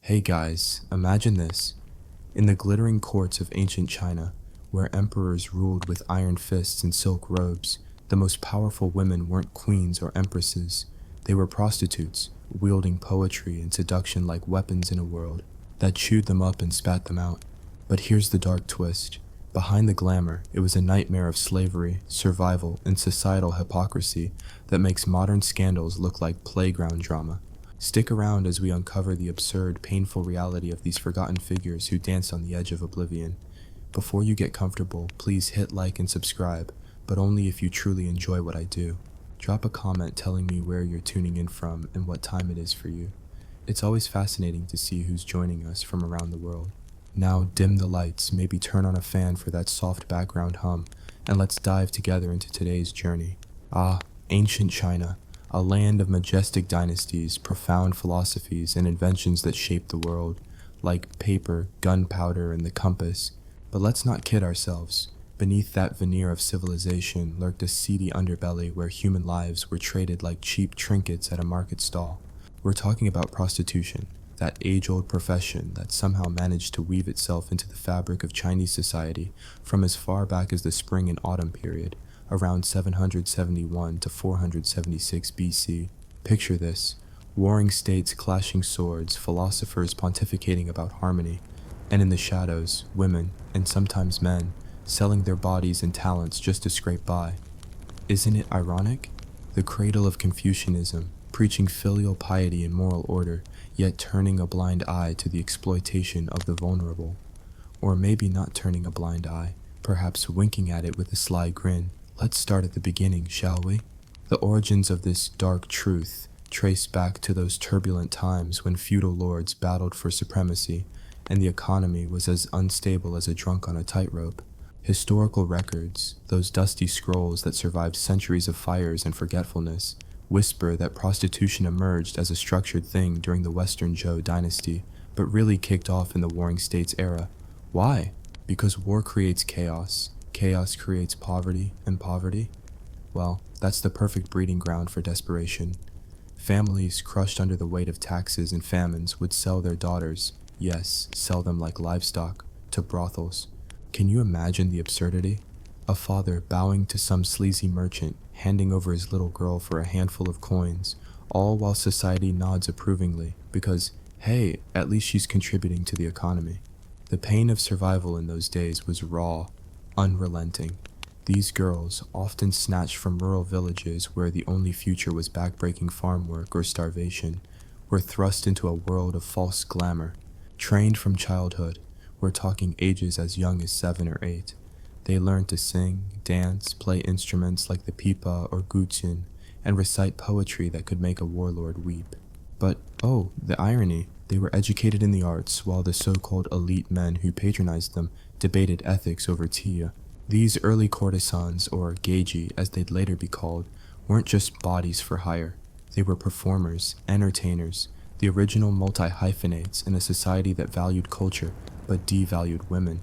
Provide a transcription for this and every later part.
Hey guys, imagine this. In the glittering courts of ancient China, where emperors ruled with iron fists and silk robes, the most powerful women weren't queens or empresses. They were prostitutes, wielding poetry and seduction like weapons in a world that chewed them up and spat them out. But here's the dark twist. Behind the glamour, it was a nightmare of slavery, survival, and societal hypocrisy that makes modern scandals look like playground drama. Stick around as we uncover the absurd, painful reality of these forgotten figures who danced on the edge of oblivion. Before you get comfortable, please hit like and subscribe, but only if you truly enjoy what I do. Drop a comment telling me where you're tuning in from and what time it is for you. It's always fascinating to see who's joining us from around the world. Now dim the lights, maybe turn on a fan for that soft background hum, and let's dive together into today's journey. Ancient China. A land of majestic dynasties, profound philosophies, and inventions that shaped the world, like paper, gunpowder, and the compass. But let's not kid ourselves. Beneath that veneer of civilization lurked a seedy underbelly where human lives were traded like cheap trinkets at a market stall. We're talking about prostitution, that age-old profession that somehow managed to weave itself into the fabric of Chinese society from as far back as the spring and autumn period, around 771 to 476 BC. Picture this: warring states clashing swords, philosophers pontificating about harmony, and in the shadows, women, and sometimes men, selling their bodies and talents just to scrape by. Isn't it ironic? The cradle of Confucianism, preaching filial piety and moral order, yet turning a blind eye to the exploitation of the vulnerable. Or maybe not turning a blind eye, perhaps winking at it with a sly grin. Let's start at the beginning, shall we? The origins of this dark truth trace back to those turbulent times when feudal lords battled for supremacy, and the economy was as unstable as a drunk on a tightrope. Historical records, those dusty scrolls that survived centuries of fires and forgetfulness, whisper that prostitution emerged as a structured thing during the Western Zhou dynasty, but really kicked off in the Warring States era. Why? Because war creates chaos. Chaos creates poverty, and poverty? Well, that's the perfect breeding ground for desperation. Families crushed under the weight of taxes and famines would sell their daughters, yes, sell them like livestock, to brothels. Can you imagine the absurdity? A father bowing to some sleazy merchant, handing over his little girl for a handful of coins, all while society nods approvingly because, hey, at least she's contributing to the economy. The pain of survival in those days was raw, unrelenting. These girls, often snatched from rural villages where the only future was backbreaking farm work or starvation, were thrust into a world of false glamour. Trained from childhood, we're talking ages as young as 7 or 8. They learned to sing, dance, play instruments like the pipa or guzheng, and recite poetry that could make a warlord weep. But, oh, the irony, they were educated in the arts while the so-called elite men who patronized them debated ethics over tea. These early courtesans, or geiji as they'd later be called, weren't just bodies for hire. They were performers, entertainers, the original multi-hyphenates in a society that valued culture but devalued women.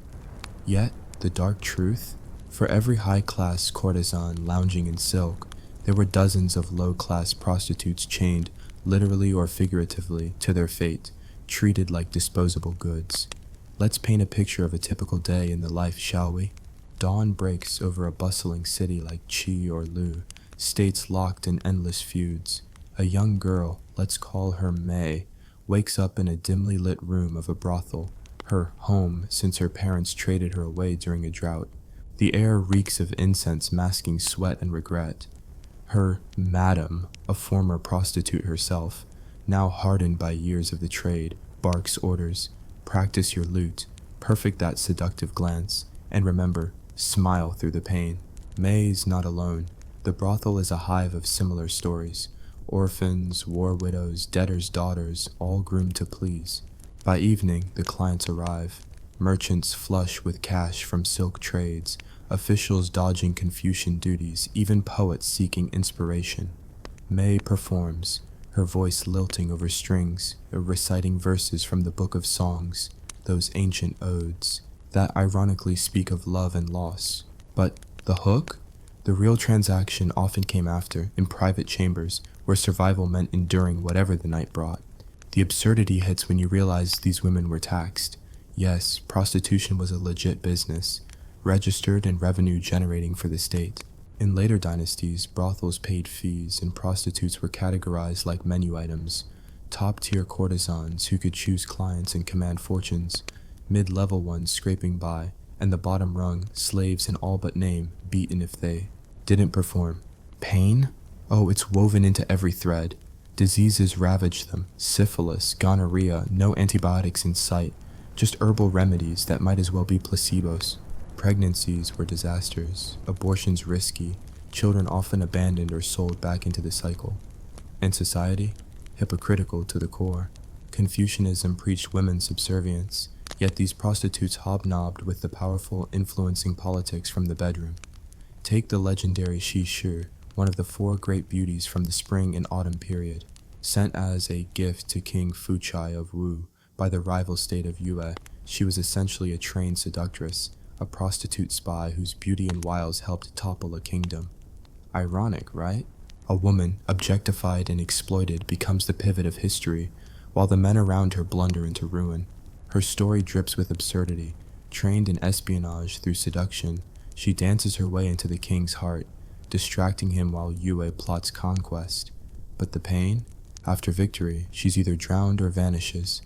Yet, the dark truth? For every high-class courtesan lounging in silk, there were dozens of low-class prostitutes chained, literally or figuratively, to their fate, treated like disposable goods. Let's paint a picture of a typical day in the life, shall we? Dawn breaks over a bustling city like Qi or Lu, states locked in endless feuds. A young girl, let's call her May, wakes up in a dimly lit room of a brothel, her home since her parents traded her away during a drought. The air reeks of incense masking sweat and regret. Her madam, a former prostitute herself, now hardened by years of the trade, barks orders: practice your lute, perfect that seductive glance, and remember, smile through the pain. May's not alone. The brothel is a hive of similar stories. Orphans, war widows, debtors' daughters, all groomed to please. By evening, the clients arrive. Merchants flush with cash from silk trades, officials dodging Confucian duties, even poets seeking inspiration. May performs, her voice lilting over strings, reciting verses from the Book of Songs, those ancient odes, that ironically speak of love and loss. But the hook? The real transaction often came after, in private chambers, where survival meant enduring whatever the night brought. The absurdity hits when you realize these women were taxed. Yes, prostitution was a legit business, registered and revenue generating for the state. In later dynasties, brothels paid fees and prostitutes were categorized like menu items. Top-tier courtesans who could choose clients and command fortunes, mid-level ones scraping by, and the bottom rung, slaves in all but name, beaten if they didn't perform. Pain? Oh, it's woven into every thread. Diseases ravaged them, syphilis, gonorrhea, no antibiotics in sight, just herbal remedies that might as well be placebos. Pregnancies were disasters, abortions risky, children often abandoned or sold back into the cycle. And society? Hypocritical to the core. Confucianism preached women's subservience, yet these prostitutes hobnobbed with the powerful, influencing politics from the bedroom. Take the legendary Shi Shi, one of the 4 great beauties from the spring and autumn period. Sent as a gift to King Fuchai of Wu by the rival state of Yue, she was essentially a trained seductress, a prostitute spy whose beauty and wiles helped topple a kingdom. Ironic, right? A woman, objectified and exploited, becomes the pivot of history, while the men around her blunder into ruin. Her story drips with absurdity. Trained in espionage through seduction, she dances her way into the king's heart, distracting him while Yue plots conquest. But the pain? After victory, she's either drowned or vanishes.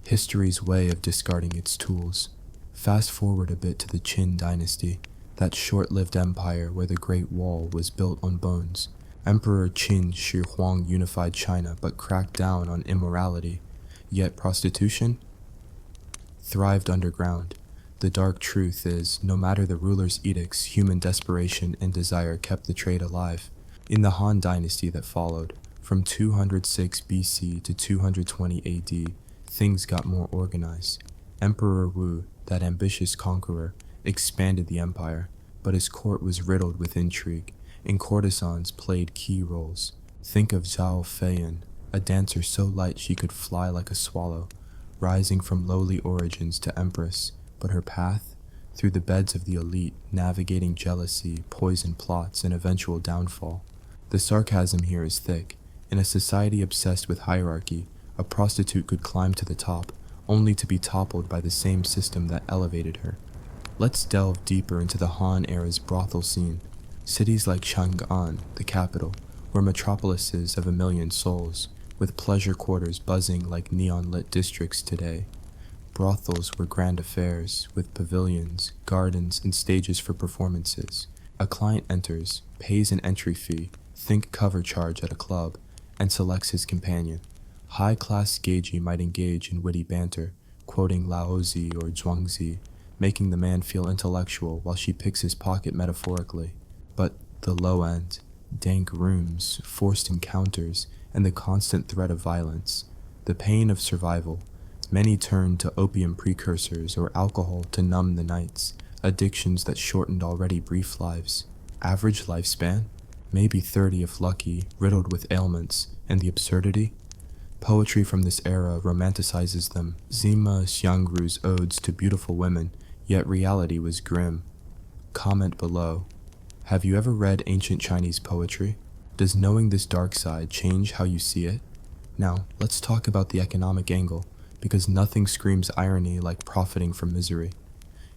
History's way of discarding its tools. Fast forward a bit to the Qin dynasty, that short-lived empire where the Great Wall was built on bones. Emperor Qin Shi Huang unified China but cracked down on immorality. Yet prostitution thrived underground. The dark truth is, no matter the ruler's edicts, human desperation and desire kept the trade alive. In the Han dynasty that followed, from 206 BC to 220 AD, things got more organized. Emperor Wu, that ambitious conqueror, expanded the empire, but his court was riddled with intrigue, and courtesans played key roles. Think of Zhao Feiyan, a dancer so light she could fly like a swallow, rising from lowly origins to empress, but her path? Through the beds of the elite, navigating jealousy, poison plots, and eventual downfall. The sarcasm here is thick. In a society obsessed with hierarchy, a prostitute could climb to the top, only to be toppled by the same system that elevated her. Let's delve deeper into the Han era's brothel scene. Cities like Chang'an, the capital, were metropolises of 1 million souls, with pleasure quarters buzzing like neon-lit districts today. Brothels were grand affairs, with pavilions, gardens, and stages for performances. A client enters, pays an entry fee, think cover charge at a club, and selects his companion. High-class Geiji might engage in witty banter, quoting Laozi or Zhuangzi, making the man feel intellectual while she picks his pocket metaphorically. But the low end, dank rooms, forced encounters, and the constant threat of violence, the pain of survival. Many turned to opium precursors or alcohol to numb the nights, addictions that shortened already brief lives. Average lifespan? Maybe 30 if lucky, riddled with ailments. And the absurdity? Poetry from this era romanticizes them, Sima Xiangru's odes to beautiful women, yet reality was grim. Comment below. Have you ever read ancient Chinese poetry? Does knowing this dark side change how you see it? Now, let's talk about the economic angle, because nothing screams irony like profiting from misery.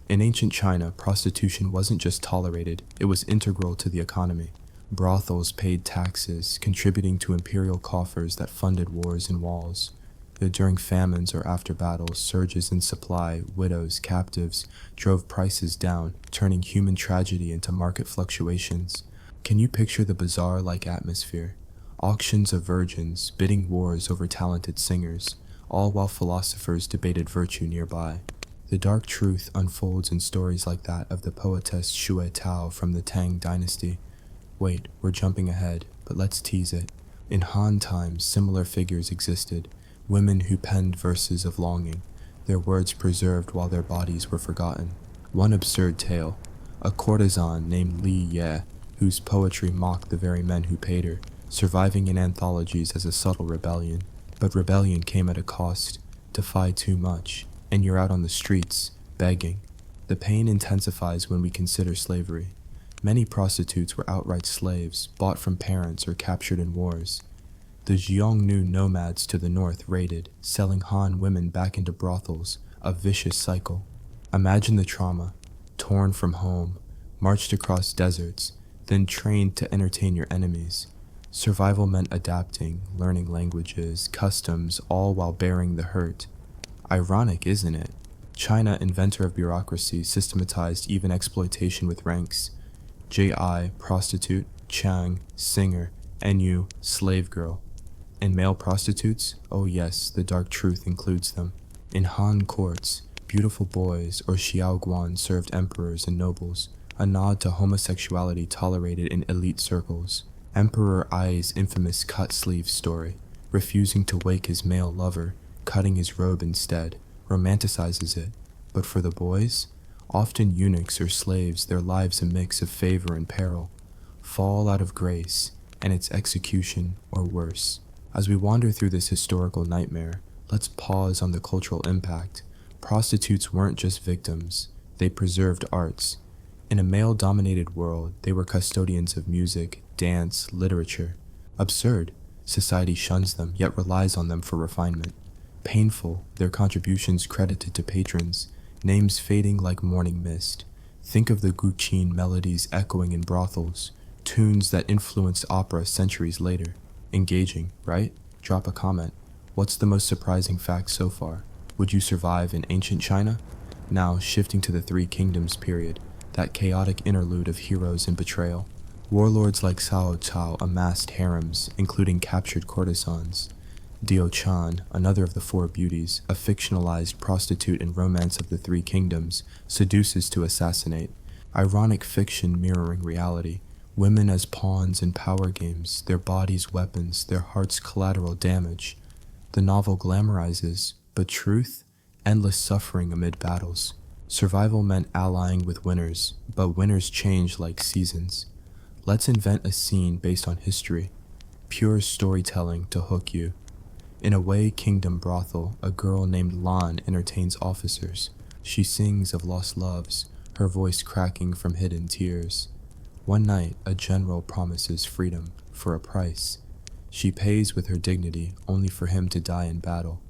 In ancient China, prostitution wasn't just tolerated, it was integral to the economy. Brothels paid taxes, contributing to imperial coffers that funded wars and walls. During famines or after battles, surges in supply, widows, captives, drove prices down, turning human tragedy into market fluctuations. Can you picture the bazaar-like atmosphere? Auctions of virgins, bidding wars over talented singers, all while philosophers debated virtue nearby. The dark truth unfolds in stories like that of the poetess Xue Tao from the Tang dynasty. Wait, we're jumping ahead, but let's tease it. In Han times, similar figures existed, women who penned verses of longing, their words preserved while their bodies were forgotten. One absurd tale, a courtesan named Li Ye, whose poetry mocked the very men who paid her, surviving in anthologies as a subtle rebellion. But rebellion came at a cost. Defy too much, and you're out on the streets, begging. The pain intensifies when we consider slavery. Many prostitutes were outright slaves, bought from parents or captured in wars. The Xiongnu nomads to the north raided, selling Han women back into brothels, a vicious cycle. Imagine the trauma, torn from home, marched across deserts, then trained to entertain your enemies. Survival meant adapting, learning languages, customs, all while bearing the hurt. Ironic, isn't it? China, inventor of bureaucracy, systematized even exploitation with ranks. J.I., prostitute; Chang, singer; N.U., slave girl. And male prostitutes? Oh yes, the dark truth includes them. In Han courts, beautiful boys or xiaoguan served emperors and nobles, a nod to homosexuality tolerated in elite circles. Emperor Ai's infamous cut-sleeve story, refusing to wake his male lover, cutting his robe instead, romanticizes it. But for the boys, often eunuchs or slaves, their lives a mix of favor and peril, fall out of grace, and its execution or worse. As we wander through this historical nightmare, let's pause on the cultural impact. Prostitutes weren't just victims, they preserved arts. In a male-dominated world, they were custodians of music, dance, literature. Absurd, society shuns them, yet relies on them for refinement. Painful, their contributions credited to patrons, names fading like morning mist. Think of the guqin melodies echoing in brothels, tunes that influenced opera centuries later. Engaging, right? Drop a comment. What's the most surprising fact so far? Would you survive in ancient China? Now, shifting to the Three Kingdoms period, that chaotic interlude of heroes and betrayal. Warlords like Cao Cao amassed harems, including captured courtesans. Dio Chan, another of the Four Beauties, a fictionalized prostitute in Romance of the Three Kingdoms, seduces to assassinate. Ironic fiction mirroring reality. Women as pawns in power games, their bodies weapons, their hearts collateral damage. The novel glamorizes, but truth? Endless suffering amid battles. Survival meant allying with winners, but winners change like seasons. Let's invent a scene based on history. Pure storytelling to hook you. In a Wei Kingdom brothel, a girl named Lan entertains officers. She sings of lost loves, her voice cracking from hidden tears. One night, a general promises freedom for a price. She pays with her dignity, only for him to die in battle,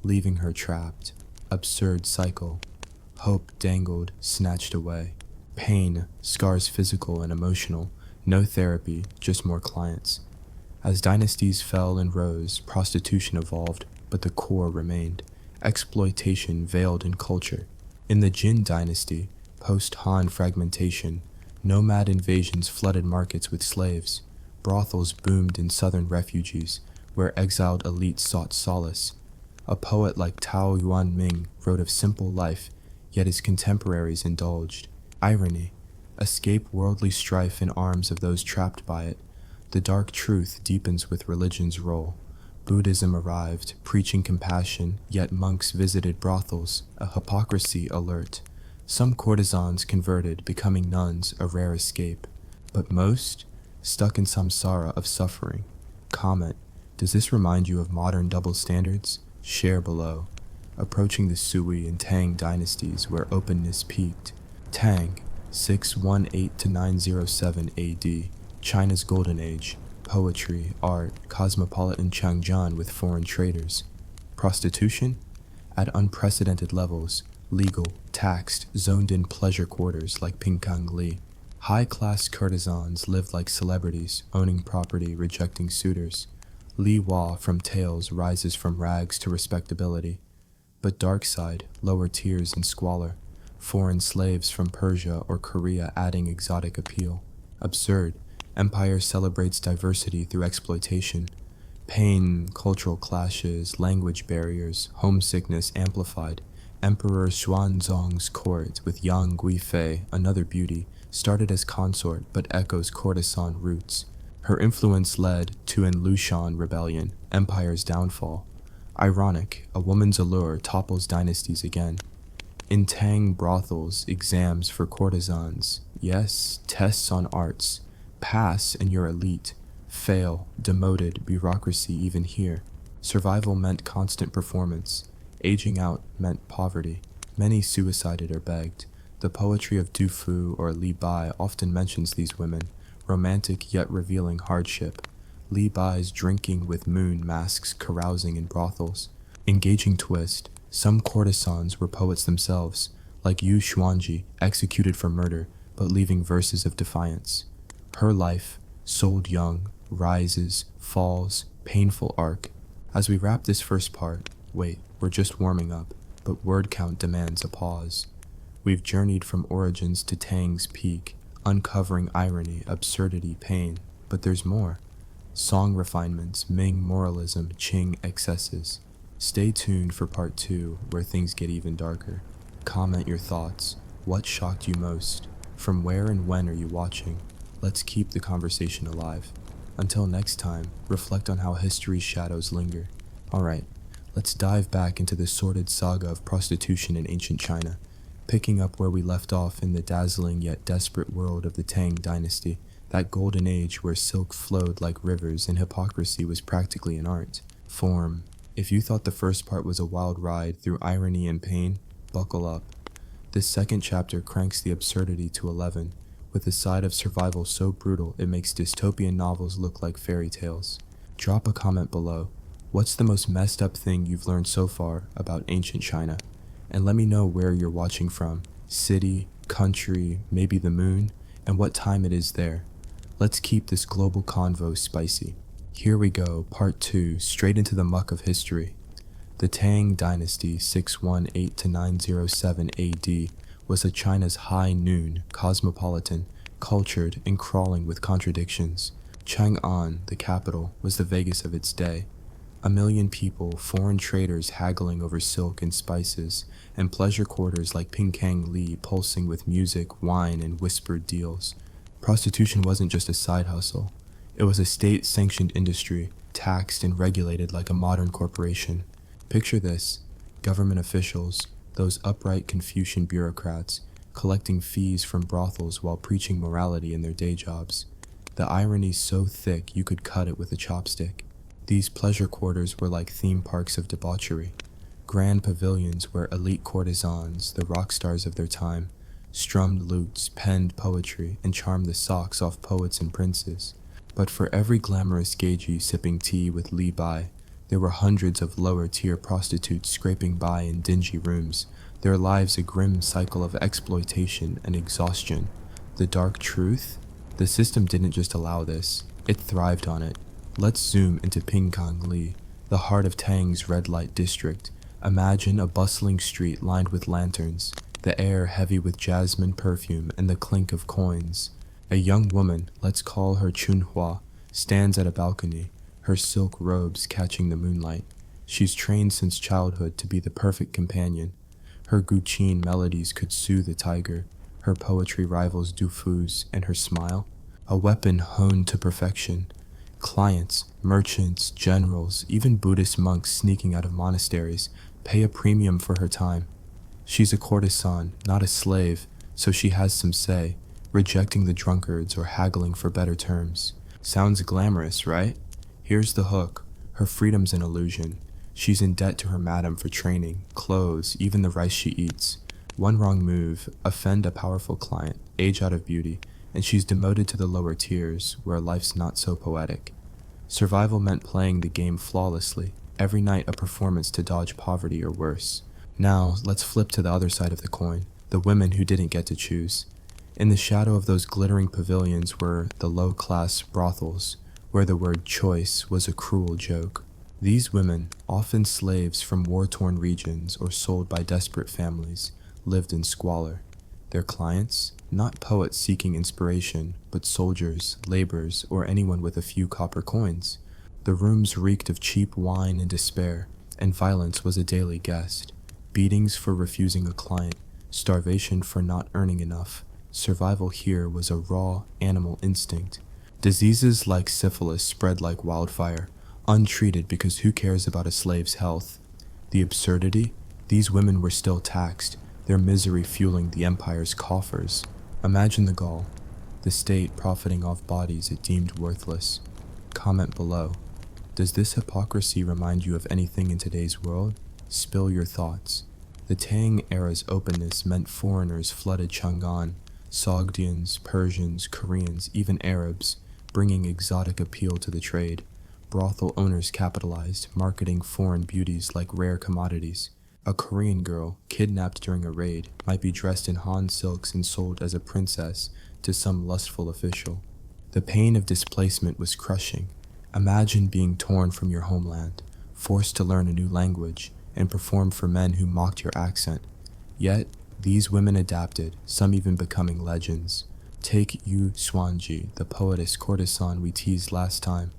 leaving her trapped. Absurd cycle. Hope dangled, snatched away. Pain, scars physical and emotional. No therapy, just more clients. As dynasties fell and rose, prostitution evolved, but the core remained. Exploitation veiled in culture. In the Jin dynasty, post-Han fragmentation, nomad invasions flooded markets with slaves. Brothels boomed in southern refugees, where exiled elites sought solace. A poet like Tao Yuanming wrote of simple life, yet his contemporaries indulged. Irony. Escape worldly strife in arms of those trapped by it. The dark truth deepens with religion's role. Buddhism arrived, preaching compassion, yet monks visited brothels, a hypocrisy alert. Some courtesans converted, becoming nuns, a rare escape. But most, stuck in samsara of suffering. Comment, does this remind you of modern double standards? Share below. Approaching the Sui and Tang dynasties where openness peaked. Tang, 618-907 AD, China's golden age. Poetry, art, cosmopolitan Changjian with foreign traders. Prostitution? At unprecedented levels, legal, taxed, zoned-in pleasure quarters like Pinkang Li. High-class courtesans lived like celebrities, owning property, rejecting suitors. Li Hua from tales rises from rags to respectability. But dark side, lower tiers and squalor. Foreign slaves from Persia or Korea adding exotic appeal. Absurd. Empire celebrates diversity through exploitation. Pain, cultural clashes, language barriers, homesickness amplified. Emperor Xuanzong's court with Yang Guifei, another beauty, started as consort but echoes courtesan roots. Her influence led to an Lushan rebellion, empire's downfall. Ironic, a woman's allure topples dynasties again. In Tang brothels, exams for courtesans. Yes, tests on arts. Pass and you're elite. Fail, demoted, bureaucracy even here. Survival meant constant performance. Aging out meant poverty. Many suicided or begged. The poetry of Du Fu or Li Bai often mentions these women, romantic yet revealing hardship. Li Bai's drinking with moon masks carousing in brothels. Engaging twist, some courtesans were poets themselves, like Yu Xuanji, executed for murder, but leaving verses of defiance. Her life, sold young, rises, falls, painful arc. As we wrap this first part, wait, we're just warming up, but word count demands a pause. We've journeyed from origins to Tang's peak, uncovering irony, absurdity, pain, but there's more. Song refinements, Ming moralism, Qing excesses. Stay tuned for part 2, where things get even darker. Comment your thoughts. What shocked you most? From where and when are you watching? Let's keep the conversation alive. Until next time, reflect on how history's shadows linger. Alright, let's dive back into the sordid saga of prostitution in ancient China, picking up where we left off in the dazzling yet desperate world of the Tang dynasty, that golden age where silk flowed like rivers and hypocrisy was practically an art form. If you thought the first part was a wild ride through irony and pain, buckle up. This second chapter cranks the absurdity to 11, with a side of survival so brutal it makes dystopian novels look like fairy tales. Drop a comment below. What's the most messed up thing you've learned so far about ancient China? And let me know where you're watching from, city, country, maybe the moon, and what time it is there. Let's keep this global convo spicy. Here we go, part 2, straight into the muck of history. The Tang dynasty, 618 to 907 AD, was a China's high noon, cosmopolitan, cultured, and crawling with contradictions. Chang'an, the capital, was the Vegas of its day. 1 million people, foreign traders haggling over silk and spices, and pleasure quarters like Pinkang Li pulsing with music, wine, and whispered deals. Prostitution wasn't just a side hustle. It was a state-sanctioned industry, taxed and regulated like a modern corporation. Picture this: government officials, those upright Confucian bureaucrats, collecting fees from brothels while preaching morality in their day jobs. The irony's so thick you could cut it with a chopstick. These pleasure quarters were like theme parks of debauchery, grand pavilions where elite courtesans, the rock stars of their time, strummed lutes, penned poetry, and charmed the socks off poets and princes. But for every glamorous gaugey sipping tea with Li Bai, there were hundreds of lower-tier prostitutes scraping by in dingy rooms, their lives a grim cycle of exploitation and exhaustion. The dark truth? The system didn't just allow this, it thrived on it. Let's zoom into Pinkang Li, the heart of Tang's red light district. Imagine a bustling street lined with lanterns, the air heavy with jasmine perfume and the clink of coins. A young woman, let's call her Chunhua, stands at a balcony, her silk robes catching the moonlight. She's trained since childhood to be the perfect companion. Her Guqin melodies could soothe a tiger, her poetry rivals Dufu's, and her smile, a weapon honed to perfection. Clients, merchants, generals, even Buddhist monks sneaking out of monasteries pay a premium for her time. She's a courtesan, not a slave, so she has some say, rejecting the drunkards or haggling for better terms. Sounds glamorous, right? Here's the hook. Her freedom's an illusion. She's in debt to her madam for training, clothes, even the rice she eats. One wrong move, offend a powerful client, age out of beauty, and she's demoted to the lower tiers, where life's not so poetic. Survival meant playing the game flawlessly, every night a performance to dodge poverty or worse. Now, let's flip to the other side of the coin, the women who didn't get to choose. In the shadow of those glittering pavilions were the low-class brothels, where the word choice was a cruel joke. These women, often slaves from war-torn regions or sold by desperate families, lived in squalor. Their clients, not poets seeking inspiration, but soldiers, laborers, or anyone with a few copper coins. The rooms reeked of cheap wine and despair, and violence was a daily guest. Beatings for refusing a client, starvation for not earning enough. Survival here was a raw, animal instinct. Diseases like syphilis spread like wildfire, untreated because who cares about a slave's health? The absurdity? These women were still taxed, their misery fueling the empire's coffers. Imagine the gall, the state profiting off bodies it deemed worthless. Comment below. Does this hypocrisy remind you of anything in today's world? Spill your thoughts. The Tang era's openness meant foreigners flooded Chang'an, Sogdians, Persians, Koreans, even Arabs, bringing exotic appeal to the trade. Brothel owners capitalized, marketing foreign beauties like rare commodities. A Korean girl, kidnapped during a raid, might be dressed in Han silks and sold as a princess to some lustful official. The pain of displacement was crushing. Imagine being torn from your homeland, forced to learn a new language, and perform for men who mocked your accent. Yet, these women adapted, some even becoming legends. Take Yu Xuanji, the poetess courtesan we teased last time.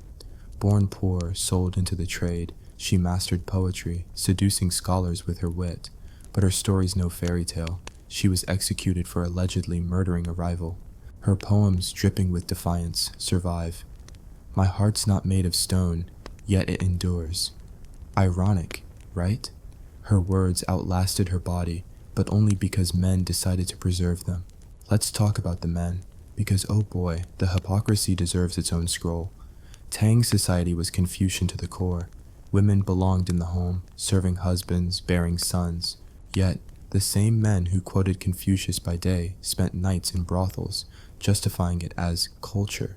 Born poor, sold into the trade, she mastered poetry, seducing scholars with her wit. But her story's no fairy tale. She was executed for allegedly murdering a rival. Her poems, dripping with defiance, survive. My heart's not made of stone, yet it endures. Ironic, right? Her words outlasted her body, but only because men decided to preserve them. Let's talk about the men, because oh boy, the hypocrisy deserves its own scroll. Tang society was Confucian to the core. Women belonged in the home, serving husbands, bearing sons. Yet, the same men who quoted Confucius by day spent nights in brothels, justifying it as culture.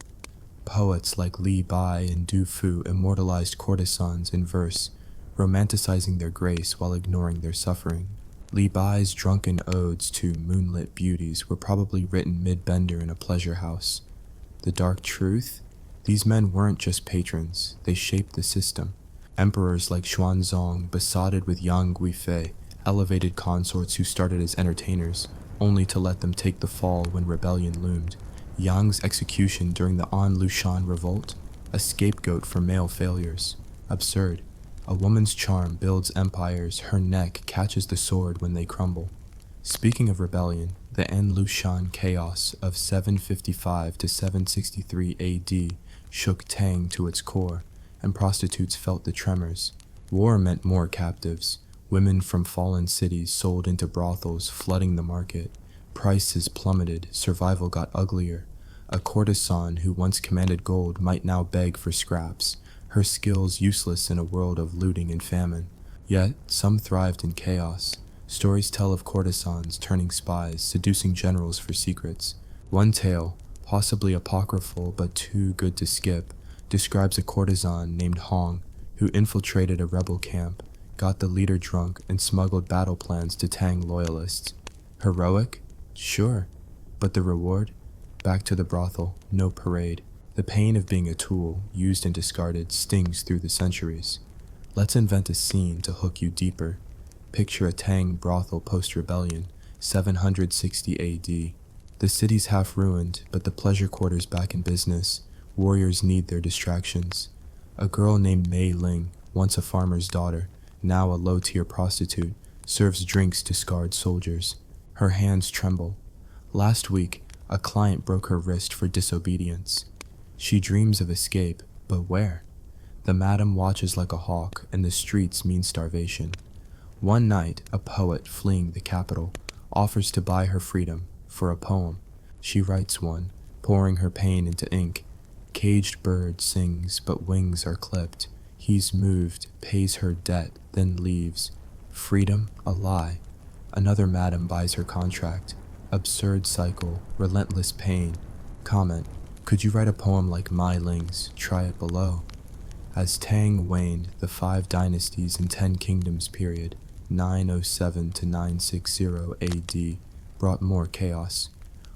Poets like Li Bai and Du Fu immortalized courtesans in verse, romanticizing their grace while ignoring their suffering. Li Bai's drunken odes to moonlit beauties were probably written mid-bender in a pleasure house. The dark truth? These men weren't just patrons, they shaped the system. Emperors like Xuanzong, besotted with Yang Guifei, elevated consorts who started as entertainers, only to let them take the fall when rebellion loomed. Yang's execution during the An Lushan revolt, a scapegoat for male failures. Absurd. A woman's charm builds empires, her neck catches the sword when they crumble. Speaking of rebellion, the An Lushan chaos of 755 to 763 AD shook Tang to its core, and prostitutes felt the tremors. War meant more captives. Women from fallen cities sold into brothels, flooding the market. Prices plummeted, survival got uglier. A courtesan who once commanded gold might now beg for scraps, her skills useless in a world of looting and famine. Yet, some thrived in chaos. Stories tell of courtesans turning spies, seducing generals for secrets. One tale, possibly apocryphal but too good to skip, describes a courtesan named Hong who infiltrated a rebel camp, got the leader drunk, and smuggled battle plans to Tang loyalists. Heroic? Sure. But the reward? Back to the brothel, no parade. The pain of being a tool, used and discarded, stings through the centuries. Let's invent a scene to hook you deeper. Picture a Tang brothel post-rebellion, 760 AD. The city's half ruined, but the pleasure quarter's back in business. Warriors need their distractions. A girl named Mei Ling, once a farmer's daughter, now a low-tier prostitute, serves drinks to scarred soldiers. Her hands tremble. Last week, a client broke her wrist for disobedience. She dreams of escape, but where? The madam watches like a hawk, and the streets mean starvation. One night, a poet fleeing the capital offers to buy her freedom for a poem. She writes one, pouring her pain into ink. Caged bird sings, but wings are clipped. He's moved, pays her debt, then leaves. Freedom, a lie. Another madam buys her contract. Absurd cycle, relentless pain. Comment, could you write a poem like Mai Ling's? Try it below. As Tang waned, the 5 dynasties and 10 kingdoms period, 907 to 960 AD, brought more chaos.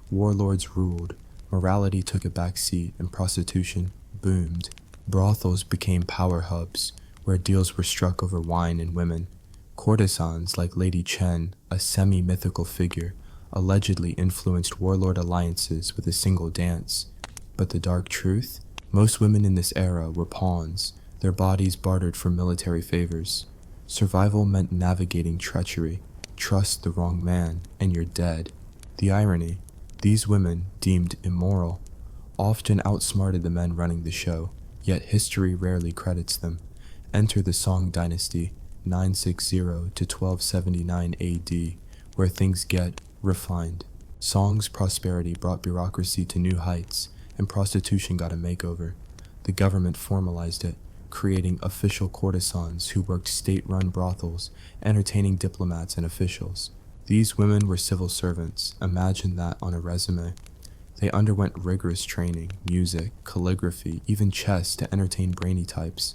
Warlords ruled, morality took a back seat, and prostitution boomed. Brothels became power hubs, where deals were struck over wine and women. Courtesans like Lady Chen, a semi-mythical figure, allegedly influenced warlord alliances with a single dance. But the dark truth? Most women in this era were pawns, their bodies bartered for military favors. Survival meant navigating treachery. Trust the wrong man, and you're dead. The irony, these women, deemed immoral, often outsmarted the men running the show, yet history rarely credits them. Enter the Song dynasty, 960 to 1279 AD, where things get refined. Song's prosperity brought bureaucracy to new heights, and prostitution got a makeover. The government formalized it, creating official courtesans who worked state-run brothels, entertaining diplomats and officials. These women were civil servants. Imagine that on a resume. They underwent rigorous training, music, calligraphy, even chess to entertain brainy types.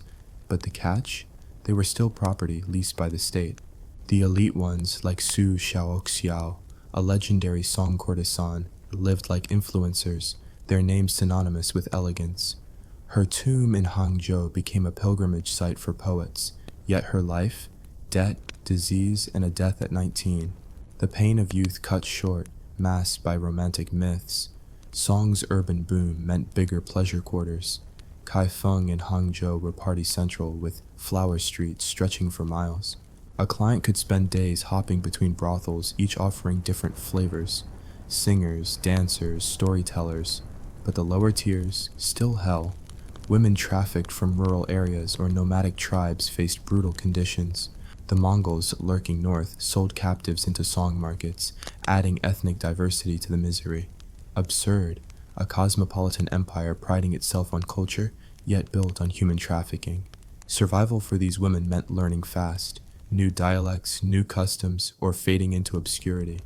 But the catch? They were still property leased by the state. The elite ones, like Su Xiaoxiao, a legendary song courtesan, lived like influencers, their names synonymous with elegance. Her tomb in Hangzhou became a pilgrimage site for poets, yet her life, debt, disease, and a death at 19. The pain of youth cut short, masked by romantic myths. Song's urban boom meant bigger pleasure quarters. Kaifeng and Hangzhou were party central, with flower streets stretching for miles. A client could spend days hopping between brothels, each offering different flavors. Singers, dancers, storytellers. But the lower tiers, still hell. Women trafficked from rural areas or nomadic tribes faced brutal conditions. The Mongols, lurking north, sold captives into song markets, adding ethnic diversity to the misery. Absurd, a cosmopolitan empire priding itself on culture, yet built on human trafficking. Survival for these women meant learning fast, new dialects, new customs, or fading into obscurity.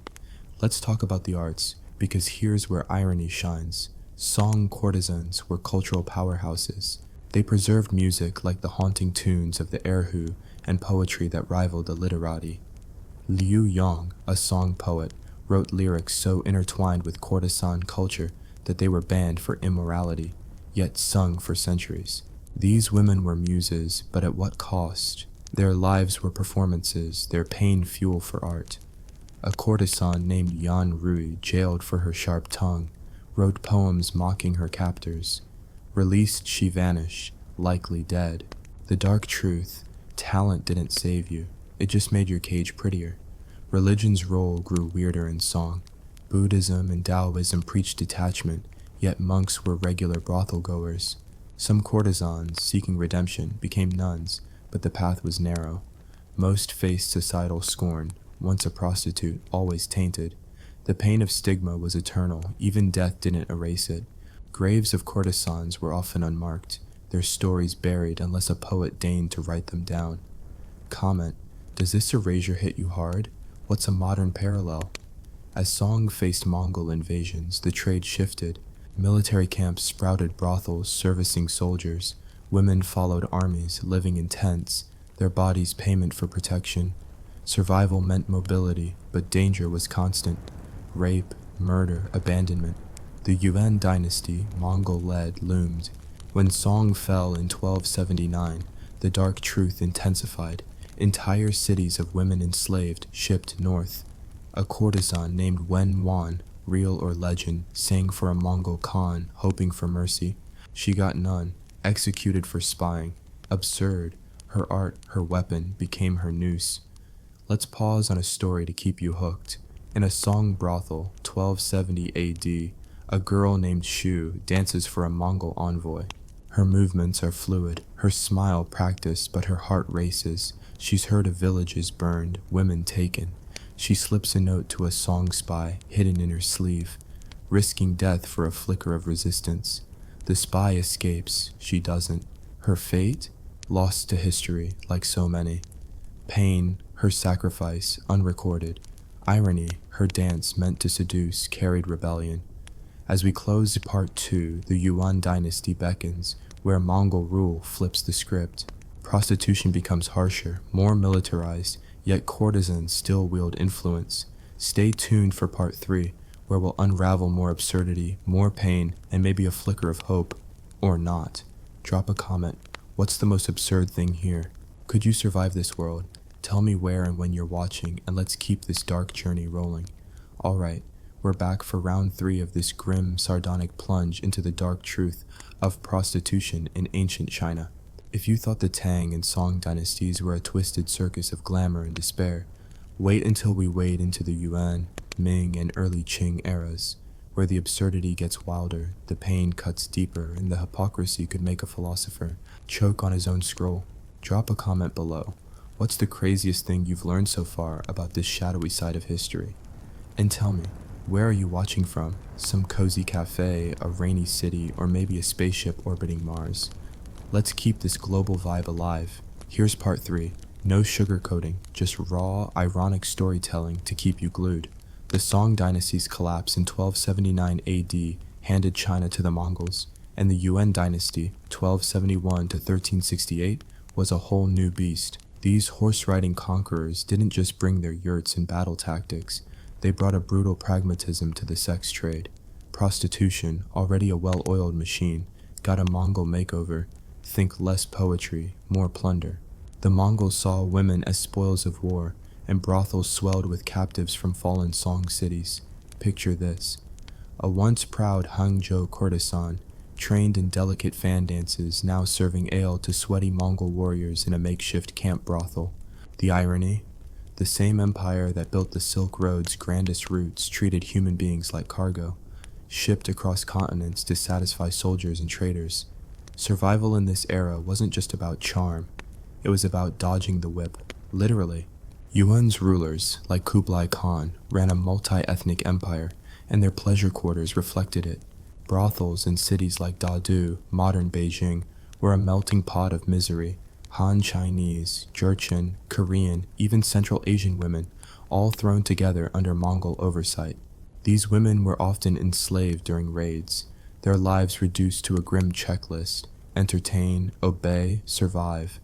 Let's talk about the arts, because here's where irony shines. Song courtesans were cultural powerhouses. They preserved music like the haunting tunes of the erhu and poetry that rivaled the literati. Liu Yong, a song poet, wrote lyrics so intertwined with courtesan culture that they were banned for immorality, yet sung for centuries. These women were muses, but at what cost? Their lives were performances, their pain fuel for art. A courtesan named Yan Rui, jailed for her sharp tongue, wrote poems mocking her captors. Released, she vanished, likely dead. The dark truth, talent didn't save you, it just made your cage prettier. Religion's role grew weirder in song. Buddhism and Taoism preached detachment, yet monks were regular brothel goers. Some courtesans, seeking redemption, became nuns, but the path was narrow. Most faced societal scorn, once a prostitute, always tainted. The pain of stigma was eternal, even death didn't erase it. Graves of courtesans were often unmarked, their stories buried unless a poet deigned to write them down. Comment: does this erasure hit you hard? What's a modern parallel? As Song faced Mongol invasions, the trade shifted. Military camps sprouted brothels servicing soldiers. Women followed armies, living in tents, their bodies payment for protection. Survival meant mobility, but danger was constant. Rape, murder, abandonment. The Yuan dynasty, Mongol-led, loomed. When Song fell in 1279, the dark truth intensified. Entire cities of women enslaved shipped north. A courtesan named Wen Wan, real or legend, sang for a Mongol Khan, hoping for mercy. She got none, executed for spying. Absurd. Her art, her weapon, became her noose. Let's pause on a story to keep you hooked. In a Song brothel, 1270 AD, a girl named Shu dances for a Mongol envoy. Her movements are fluid, her smile practiced, but her heart races. She's heard of villages burned, women taken. She slips a note to a Song spy, hidden in her sleeve, risking death for a flicker of resistance. The spy escapes, she doesn't. Her fate? Lost to history, like so many. Pain, her sacrifice, unrecorded. Irony, her dance meant to seduce, carried rebellion. As we close part 2, the Yuan dynasty beckons, where Mongol rule flips the script. Prostitution becomes harsher, more militarized, yet courtesans still wield influence. Stay tuned for part 3, where we'll unravel more absurdity, more pain, and maybe a flicker of hope. Or not. Drop a comment. What's the most absurd thing here? Could you survive this world? Tell me where and when you're watching, and let's keep this dark journey rolling. Alright, we're back for round 3 of this grim, sardonic plunge into the dark truth of prostitution in ancient China. If you thought the Tang and Song dynasties were a twisted circus of glamour and despair, wait until we wade into the Yuan, Ming, and early Qing eras, where the absurdity gets wilder, the pain cuts deeper, and the hypocrisy could make a philosopher choke on his own scroll. Drop a comment below. What's the craziest thing you've learned so far about this shadowy side of history? And tell me, where are you watching from? Some cozy cafe, a rainy city, or maybe a spaceship orbiting Mars? Let's keep this global vibe alive. Here's part 3. No sugarcoating, just raw, ironic storytelling to keep you glued. The Song dynasty's collapse in 1279 AD handed China to the Mongols, and the Yuan dynasty, 1271 to 1368, was a whole new beast. These horse-riding conquerors didn't just bring their yurts and battle tactics, they brought a brutal pragmatism to the sex trade. Prostitution, already a well-oiled machine, got a Mongol makeover. Think less poetry, more plunder. The Mongols saw women as spoils of war, and brothels swelled with captives from fallen Song cities. Picture this. A once proud Hangzhou courtesan, trained in delicate fan dances, now serving ale to sweaty Mongol warriors in a makeshift camp brothel. The irony? The same empire that built the Silk Road's grandest routes treated human beings like cargo, shipped across continents to satisfy soldiers and traders. Survival in this era wasn't just about charm, it was about dodging the whip, literally. Yuan's rulers, like Kublai Khan, ran a multi-ethnic empire, and their pleasure quarters reflected it. Brothels in cities like Dadu, modern Beijing, were a melting pot of misery. Han Chinese, Jurchen, Korean, even Central Asian women, all thrown together under Mongol oversight. These women were often enslaved during raids, their lives reduced to a grim checklist: entertain, obey, survive.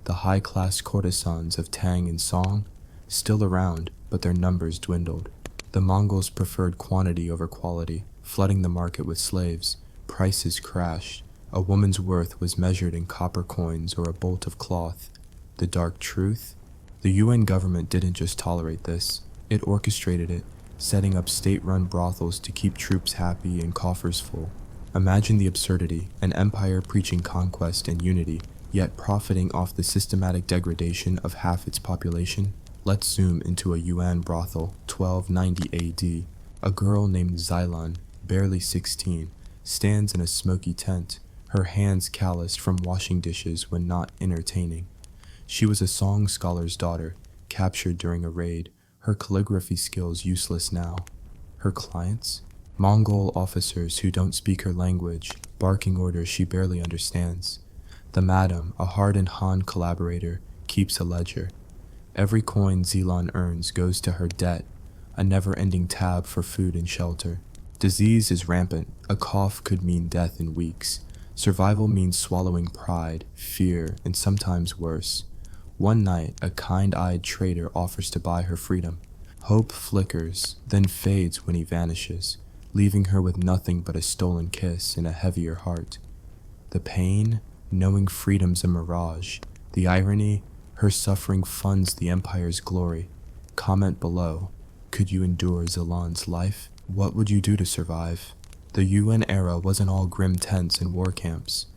The high-class courtesans of Tang and Song, still around, but their numbers dwindled. The Mongols preferred quantity over quality, flooding the market with slaves. Prices crashed. A woman's worth was measured in copper coins or a bolt of cloth. The dark truth? The UN government didn't just tolerate this, it orchestrated it, setting up state-run brothels to keep troops happy and coffers full. Imagine the absurdity, an empire preaching conquest and unity, yet profiting off the systematic degradation of half its population. Let's zoom into a Yuan brothel, 1290 AD. A girl named Xilan, barely 16, stands in a smoky tent, her hands calloused from washing dishes when not entertaining. She was a Song scholar's daughter, captured during a raid, her calligraphy skills useless now. Her clients? Mongol officers who don't speak her language, barking orders she barely understands. The madam, a hardened Han collaborator, keeps a ledger. Every coin Xilan earns goes to her debt, a never-ending tab for food and shelter. Disease is rampant. A cough could mean death in weeks. Survival means swallowing pride, fear, and sometimes worse. One night, a kind-eyed trader offers to buy her freedom. Hope flickers, then fades when he vanishes, leaving her with nothing but a stolen kiss and a heavier heart. The pain, knowing freedom's a mirage. The irony, her suffering funds the empire's glory. Comment below. Could you endure Xilan's life? What would you do to survive? The UN era wasn't all grim tents and war camps.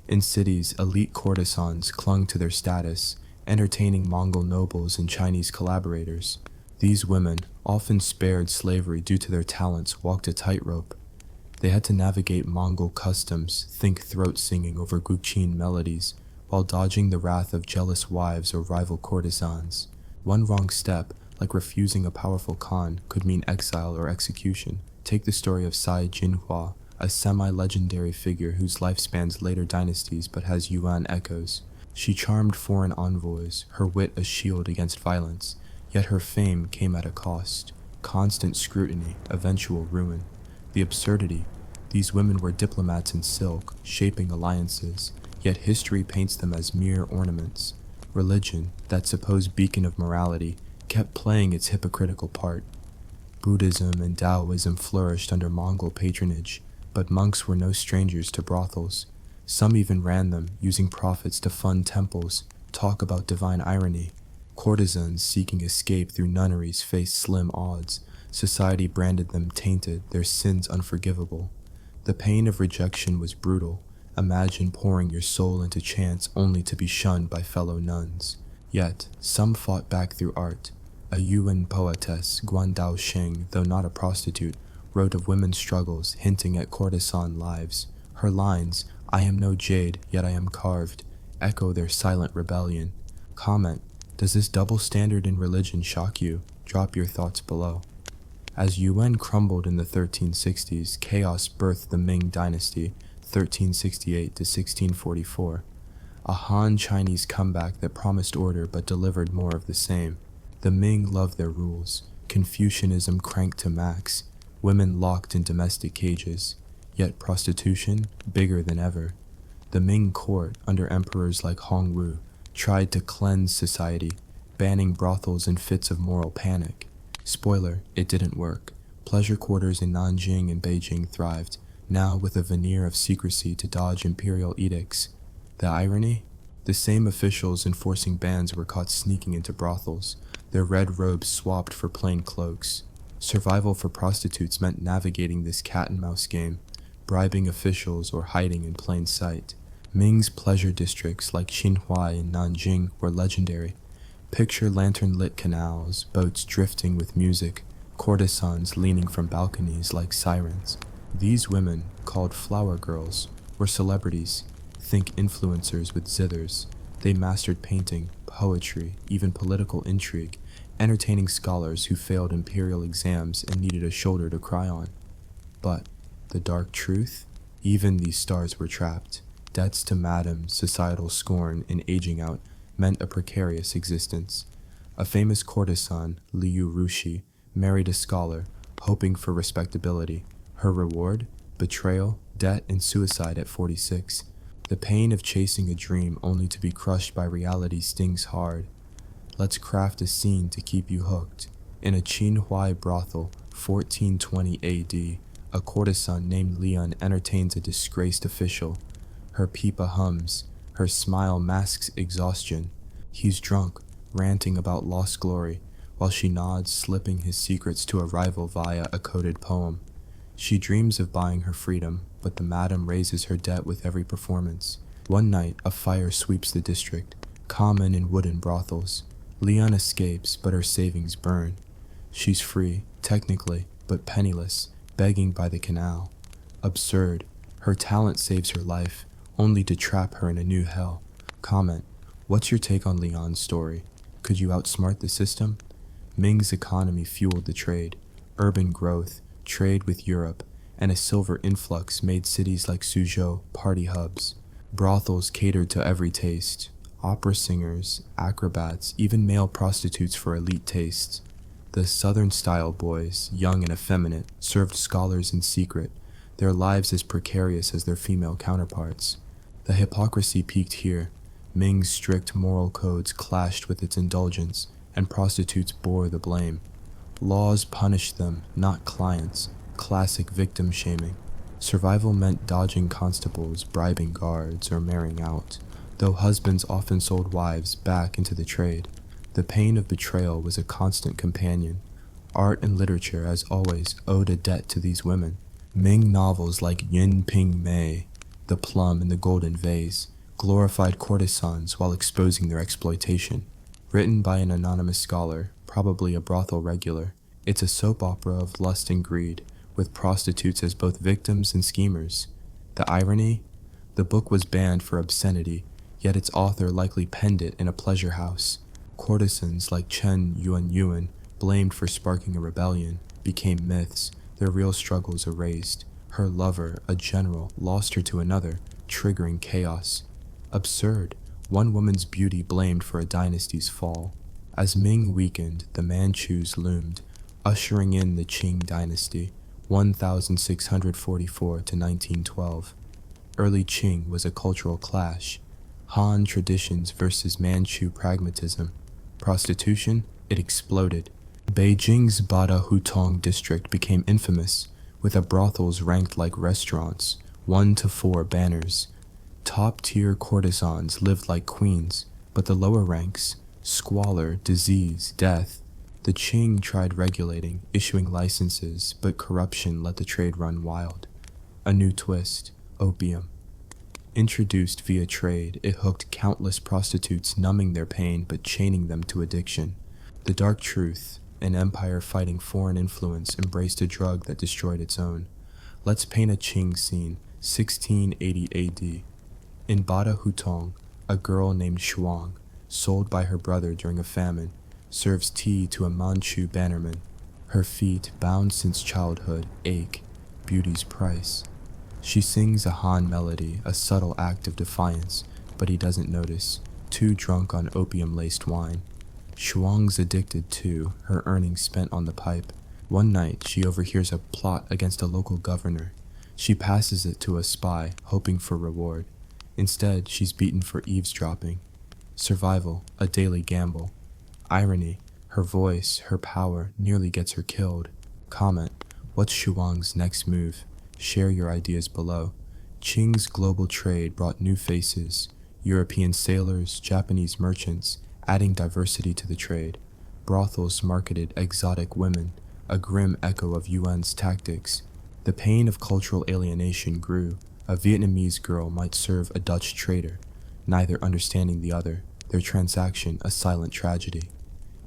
In cities, elite courtesans clung to their status, entertaining Mongol nobles and Chinese collaborators. These women, often spared slavery due to their talents, walked a tightrope. They had to navigate Mongol customs, think throat singing over Gukchin melodies, while dodging the wrath of jealous wives or rival courtesans. One wrong step, like refusing a powerful Khan, could mean exile or execution. Take the story of Sai Jinhua, a semi-legendary figure whose life spans later dynasties but has Yuan echoes. She charmed foreign envoys, her wit a shield against violence, yet her fame came at a cost. Constant scrutiny, eventual ruin. The absurdity: these women were diplomats in silk, shaping alliances, yet history paints them as mere ornaments. Religion, that supposed beacon of morality, kept playing its hypocritical part. Buddhism and Taoism flourished under Mongol patronage, but monks were no strangers to brothels. Some even ran them, using profits to fund temples. Talk about divine irony. Courtesans seeking escape through nunneries faced slim odds. Society branded them tainted, their sins unforgivable. The pain of rejection was brutal. Imagine pouring your soul into chants only to be shunned by fellow nuns. Yet, some fought back through art. A Yuan poetess, Guandao Sheng, though not a prostitute, wrote of women's struggles, hinting at courtesan lives. Her lines, "I am no jade, yet I am carved," echo their silent rebellion. Comment: does this double standard in religion shock you? Drop your thoughts below. As Yuan crumbled in the 1360s, chaos birthed the Ming dynasty, 1368 to 1644. A Han Chinese comeback that promised order but delivered more of the same. The Ming loved their rules. Confucianism cranked to max. Women locked in domestic cages. yet prostitution bigger than ever. The Ming court, under emperors like Hongwu, tried to cleanse society, banning brothels in fits of moral panic. Spoiler, it didn't work. Pleasure quarters in Nanjing and Beijing thrived, now with a veneer of secrecy to dodge imperial edicts. The irony? The same officials enforcing bans were caught sneaking into brothels, their red robes swapped for plain cloaks. Survival for prostitutes meant navigating this cat-and-mouse game, bribing officials or hiding in plain sight. Ming's pleasure districts like Xinhua and Nanjing were legendary. Picture lantern-lit canals, boats drifting with music, courtesans leaning from balconies like sirens. These women, called flower girls, were celebrities. Think influencers with zithers. They mastered painting, poetry, even political intrigue, entertaining scholars who failed imperial exams and needed a shoulder to cry on. But the dark truth? Even these stars were trapped. Debts to madams, societal scorn, and aging out meant a precarious existence. A famous courtesan, Liu Rushi, married a scholar, hoping for respectability. Her reward? Betrayal, debt, and suicide at 46. The pain of chasing a dream only to be crushed by reality stings hard. Let's craft a scene to keep you hooked. In a Qinhuai brothel, 1420 AD, a courtesan named Lian entertains a disgraced official. Her pipa hums, her smile masks exhaustion. He's drunk, ranting about lost glory, while she nods, slipping his secrets to a rival via a coded poem. She dreams of buying her freedom, but the madam raises her debt with every performance. One night, a fire sweeps the district, common in wooden brothels. Leon escapes, but her savings burn. She's free, technically, but penniless, begging by the canal. Absurd. Her talent saves her life, only to trap her in a new hell. Comment: what's your take on Leon's story? Could you outsmart the system? Ming's economy fueled the trade. Urban growth, trade with Europe, and a silver influx made cities like Suzhou party hubs. Brothels catered to every taste. Opera singers, acrobats, even male prostitutes for elite tastes. The Southern-style boys, young and effeminate, served scholars in secret, their lives as precarious as their female counterparts. The hypocrisy peaked here. Ming's strict moral codes clashed with its indulgence, and prostitutes bore the blame. Laws punished them, not clients. Classic victim shaming. Survival meant dodging constables, bribing guards, or marrying out, though husbands often sold wives back into the trade. The pain of betrayal was a constant companion. Art and literature, as always, owed a debt to these women. Ming novels like Yin Ping Mei, The Plum in the Golden Vase, glorified courtesans while exposing their exploitation. Written by an anonymous scholar, probably a brothel regular, it's a soap opera of lust and greed, with prostitutes as both victims and schemers. The irony? The book was banned for obscenity, yet its author likely penned it in a pleasure house. Courtesans like Chen Yuan, blamed for sparking a rebellion, became myths, their real struggles erased. Her lover, a general, lost her to another, triggering chaos. Absurd, one woman's beauty blamed for a dynasty's fall. As Ming weakened, the Manchus loomed, ushering in the Qing dynasty, 1644 to 1912. Early Qing was a cultural clash. Han traditions versus Manchu pragmatism. Prostitution? It exploded. Beijing's Bada Hutong district became infamous, with the brothels ranked like restaurants, 1 to 4 banners. Top-tier courtesans lived like queens, but the lower ranks, squalor, disease, death. The Qing tried regulating, issuing licenses, but corruption let the trade run wild. A new twist, opium. Introduced via trade, it hooked countless prostitutes, numbing their pain but chaining them to addiction. The dark truth, an empire fighting foreign influence, embraced a drug that destroyed its own. Let's paint a Qing scene, 1680 AD. In Bada Hutong, a girl named Shuang, sold by her brother during a famine, serves tea to a Manchu bannerman. Her feet, bound since childhood, ache, beauty's price. She sings a Han melody, a subtle act of defiance, but he doesn't notice, too drunk on opium-laced wine. Shuang's addicted too, her earnings spent on the pipe. One night, she overhears a plot against a local governor. She passes it to a spy, hoping for reward. Instead, she's beaten for eavesdropping. Survival, a daily gamble. Irony, her voice, her power, nearly gets her killed. Comment, what's Shuang's next move? Share your ideas below. Qing's global trade brought new faces, European sailors, Japanese merchants, adding diversity to the trade. Brothels marketed exotic women, a grim echo of Yuan's tactics. The pain of cultural alienation grew. A Vietnamese girl might serve a Dutch trader, neither understanding the other, their transaction a silent tragedy.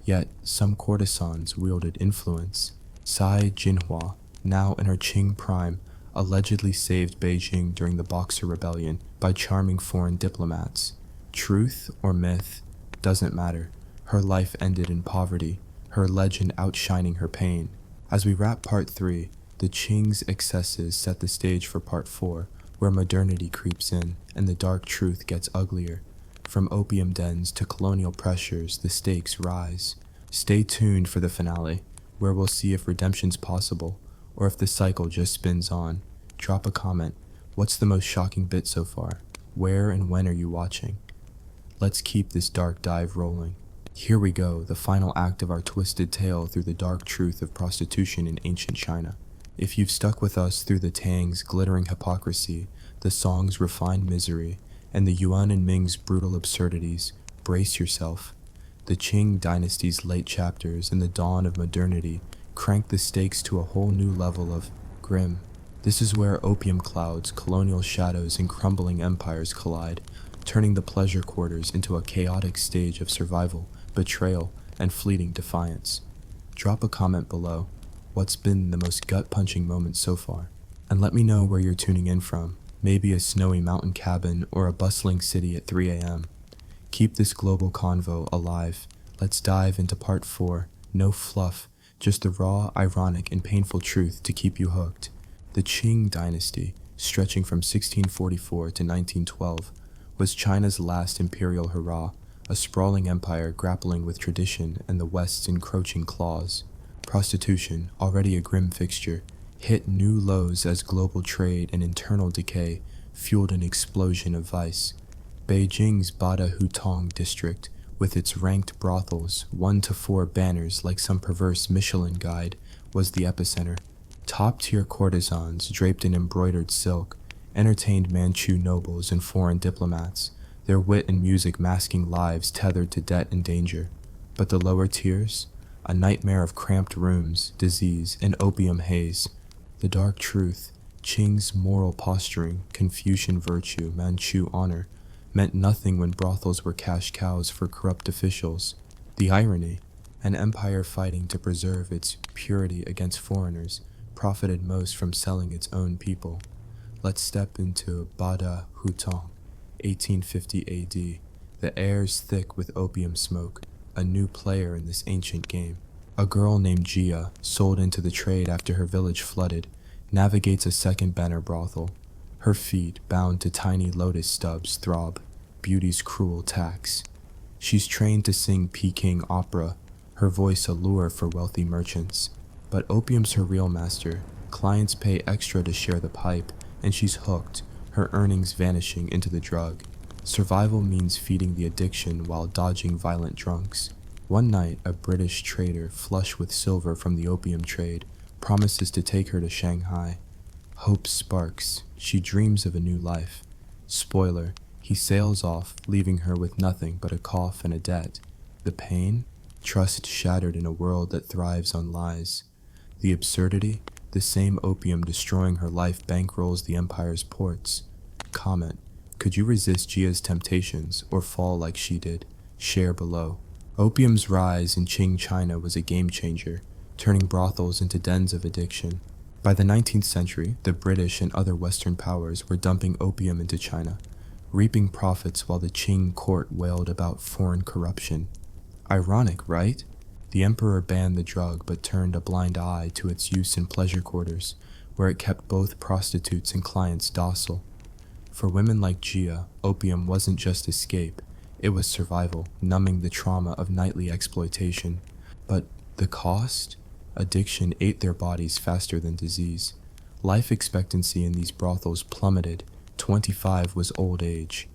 Yet, some courtesans wielded influence. Tsai Jinhua, now in her Qing prime, allegedly saved Beijing during the Boxer Rebellion by charming foreign diplomats. Truth or myth, doesn't matter. Her life ended in poverty, her legend outshining her pain. As we wrap part 3, the Qing's excesses set the stage for part 4, where modernity creeps in and the dark truth gets uglier. From opium dens to colonial pressures, the stakes rise. Stay tuned for the finale, where we'll see if redemption's possible, or if the cycle just spins on. Drop a comment. What's the most shocking bit so far? Where and when are you watching? Let's keep this dark dive rolling. Here we go, the final act of our twisted tale through the dark truth of prostitution in ancient China. If you've stuck with us through the Tang's glittering hypocrisy, the Song's refined misery, and the Yuan and Ming's brutal absurdities, brace yourself. The Qing dynasty's late chapters and the dawn of modernity crank the stakes to a whole new level of grim. This is where opium clouds, colonial shadows, and crumbling empires collide, turning the pleasure quarters into a chaotic stage of survival, betrayal, and fleeting defiance. Drop a comment below. What's been the most gut-punching moment so far? And let me know where you're tuning in from. Maybe a snowy mountain cabin or a bustling city at 3 a.m. Keep this global convo alive. Let's dive into part 4. No fluff, just the raw, ironic, and painful truth to keep you hooked. The Qing dynasty, stretching from 1644 to 1912, was China's last imperial hurrah, a sprawling empire grappling with tradition and the West's encroaching claws. Prostitution, already a grim fixture, hit new lows as global trade and internal decay fueled an explosion of vice. Beijing's Bada Hutong district, with its ranked brothels, 1 to 4 banners like some perverse Michelin guide, was the epicenter. Top-tier courtesans draped in embroidered silk entertained Manchu nobles and foreign diplomats, their wit and music masking lives tethered to debt and danger. But the lower tiers? A nightmare of cramped rooms, disease, and opium haze. The dark truth, Qing's moral posturing, Confucian virtue, Manchu honor, meant nothing when brothels were cash cows for corrupt officials. The irony, an empire fighting to preserve its purity against foreigners, profited most from selling its own people. Let's step into Bada Hutong, 1850 AD. The air's thick with opium smoke, a new player in this ancient game. A girl named Jia, sold into the trade after her village flooded, navigates a second banner brothel. Her feet, bound to tiny lotus stubs, throb, beauty's cruel tax. She's trained to sing Peking opera, her voice a lure for wealthy merchants. But opium's her real master. Clients pay extra to share the pipe, and she's hooked, her earnings vanishing into the drug. Survival means feeding the addiction while dodging violent drunks. One night, a British trader, flush with silver from the opium trade, promises to take her to Shanghai. Hope sparks. She dreams of a new life. Spoiler, he sails off, leaving her with nothing but a cough and a debt. The pain? Trust shattered in a world that thrives on lies. The absurdity? The same opium destroying her life bankrolls the empire's ports. Comment. Could you resist Jia's temptations or fall like she did? Share below. Opium's rise in Qing China was a game changer, turning brothels into dens of addiction. By the 19th century, the British and other Western powers were dumping opium into China, reaping profits while the Qing court wailed about foreign corruption. Ironic, right? The emperor banned the drug but turned a blind eye to its use in pleasure quarters, where it kept both prostitutes and clients docile. For women like Jia, opium wasn't just escape, it was survival, numbing the trauma of nightly exploitation. But the cost? Addiction ate their bodies faster than disease. Life expectancy in these brothels plummeted. 25 was old age.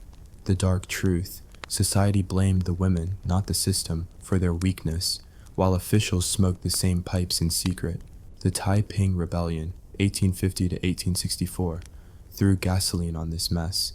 The dark truth: society blamed the women, not the system, for their weakness, while officials smoked the same pipes in secret. The Taiping Rebellion, 1850 to 1864, threw gasoline on this mess.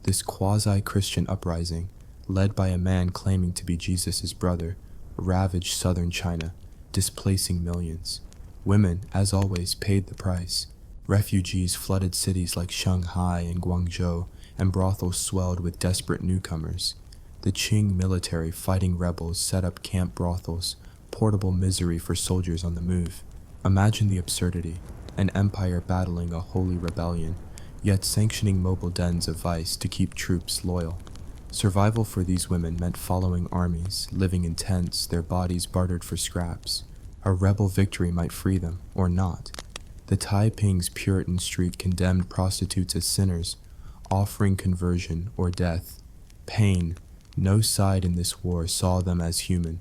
This quasi-Christian uprising, led by a man claiming to be Jesus' brother, ravaged southern China, displacing millions. Women, as always, paid the price. Refugees flooded cities like Shanghai and Guangzhou, and brothels swelled with desperate newcomers. The Qing military fighting rebels set up camp brothels, portable misery for soldiers on the move. Imagine the absurdity: an empire battling a holy rebellion, yet sanctioning mobile dens of vice to keep troops loyal. Survival for these women meant following armies, living in tents, their bodies bartered for scraps. A rebel victory might free them, or not. The Taiping's Puritan streak condemned prostitutes as sinners, offering conversion or death. Pain: no side in this war saw them as human.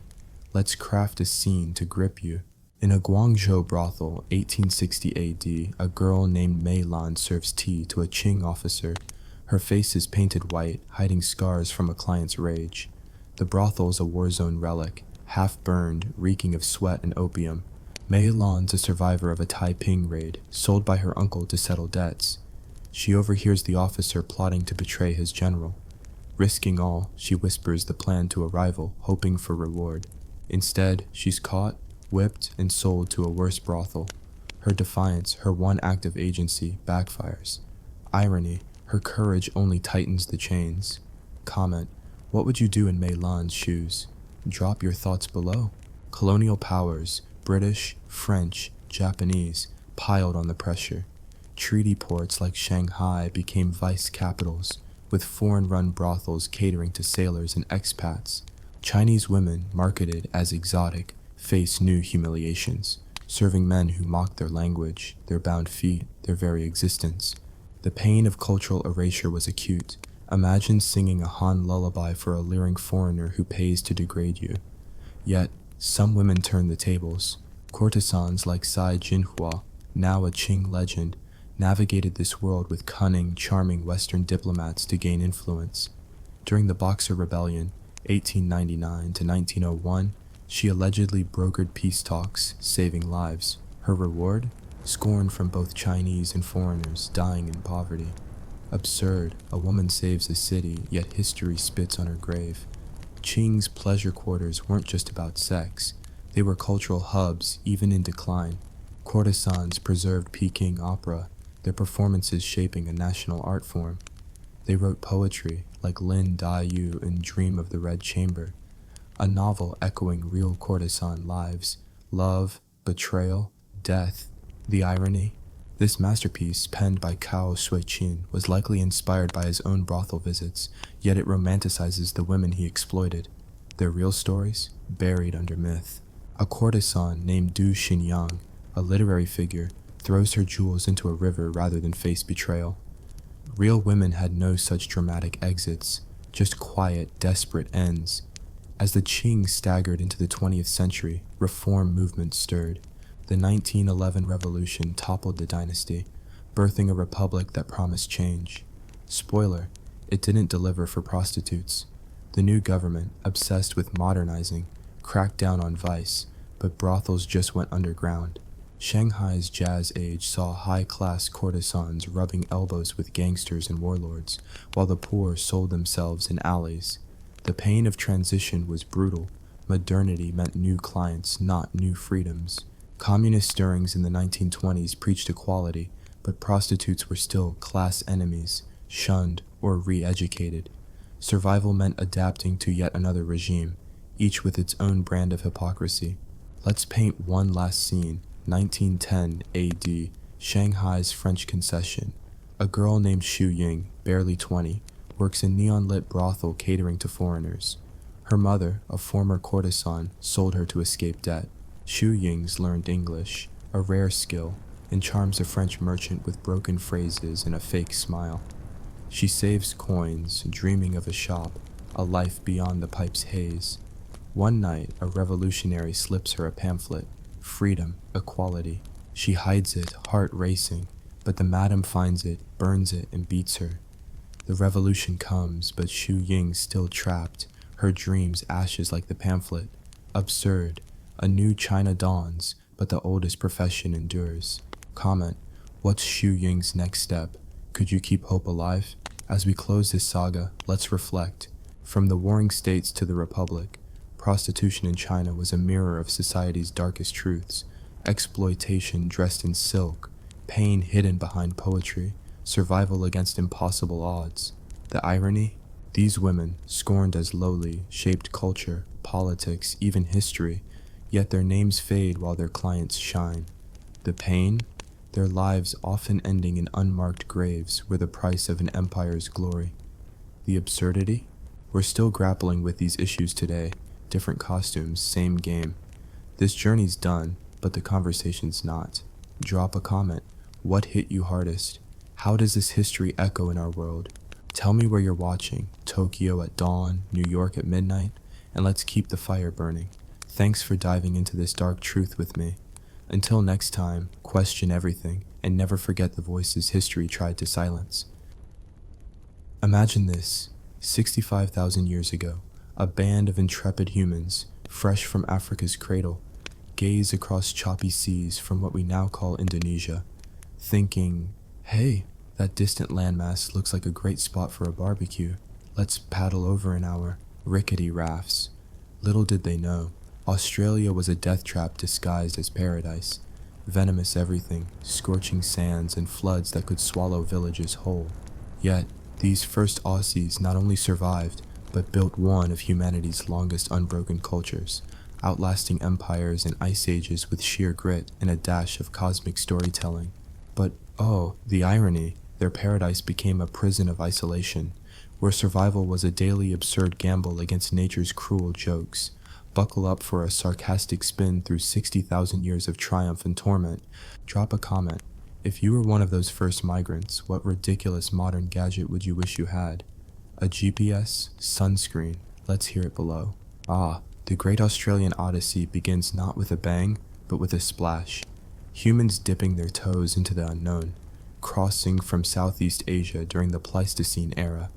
Let's craft a scene to grip you. In a Guangzhou brothel, 1860 AD, a girl named Mei Lan serves tea to a Qing officer. Her face is painted white, hiding scars from a client's rage. The brothel is a war zone relic, half burned, reeking of sweat and opium. Mei Lan's a survivor of a Taiping raid, sold by her uncle to settle debts. She overhears the officer plotting to betray his general. Risking all, she whispers the plan to a rival, hoping for reward. Instead, she's caught, whipped, and sold to a worse brothel. Her defiance, her one act of agency, backfires. Irony: her courage only tightens the chains. Comment: what would you do in Mei Lan's shoes? Drop your thoughts below. Colonial powers, British, French, Japanese, piled on the pressure. Treaty ports like Shanghai became vice capitals, with foreign-run brothels catering to sailors and expats. Chinese women, marketed as exotic, face new humiliations, serving men who mock their language, their bound feet, their very existence. The pain of cultural erasure was acute. Imagine singing a Han lullaby for a leering foreigner who pays to degrade you. Yet, some women turn the tables. Courtesans like Cai Jinhua, now a Qing legend, navigated this world with cunning, charming Western diplomats to gain influence. During the Boxer Rebellion, 1899 to 1901, she allegedly brokered peace talks, saving lives. Her reward? Scorn from both Chinese and foreigners, dying in poverty. Absurd: a woman saves a city, yet history spits on her grave. Qing's pleasure quarters weren't just about sex. They were cultural hubs, even in decline. Courtesans preserved Peking opera, their performances shaping a national art form. They wrote poetry, like Lin Daiyu in Dream of the Red Chamber, a novel echoing real courtesan lives: love, betrayal, death. The irony: this masterpiece, penned by Cao Shuiqin, was likely inspired by his own brothel visits, yet it romanticizes the women he exploited. Their real stories? Buried under myth. A courtesan named Du Xinyang, a literary figure, throws her jewels into a river rather than face betrayal. Real women had no such dramatic exits, just quiet, desperate ends. As the Qing staggered into the 20th century, reform movements stirred. The 1911 revolution toppled the dynasty, birthing a republic that promised change. Spoiler: it didn't deliver for prostitutes. The new government, obsessed with modernizing, cracked down on vice, but brothels just went underground. Shanghai's Jazz Age saw high-class courtesans rubbing elbows with gangsters and warlords, while the poor sold themselves in alleys. The pain of transition was brutal. Modernity meant new clients, not new freedoms. Communist stirrings in the 1920s preached equality, but prostitutes were still class enemies, shunned or re-educated. Survival meant adapting to yet another regime, each with its own brand of hypocrisy. Let's paint one last scene. 1910 AD, Shanghai's French concession. A girl named Xu Ying, barely 20, works a neon-lit brothel catering to foreigners. Her mother, a former courtesan, sold her to escape debt. Xu Ying's learned English, a rare skill, and charms a French merchant with broken phrases and a fake smile. She saves coins, dreaming of a shop, a life beyond the pipe's haze. One night, a revolutionary slips her a pamphlet: freedom, equality. She hides it, heart racing, but the madam finds it, burns it, and beats her. The revolution comes, but Xu Ying's still trapped, her dreams ashes like the pamphlet. Absurd. A new China dawns, but the oldest profession endures. Comment: what's Xu Ying's next step? Could you keep hope alive? As we close this saga, let's reflect. From the warring states to the republic, prostitution in China was a mirror of society's darkest truths. Exploitation dressed in silk, pain hidden behind poetry, survival against impossible odds. The irony? These women, scorned as lowly, shaped culture, politics, even history, yet their names fade while their clients shine. The pain? Their lives often ending in unmarked graves were the price of an empire's glory. The absurdity? We're still grappling with these issues today. Different costumes, same game. This journey's done, but the conversation's not. Drop a comment. What hit you hardest? How does this history echo in our world? Tell me where you're watching. Tokyo at dawn, New York at midnight, and let's keep the fire burning. Thanks for diving into this dark truth with me. Until next time, question everything, and never forget the voices history tried to silence. Imagine this: 65,000 years ago, a band of intrepid humans, fresh from Africa's cradle, gaze across choppy seas from what we now call Indonesia, thinking, hey, that distant landmass looks like a great spot for a barbecue. Let's paddle over in our rickety rafts. Little did they know, Australia was a death trap disguised as paradise. Venomous everything, scorching sands and floods that could swallow villages whole. Yet, these first Aussies not only survived, but built one of humanity's longest unbroken cultures, outlasting empires and ice ages with sheer grit and a dash of cosmic storytelling. But, oh, the irony, their paradise became a prison of isolation, where survival was a daily absurd gamble against nature's cruel jokes. Buckle up for a sarcastic spin through 60,000 years of triumph and torment. Drop a comment. If you were one of those first migrants, what ridiculous modern gadget would you wish you had? A GPS? Sunscreen? Let's hear it below. The Great Australian Odyssey begins not with a bang, but with a splash. Humans dipping their toes into the unknown, crossing from Southeast Asia during the Pleistocene era,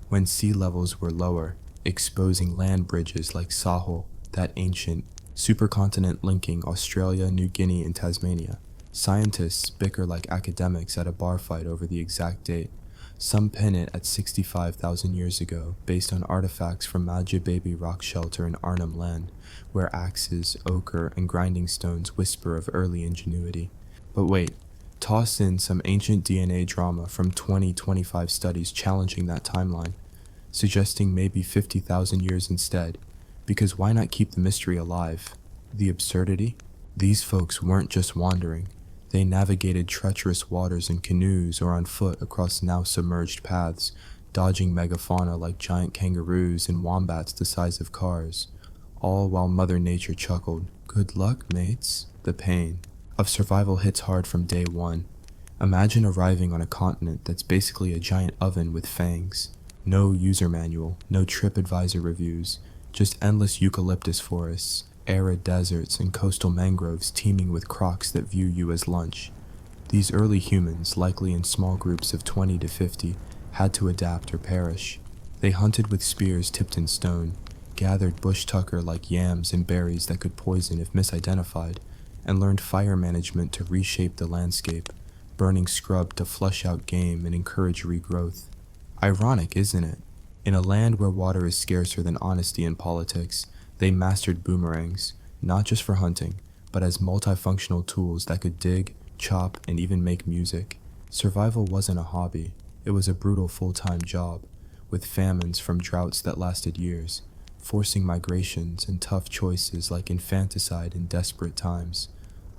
when sea levels were lower, exposing land bridges like Sahul, that ancient supercontinent linking Australia, New Guinea, and Tasmania. Scientists bicker like academics at a bar fight over the exact date. Some pin it at 65,000 years ago, based on artifacts from Madja Baby Rock Shelter in Arnhem Land, where axes, ochre, and grinding stones whisper of early ingenuity. But wait, toss in some ancient DNA drama from 2025 studies challenging that timeline, suggesting maybe 50,000 years instead, because why not keep the mystery alive? The absurdity? These folks weren't just wandering. They navigated treacherous waters in canoes or on foot across now submerged paths, dodging megafauna like giant kangaroos and wombats the size of cars, all while Mother Nature chuckled, "Good luck, mates." The pain of survival hits hard from day one. Imagine arriving on a continent that's basically a giant oven with fangs. No user manual, no TripAdvisor reviews, just endless eucalyptus forests, arid deserts, and coastal mangroves teeming with crocs that view you as lunch. These early humans, likely in small groups of 20 to 50, had to adapt or perish. They hunted with spears tipped in stone, gathered bush tucker like yams and berries that could poison if misidentified, and learned fire management to reshape the landscape, burning scrub to flush out game and encourage regrowth. Ironic, isn't it? In a land where water is scarcer than honesty in politics, they mastered boomerangs, not just for hunting, but as multifunctional tools that could dig, chop, and even make music. Survival wasn't a hobby, it was a brutal full-time job, with famines from droughts that lasted years, forcing migrations and tough choices like infanticide in desperate times,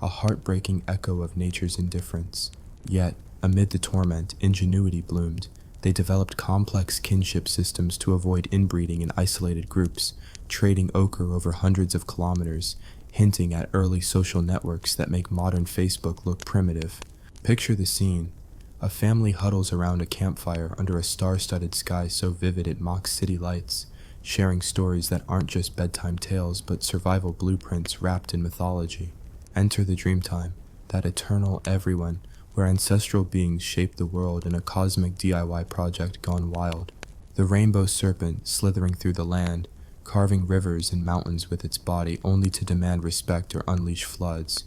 a heartbreaking echo of nature's indifference. Yet, amid the torment, ingenuity bloomed. They developed complex kinship systems to avoid inbreeding in isolated groups, trading ochre over hundreds of kilometers, hinting at early social networks that make modern Facebook look primitive. Picture the scene. A family huddles around a campfire under a star-studded sky so vivid it mocks city lights, sharing stories that aren't just bedtime tales but survival blueprints wrapped in mythology. Enter the dream time, that eternal everyone, where ancestral beings shaped the world in a cosmic DIY project gone wild. The rainbow serpent slithering through the land, carving rivers and mountains with its body only to demand respect or unleash floods.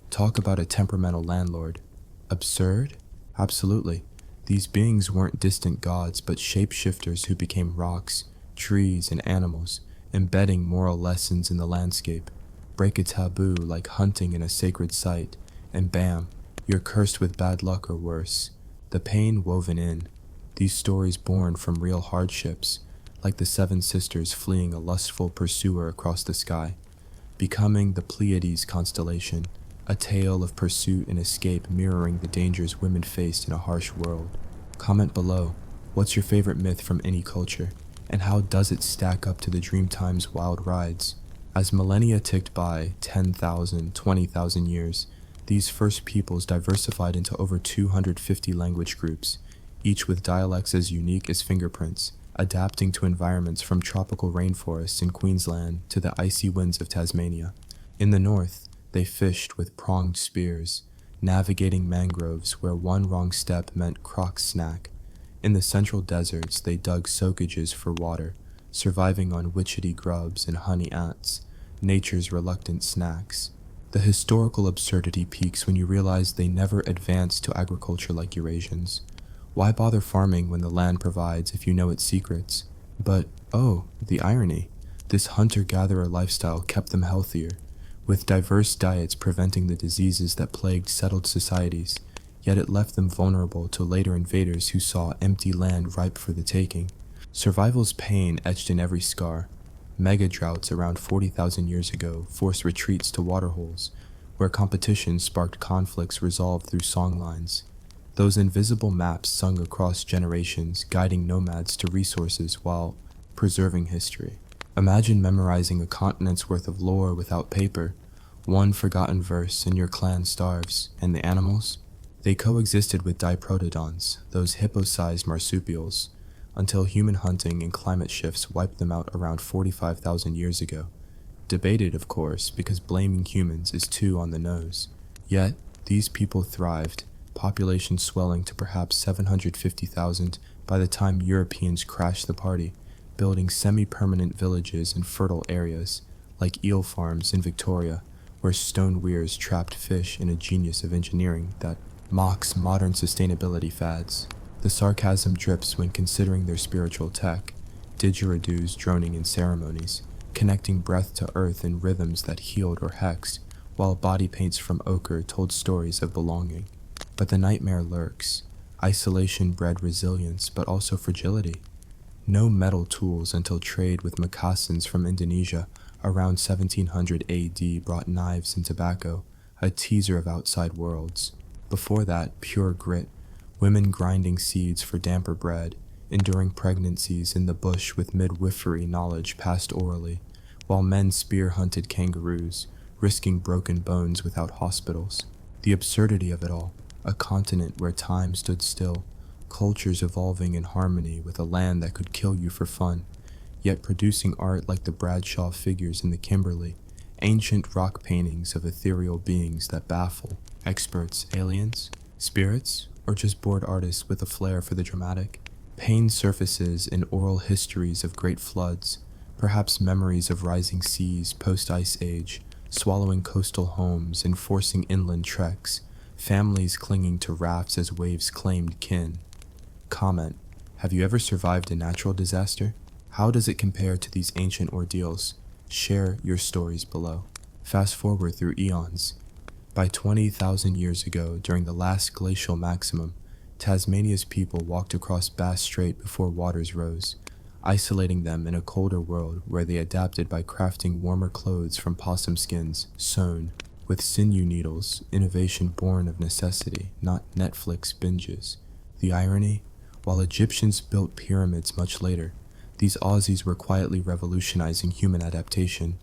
Talk about a temperamental landlord. Absurd? Absolutely. These beings weren't distant gods, but shapeshifters who became rocks, trees, and animals, embedding moral lessons in the landscape. Break a taboo like hunting in a sacred site, and bam, you're cursed with bad luck or worse. The pain woven in. These stories born from real hardships, like the seven sisters fleeing a lustful pursuer across the sky. Becoming the Pleiades constellation, a tale of pursuit and escape mirroring the dangers women faced in a harsh world. Comment below, what's your favorite myth from any culture, and how does it stack up to the Dreamtime's wild rides? As millennia ticked by, 10,000, 20,000 years, these first peoples diversified into over 250 language groups, each with dialects as unique as fingerprints, adapting to environments from tropical rainforests in Queensland to the icy winds of Tasmania. In the north, they fished with pronged spears, navigating mangroves where one wrong step meant croc snack. In the central deserts, they dug soakages for water, surviving on witchetty grubs and honey ants, nature's reluctant snacks. The historical absurdity peaks when you realize they never advanced to agriculture like Eurasians. Why bother farming when the land provides if you know its secrets? But, oh, the irony. This hunter-gatherer lifestyle kept them healthier, with diverse diets preventing the diseases that plagued settled societies, yet it left them vulnerable to later invaders who saw empty land ripe for the taking. Survival's pain etched in every scar. Mega droughts around 40,000 years ago forced retreats to waterholes, where competition sparked conflicts resolved through songlines. Those invisible maps sung across generations, guiding nomads to resources while preserving history. Imagine memorizing a continent's worth of lore without paper, one forgotten verse and your clan starves. And the animals? They coexisted with diprotodons, those hippo-sized marsupials, until human hunting and climate shifts wiped them out around 45,000 years ago. Debated, of course, because blaming humans is too on the nose. Yet, these people thrived, population swelling to perhaps 750,000 by the time Europeans crashed the party, building semi-permanent villages in fertile areas, like eel farms in Victoria, where stone weirs trapped fish in a genius of engineering that mocks modern sustainability fads. The sarcasm drips when considering their spiritual tech, didgeridoos droning in ceremonies, connecting breath to earth in rhythms that healed or hexed, while body paints from ochre told stories of belonging. But the nightmare lurks. Isolation bred resilience, but also fragility. No metal tools until trade with moccasins from Indonesia around 1700 AD brought knives and tobacco, a teaser of outside worlds. Before that, pure grit, women grinding seeds for damper bread, enduring pregnancies in the bush with midwifery knowledge passed orally, while men spear-hunted kangaroos, risking broken bones without hospitals. The absurdity of it all, a continent where time stood still, cultures evolving in harmony with a land that could kill you for fun, yet producing art like the Bradshaw figures in the Kimberley, ancient rock paintings of ethereal beings that baffle. Experts, aliens, spirits, or just bored artists with a flair for the dramatic? Pain surfaces in oral histories of great floods, perhaps memories of rising seas post-ice age, swallowing coastal homes and forcing inland treks, families clinging to rafts as waves claimed kin. Comment: have you ever survived a natural disaster? How does it compare to these ancient ordeals? Share your stories below. Fast forward through eons. By 20,000 years ago, during the last glacial maximum, Tasmania's people walked across Bass Strait before waters rose, isolating them in a colder world where they adapted by crafting warmer clothes from possum skins, sewn with sinew needles, innovation born of necessity, not Netflix binges. The irony? While Egyptians built pyramids much later, these Aussies were quietly revolutionizing human adaptation,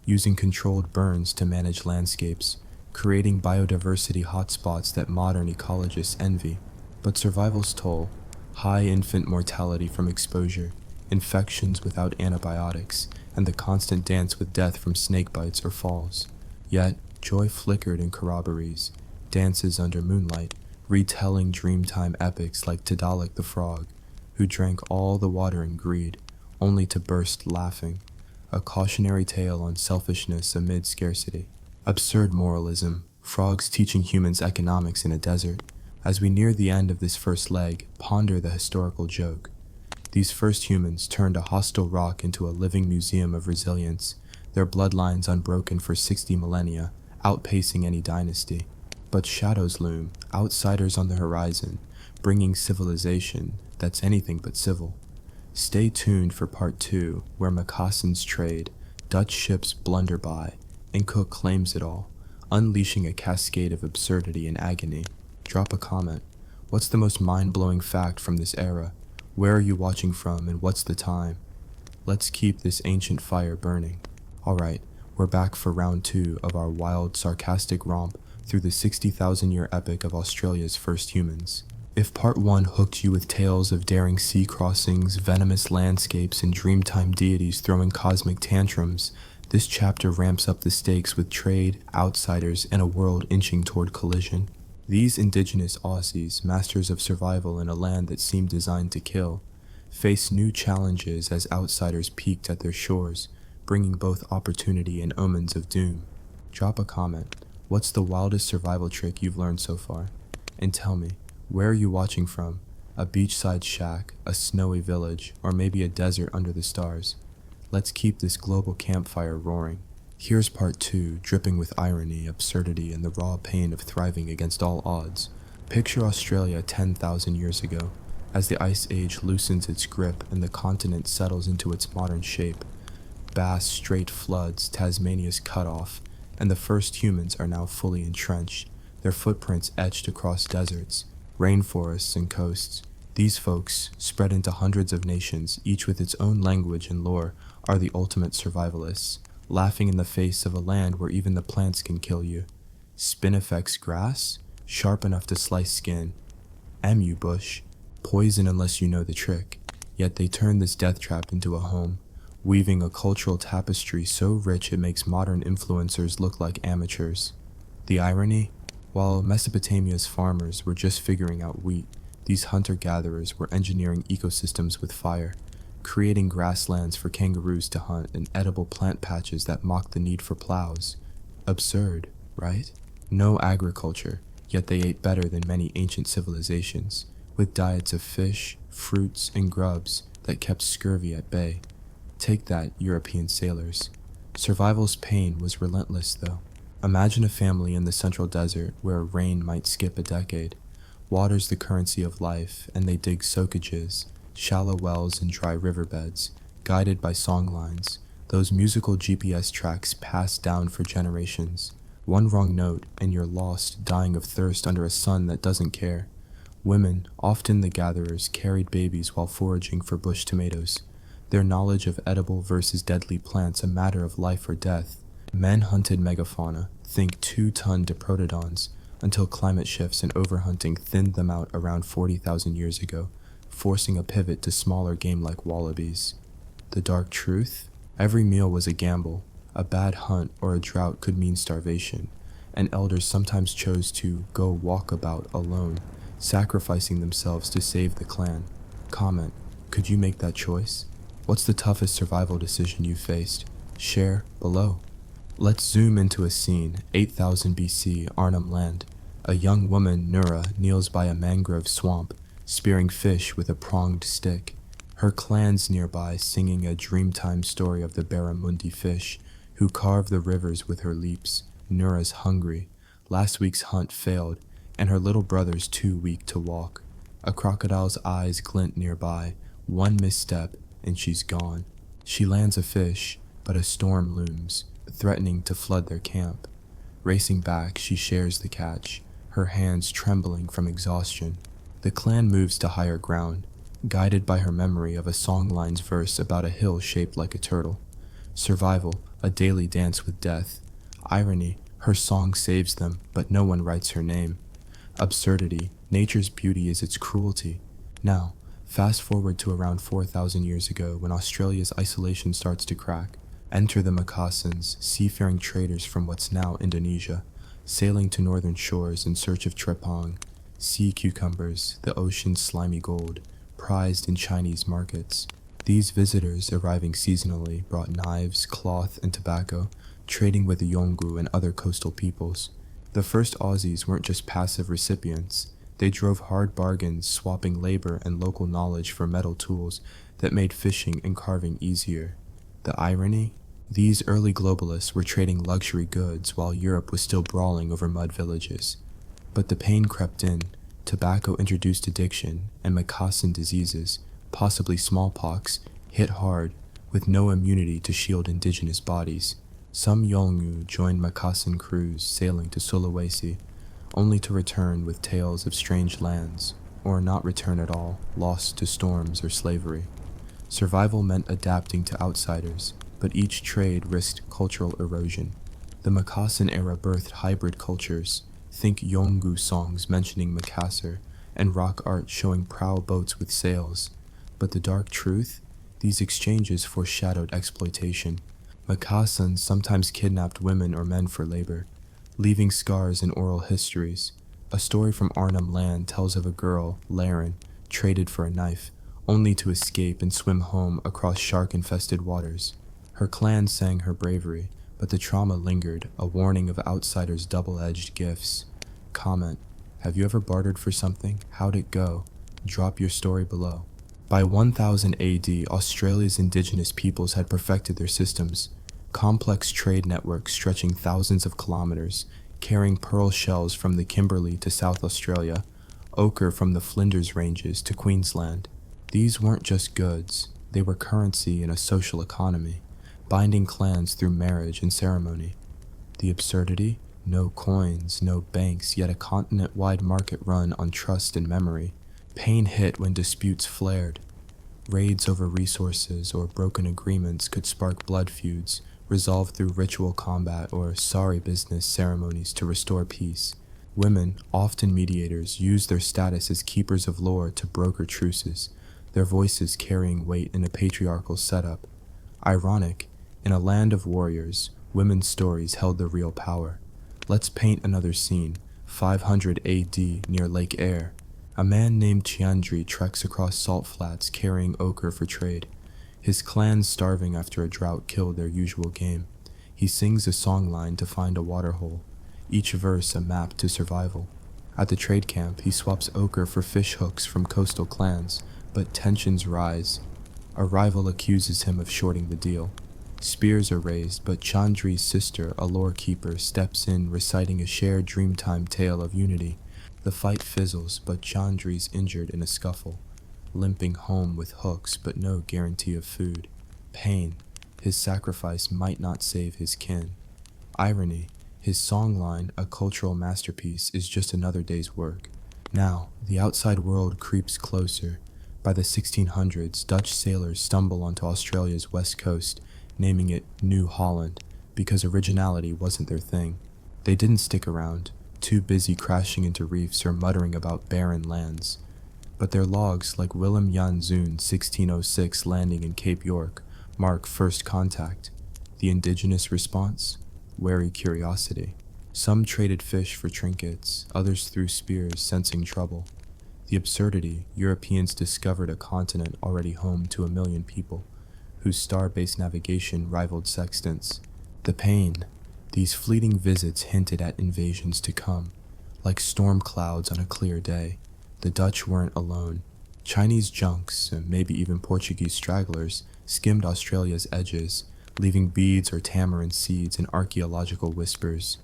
using controlled burns to manage landscapes, creating biodiversity hotspots that modern ecologists envy. But survival's toll, high infant mortality from exposure, infections without antibiotics, and the constant dance with death from snake bites or falls. Yet, joy flickered in corroborees, dances under moonlight, retelling Dreamtime epics like Tidalik the Frog, who drank all the water in greed, only to burst laughing, a cautionary tale on selfishness amid scarcity. Absurd moralism, frogs teaching humans economics in a desert. As we near the end of this first leg, ponder the historical joke. These first humans turned a hostile rock into a living museum of resilience, their bloodlines unbroken for 60 millennia, outpacing any dynasty. But shadows loom, outsiders on the horizon, bringing civilization that's anything but civil. Stay tuned for part 2, where moccasins trade, Dutch ships blunder by, and Cook claims it all, unleashing a cascade of absurdity and agony. Drop a comment. What's the most mind-blowing fact from this era? Where are you watching from, and what's the time? Let's keep this ancient fire burning. Alright, we're back for round 2 of our wild, sarcastic romp through the 60,000-year epic of Australia's first humans. If part 1 hooked you with tales of daring sea crossings, venomous landscapes, and Dreamtime deities throwing cosmic tantrums, this chapter ramps up the stakes with trade, outsiders, and a world inching toward collision. These indigenous Aussies, masters of survival in a land that seemed designed to kill, face new challenges as outsiders peeked at their shores, bringing both opportunity and omens of doom. Drop a comment. What's the wildest survival trick you've learned so far? And tell me, where are you watching from? A beachside shack, a snowy village, or maybe a desert under the stars? Let's keep this global campfire roaring. Here's part 2, dripping with irony, absurdity, and the raw pain of thriving against all odds. Picture Australia 10,000 years ago, as the Ice Age loosens its grip and the continent settles into its modern shape. Vast, straight floods, Tasmania's cut off, and the first humans are now fully entrenched, their footprints etched across deserts, rainforests, and coasts. These folks, spread into hundreds of nations, each with its own language and lore, are the ultimate survivalists, laughing in the face of a land where even the plants can kill you. Spinifex grass, sharp enough to slice skin. Emu bush, poison unless you know the trick. Yet they turn this death trap into a home, weaving a cultural tapestry so rich it makes modern influencers look like amateurs. The irony? While Mesopotamia's farmers were just figuring out wheat, these hunter-gatherers were engineering ecosystems with fire, creating grasslands for kangaroos to hunt and edible plant patches that mocked the need for plows. Absurd, right? No agriculture, yet they ate better than many ancient civilizations, with diets of fish, fruits, and grubs that kept scurvy at bay. Take that, European sailors. Survival's pain was relentless, though. Imagine a family in the central desert where rain might skip a decade. Water's the currency of life, and they dig soakages, shallow wells and dry riverbeds, guided by songlines, those musical GPS tracks passed down for generations. One wrong note, and you're lost, dying of thirst under a sun that doesn't care. Women, often the gatherers, carried babies while foraging for bush tomatoes, their knowledge of edible versus deadly plants a matter of life or death. Men hunted megafauna, think 2-ton diprotodons, until climate shifts and overhunting thinned them out around 40,000 years ago, forcing a pivot to smaller game like wallabies. The dark truth? Every meal was a gamble. A bad hunt or a drought could mean starvation, and elders sometimes chose to go walkabout alone, sacrificing themselves to save the clan. Comment, could you make that choice? What's the toughest survival decision you faced? Share below. Let's zoom into a scene, 8000 BC, Arnhem Land. A young woman, Nura, kneels by a mangrove swamp, spearing fish with a pronged stick. Her clan's nearby singing a Dreamtime story of the barramundi fish, who carve the rivers with her leaps. Nura's hungry. Last week's hunt failed, and her little brother's too weak to walk. A crocodile's eyes glint nearby. One misstep, and she's gone. She lands a fish, but a storm looms, threatening to flood their camp. Racing back, she shares the catch, her hands trembling from exhaustion. The clan moves to higher ground, guided by her memory of a songline's verse about a hill shaped like a turtle. Survival, a daily dance with death. Irony, her song saves them, but no one writes her name. Absurdity, nature's beauty is its cruelty. Now, fast forward to around 4,000 years ago when Australia's isolation starts to crack. Enter the moccasins, seafaring traders from what's now Indonesia, sailing to northern shores in search of trepang, sea cucumbers, the ocean's slimy gold, prized in Chinese markets. These visitors, arriving seasonally, brought knives, cloth, and tobacco, trading with the Yongu and other coastal peoples. The first Aussies weren't just passive recipients. They drove hard bargains, swapping labor and local knowledge for metal tools that made fishing and carving easier. The irony? These early globalists were trading luxury goods while Europe was still brawling over mud villages. But the pain crept in. Tobacco introduced addiction, and Macassan diseases, possibly smallpox, hit hard, with no immunity to shield indigenous bodies. Some Yolngu joined Macassan crews sailing to Sulawesi, only to return with tales of strange lands, or not return at all, lost to storms or slavery. Survival meant adapting to outsiders, but each trade risked cultural erosion. The Macassan era birthed hybrid cultures. Think Yongu songs mentioning Makassar, and rock art showing prow boats with sails. But the dark truth? These exchanges foreshadowed exploitation. Macassans sometimes kidnapped women or men for labor, leaving scars in oral histories. A story from Arnhem Land tells of a girl, Laren, traded for a knife, only to escape and swim home across shark-infested waters. Her clan sang her bravery, but the trauma lingered, a warning of outsiders' double-edged gifts. Comment: have you ever bartered for something? How'd it go? Drop your story below. By 1000 AD, Australia's indigenous peoples had perfected their systems. Complex trade networks stretching thousands of kilometers, carrying pearl shells from the Kimberley to South Australia, ochre from the Flinders Ranges to Queensland. These weren't just goods, they were currency in a social economy, binding clans through marriage and ceremony. The absurdity? No coins, no banks, yet a continent-wide market run on trust and memory. Pain hit when disputes flared. Raids over resources or broken agreements could spark blood feuds, resolved through ritual combat or sorry business ceremonies to restore peace. Women, often mediators, used their status as keepers of lore to broker truces, their voices carrying weight in a patriarchal setup. Ironic, in a land of warriors, women's stories held the real power. Let's paint another scene, 500 AD near Lake Eyre. A man named Chiandri treks across salt flats carrying ochre for trade. His clan, starving after a drought killed their usual game. He sings a songline to find a waterhole, each verse a map to survival. At the trade camp, he swaps ochre for fish hooks from coastal clans, but tensions rise. A rival accuses him of shorting the deal. Spears are raised, but Chandri's sister, a lore keeper, steps in, reciting a shared Dreamtime tale of unity. The fight fizzles, but Chandri's injured in a scuffle, limping home with hooks but no guarantee of food. Pain, his sacrifice might not save his kin. Irony, his songline, a cultural masterpiece, is just another day's work. Now, the outside world creeps closer. By the 1600s, Dutch sailors stumble onto Australia's west coast, naming it New Holland, because originality wasn't their thing. They didn't stick around, too busy crashing into reefs or muttering about barren lands. But their logs, like Willem Jan Zoon's 1606 landing in Cape York, mark first contact. The indigenous response? Wary curiosity. Some traded fish for trinkets, others threw spears, sensing trouble. The absurdity: Europeans discovered a continent already home to 1 million people, whose star-based navigation rivaled sextants. The pain: these fleeting visits hinted at invasions to come, like storm clouds on a clear day. The Dutch weren't alone. Chinese junks, and maybe even Portuguese stragglers, skimmed Australia's edges, leaving beads or tamarind seeds in archaeological whispers.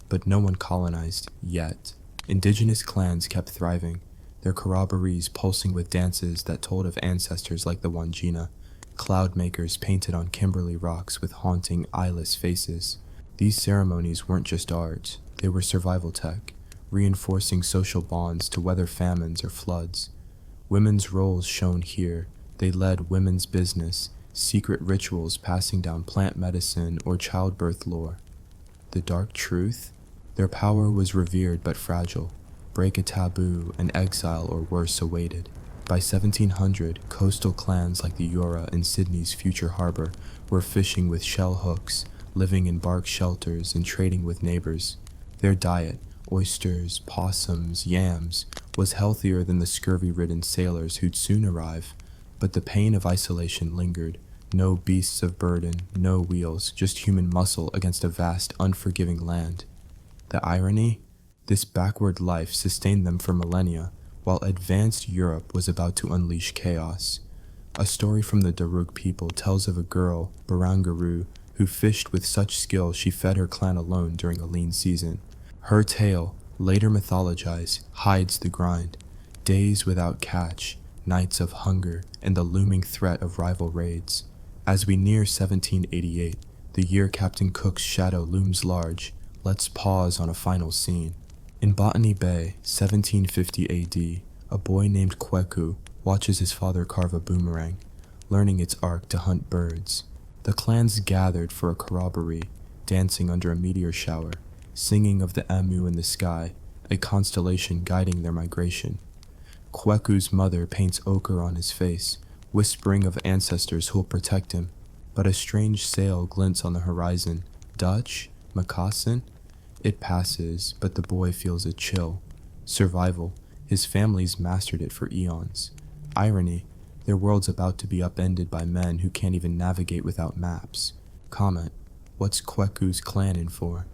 But no one colonized, yet. Indigenous clans kept thriving, their corroborees pulsing with dances that told of ancestors like the Wangina, cloud makers painted on Kimberley rocks with haunting, eyeless faces. These ceremonies weren't just art, they were survival tech, reinforcing social bonds to weather famines or floods. Women's roles shone here. They led women's business, secret rituals passing down plant medicine or childbirth lore. The dark truth? Their power was revered but fragile. Break a taboo, and exile or worse awaited. By 1700, coastal clans like the Eora in Sydney's future harbor were fishing with shell hooks, living in bark shelters and trading with neighbors. Their diet, oysters, possums, yams, was healthier than the scurvy-ridden sailors who'd soon arrive, but the pain of isolation lingered. No beasts of burden, no wheels, just human muscle against a vast, unforgiving land. The irony? This backward life sustained them for millennia, while advanced Europe was about to unleash chaos. A story from the Darug people tells of a girl, Barangaroo, who fished with such skill she fed her clan alone during a lean season. Her tale, later mythologized, hides the grind. Days without catch, nights of hunger, and the looming threat of rival raids. As we near 1788, the year Captain Cook's shadow looms large, let's pause on a final scene. In Botany Bay, 1750 AD, a boy named Kweku watches his father carve a boomerang, learning its arc to hunt birds. The clans gathered for a corroboree, dancing under a meteor shower, singing of the Amu in the sky, a constellation guiding their migration. Kweku's mother paints ochre on his face, whispering of ancestors who'll protect him, but a strange sail glints on the horizon. Dutch? Moccasin? It passes, but the boy feels a chill. Survival. His family's mastered it for eons. Irony. Their world's about to be upended by men who can't even navigate without maps. Comment. What's Kweku's clan in for?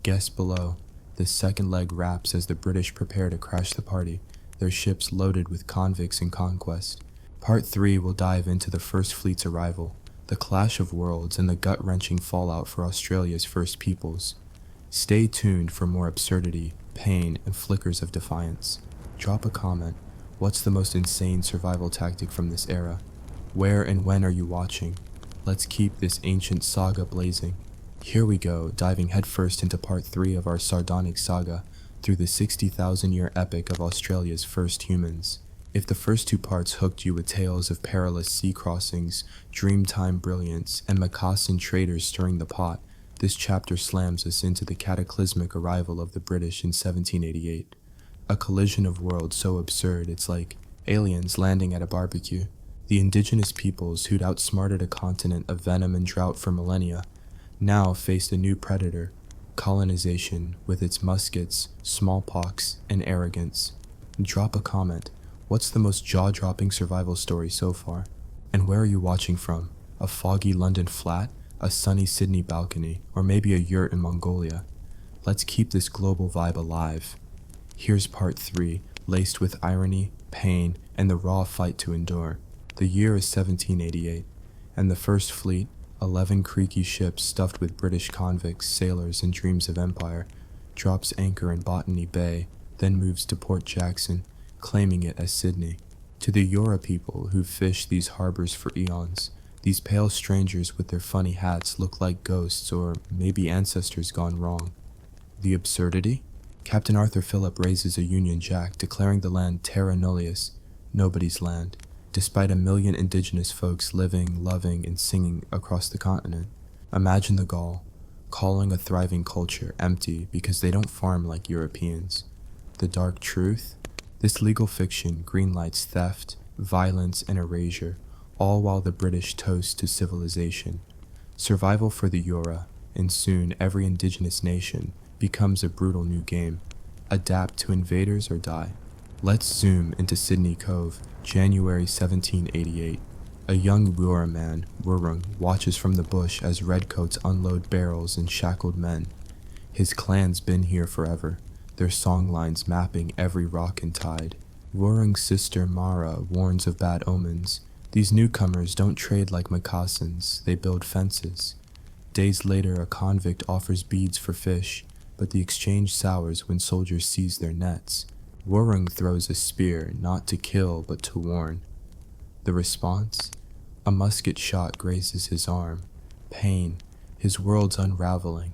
Guess below. The second leg wraps as the British prepare to crash the party, their ships loaded with convicts and conquest. Part 3 will dive into the First Fleet's arrival, the clash of worlds, and the gut-wrenching fallout for Australia's First Peoples. Stay tuned for more absurdity, pain, and flickers of defiance. Drop a comment. What's the most insane survival tactic from this era? Where and when are you watching? Let's keep this ancient saga blazing. Here we go, diving headfirst into part 3 of our sardonic saga, through the 60,000-year epic of Australia's first humans. If the first 2 parts hooked you with tales of perilous sea crossings, dreamtime brilliance, and Moccasin traders stirring the pot, this chapter slams us into the cataclysmic arrival of the British in 1788. A collision of worlds so absurd it's like aliens landing at a barbecue. The indigenous peoples who'd outsmarted a continent of venom and drought for millennia now faced a new predator, colonization, with its muskets, smallpox, and arrogance. Drop a comment. What's the most jaw-dropping survival story so far? And where are you watching from? A foggy London flat? A sunny Sydney balcony? Or maybe a yurt in Mongolia? Let's keep this global vibe alive. Here's part 3, laced with irony, pain, and the raw fight to endure. The year is 1788, and the First Fleet, 11 creaky ships stuffed with British convicts, sailors, and dreams of empire, drops anchor in Botany Bay, then moves to Port Jackson, claiming it as Sydney. To the Eora people who've fished these harbors for eons, these pale strangers with their funny hats look like ghosts or maybe ancestors gone wrong. The absurdity? Captain Arthur Phillip raises a Union Jack, declaring the land terra nullius, nobody's land, despite a million indigenous folks living, loving, and singing across the continent. Imagine the gall, calling a thriving culture empty because they don't farm like Europeans. The dark truth? This legal fiction greenlights theft, violence, and erasure, all while the British toast to civilization. Survival for the Eora, and soon every indigenous nation, becomes a brutal new game. Adapt to invaders or die. Let's zoom into Sydney Cove, January 1788. A young Eora man, Wurrung, watches from the bush as redcoats unload barrels and shackled men. His clan's been here forever, their songlines mapping every rock and tide. Wurrung's sister Mara warns of bad omens. These newcomers don't trade like moccasins, they build fences. Days later, a convict offers beads for fish, but the exchange sours when soldiers seize their nets. Wurrung throws a spear, not to kill, but to warn. The response? A musket shot grazes his arm. Pain, his world's unraveling.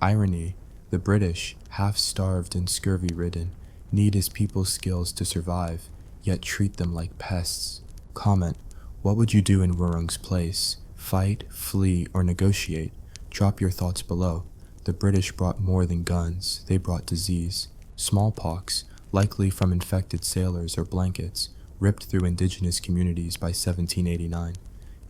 Irony, the British, half-starved and scurvy-ridden, need his people's skills to survive, yet treat them like pests. Comment, what would you do in Wurrung's place? Fight, flee, or negotiate? Drop your thoughts below. The British brought more than guns, they brought disease. Smallpox, likely from infected sailors or blankets, ripped through indigenous communities by 1789,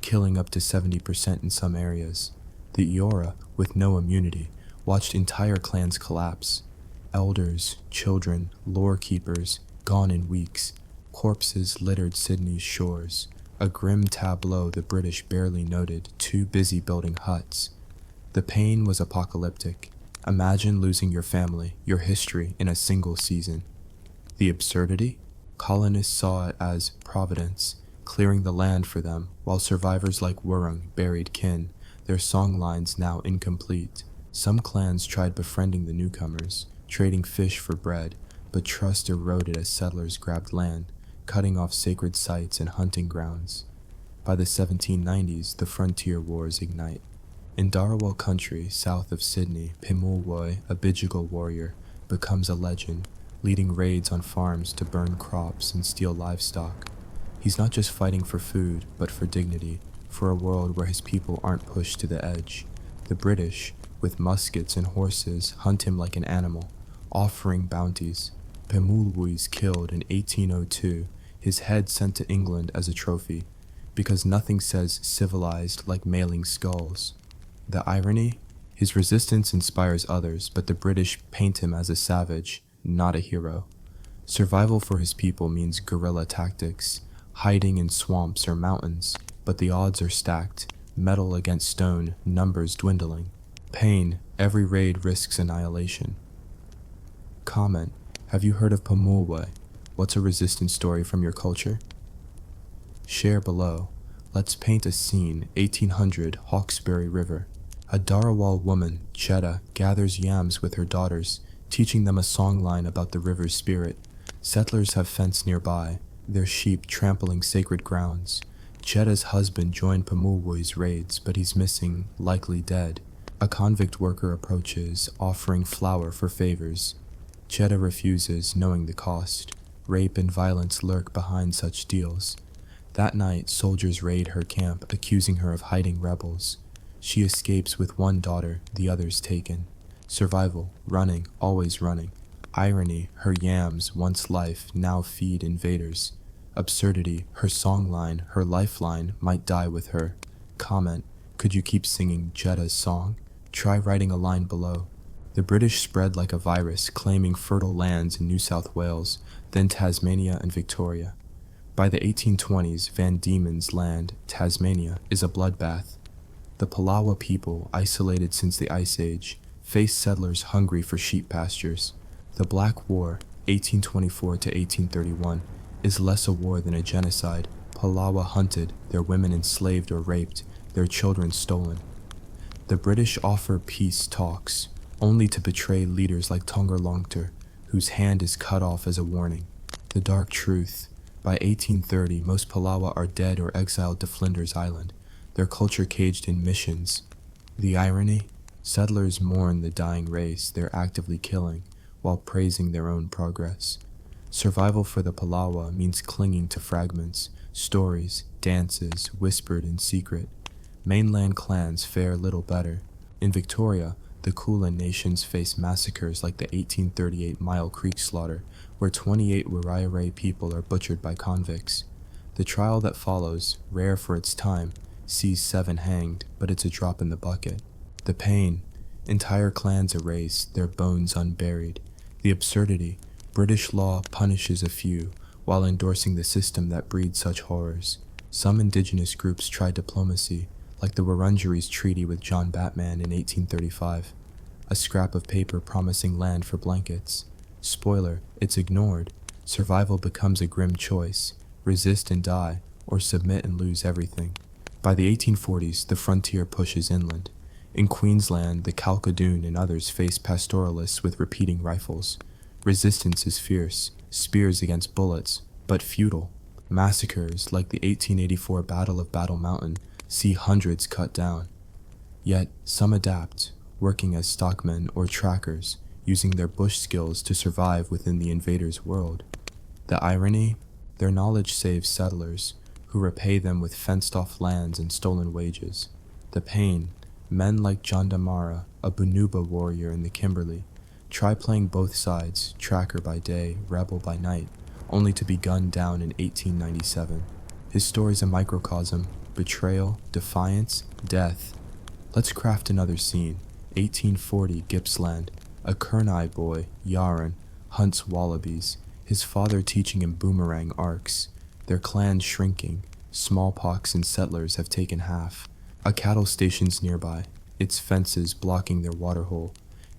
killing up to 70% in some areas. The Eora, with no immunity, watched entire clans collapse. Elders, children, lore keepers, gone in weeks. Corpses littered Sydney's shores. A grim tableau the British barely noted, too busy building huts. The pain was apocalyptic. Imagine losing your family, your history, in a single season. The absurdity? Colonists saw it as providence, clearing the land for them, while survivors like Wurrung buried kin, their songlines now incomplete. Some clans tried befriending the newcomers, trading fish for bread, but trust eroded as settlers grabbed land, cutting off sacred sites and hunting grounds. By the 1790s, the frontier wars ignite. In Dharawal country, south of Sydney, Pimulwoy, a Bidjigal warrior, becomes a legend, leading raids on farms to burn crops and steal livestock. He's not just fighting for food, but for dignity, for a world where his people aren't pushed to the edge. The British, with muskets and horses, hunt him like an animal, offering bounties. Pimulwoy's killed in 1802, his head sent to England as a trophy, because nothing says civilized like mailing skulls. The irony? His resistance inspires others, but the British paint him as a savage, not a hero. Survival for his people means guerrilla tactics, hiding in swamps or mountains, but the odds are stacked, metal against stone, numbers dwindling. Pain, every raid risks annihilation. Comment: have you heard of Pimulwoy? What's a resistance story from your culture? Share below. Let's paint a scene. 1800 Hawkesbury River. A Dharawal woman, Chetta, gathers yams with her daughters, teaching them a songline about the river's spirit. Settlers have fenced nearby, their sheep trampling sacred grounds. Chetta's husband joined Pimulwoy's raids, but he's missing, likely dead. A convict worker approaches, offering flour for favors. Chetta refuses, knowing the cost. Rape and violence lurk behind such deals. That night, soldiers raid her camp, accusing her of hiding rebels. She escapes with one daughter, the others taken. Survival, running, always running. Irony, her yams, once life, now feed invaders. Absurdity, her songline, her lifeline, might die with her. Comment: could you keep singing Chetta's song? Try writing a line below. The British spread like a virus, claiming fertile lands in New South Wales, then Tasmania and Victoria. By the 1820s, Van Diemen's Land, Tasmania, is a bloodbath. The Palawa people, isolated since the Ice Age, face settlers hungry for sheep pastures. The Black War, 1824 to 1831, is less a war than a genocide. Palawa hunted, their women enslaved or raped, their children stolen. The British offer peace talks, only to betray leaders like Tonga Longter, whose hand is cut off as a warning. The dark truth: by 1830, most Palawa are dead or exiled to Flinders Island, their culture caged in missions. The irony? Settlers mourn the dying race they're actively killing, while praising their own progress. Survival for the Palawa means clinging to fragments, stories, dances, whispered in secret. Mainland clans fare little better. In Victoria, the Kulin nations face massacres like the 1838 Mile Creek slaughter, where 28 Wurrung people are butchered by convicts. The trial that follows, rare for its time, sees 7 hanged, but it's a drop in the bucket. The pain: entire clans erased, their bones unburied. The absurdity: British law punishes a few, while endorsing the system that breeds such horrors. Some indigenous groups tried diplomacy, like the Wurundjeri's treaty with John Batman in 1835, a scrap of paper promising land for blankets. Spoiler: it's ignored. Survival becomes a grim choice: resist and die, or submit and lose everything. By the 1840s, the frontier pushes inland. In Queensland, the Kalkadoon and others face pastoralists with repeating rifles. Resistance is fierce, spears against bullets, but futile. Massacres, like the 1884 Battle of Battle Mountain, see hundreds cut down. Yet, some adapt, working as stockmen or trackers, using their bush skills to survive within the invader's world. The irony? Their knowledge saves settlers, who repay them with fenced-off lands and stolen wages. The pain: men like John Damara, a Bunuba warrior in the Kimberley, try playing both sides, tracker by day, rebel by night, only to be gunned down in 1897. His story's a microcosm: betrayal, defiance, death. Let's craft another scene. 1840 Gippsland. A Kurnai boy, Yaren, hunts wallabies, his father teaching him boomerang arcs. Their clan shrinking, smallpox and settlers have taken half. A cattle station's nearby, its fences blocking their waterhole.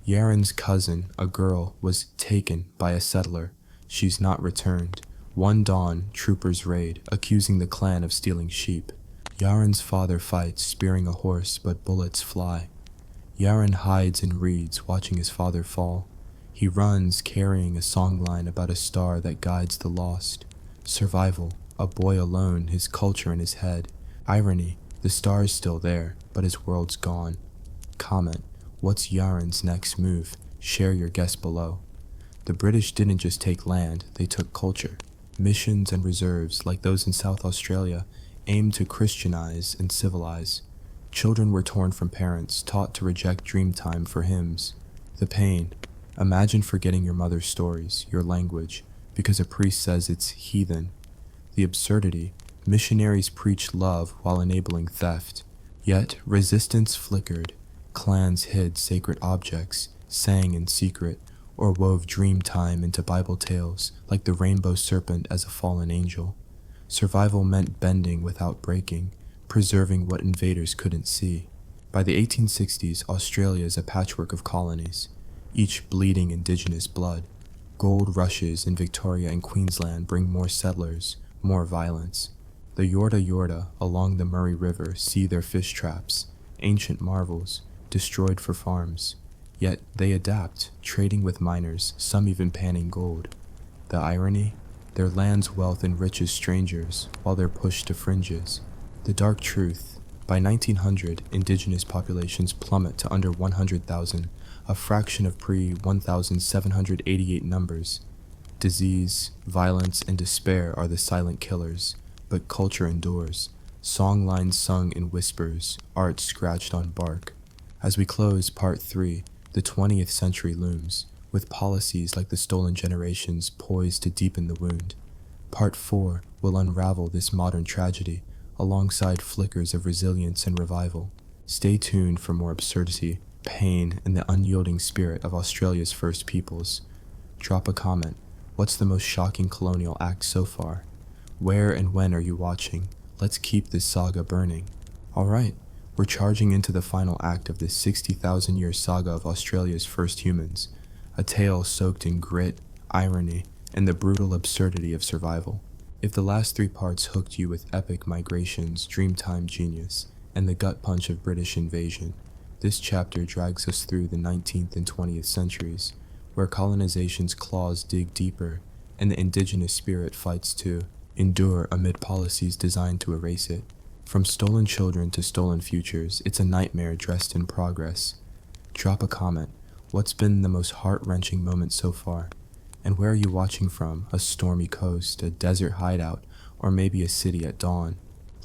Yaren's cousin, a girl, was taken by a settler. She's not returned. One dawn, troopers raid, accusing the clan of stealing sheep. Yaren's father fights, spearing a horse, but bullets fly. Yaren hides in reeds, watching his father fall. He runs, carrying a songline about a star that guides the lost. Survival, a boy alone, his culture in his head. Irony, the star's still there, but his world's gone. Comment, what's Yaren's next move? Share your guess below. The British didn't just take land, they took culture. Missions and reserves, like those in South Australia, aimed to Christianize and civilize. Children were torn from parents, taught to reject Dreamtime for hymns. The pain. Imagine forgetting your mother's stories, your language, because a priest says it's heathen. The absurdity. Missionaries preached love while enabling theft. Yet resistance flickered. Clans hid sacred objects, sang in secret, or wove Dreamtime into Bible tales like the rainbow serpent as a fallen angel. Survival meant bending without breaking, preserving what invaders couldn't see. By the 1860s, Australia is a patchwork of colonies, each bleeding indigenous blood. Gold rushes in Victoria and Queensland bring more settlers, more violence. The Yorta Yorta along the Murray River see their fish traps, ancient marvels, destroyed for farms. Yet they adapt, trading with miners, some even panning gold. The irony? Their land's wealth enriches strangers, while they're pushed to fringes. The dark truth. By 1900, indigenous populations plummet to under 100,000, a fraction of pre-1788 numbers. Disease, violence, and despair are the silent killers, but culture endures. Song lines sung in whispers, art scratched on bark. As we close Part 3, the 20th century looms, with policies like the stolen generations poised to deepen the wound. Part 4 will unravel this modern tragedy, alongside flickers of resilience and revival. Stay tuned for more absurdity, pain, and the unyielding spirit of Australia's first peoples. Drop a comment. What's the most shocking colonial act so far? Where and when are you watching? Let's keep this saga burning. Alright, we're charging into the final act of this 60,000-year saga of Australia's first humans, a tale soaked in grit, irony, and the brutal absurdity of survival. If the last 3 parts hooked you with epic migrations, Dreamtime genius, and the gut punch of British invasion, this chapter drags us through the 19th and 20th centuries, where colonization's claws dig deeper, and the indigenous spirit fights to endure amid policies designed to erase it. From stolen children to stolen futures, it's a nightmare dressed in progress. Drop a comment. What's been the most heart-wrenching moment so far? And where are you watching from? A stormy coast, a desert hideout, or maybe a city at dawn?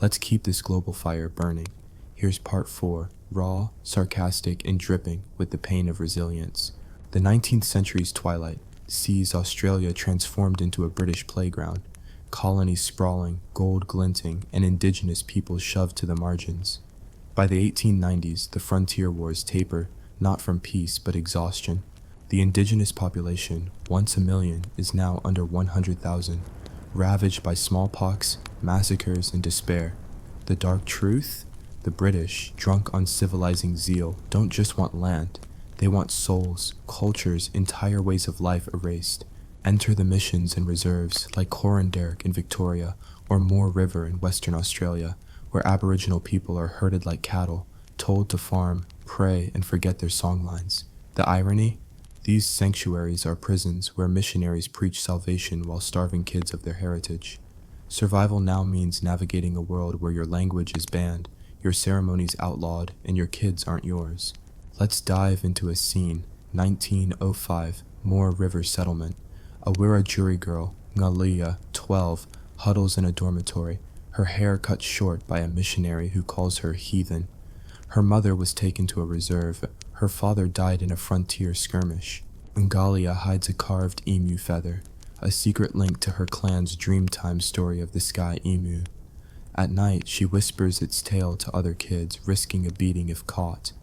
Let's keep this global fire burning. Here's Part 4, raw, sarcastic, and dripping with the pain of resilience. The 19th century's twilight sees Australia transformed into a British playground, colonies sprawling, gold glinting, and indigenous peoples shoved to the margins. By the 1890s, the frontier wars taper, not from peace but exhaustion. The indigenous population, once a million, is now under 100,000, ravaged by smallpox, massacres, and despair. The dark truth? The British, drunk on civilizing zeal, don't just want land. They want souls, cultures, entire ways of life erased. Enter the missions and reserves like Coranderrk in Victoria or Moore River in Western Australia, where Aboriginal people are herded like cattle, told to farm, pray, and forget their songlines. The irony? These sanctuaries are prisons where missionaries preach salvation while starving kids of their heritage. Survival now means navigating a world where your language is banned, your ceremonies outlawed, and your kids aren't yours. Let's dive into a scene. 1905, Moore River Settlement. A Wiradjuri girl, Ngalia, 12, huddles in a dormitory, her hair cut short by a missionary who calls her heathen. Her mother was taken to a reserve. Her father died in a frontier skirmish. Ngalia hides a carved emu feather, a secret link to her clan's Dreamtime story of the sky emu. At night, she whispers its tale to other kids, risking a beating if caught.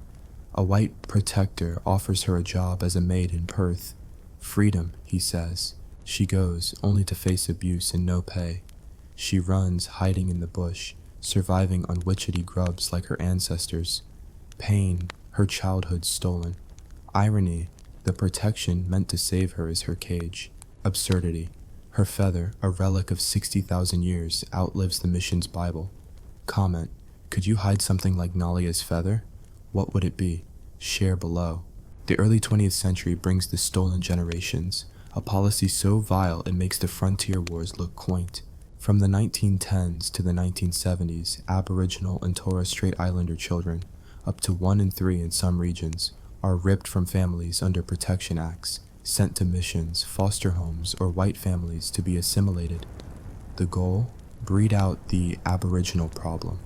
A white protector offers her a job as a maid in Perth. Freedom, he says. She goes, only to face abuse and no pay. She runs, hiding in the bush, surviving on witchetty grubs like her ancestors. Pain, her childhood stolen. Irony, the protection meant to save her is her cage. Absurdity, her feather, a relic of 60,000 years, outlives the mission's Bible. Comment, could you hide something like Nalia's feather? What would it be? Share below. The early 20th century brings the stolen generations, a policy so vile it makes the frontier wars look quaint. From the 1910s to the 1970s, Aboriginal and Torres Strait Islander children, up to 1 in 3 in some regions, are ripped from families under Protection Acts, sent to missions, foster homes, or white families to be assimilated. The goal? Breed out the Aboriginal problem.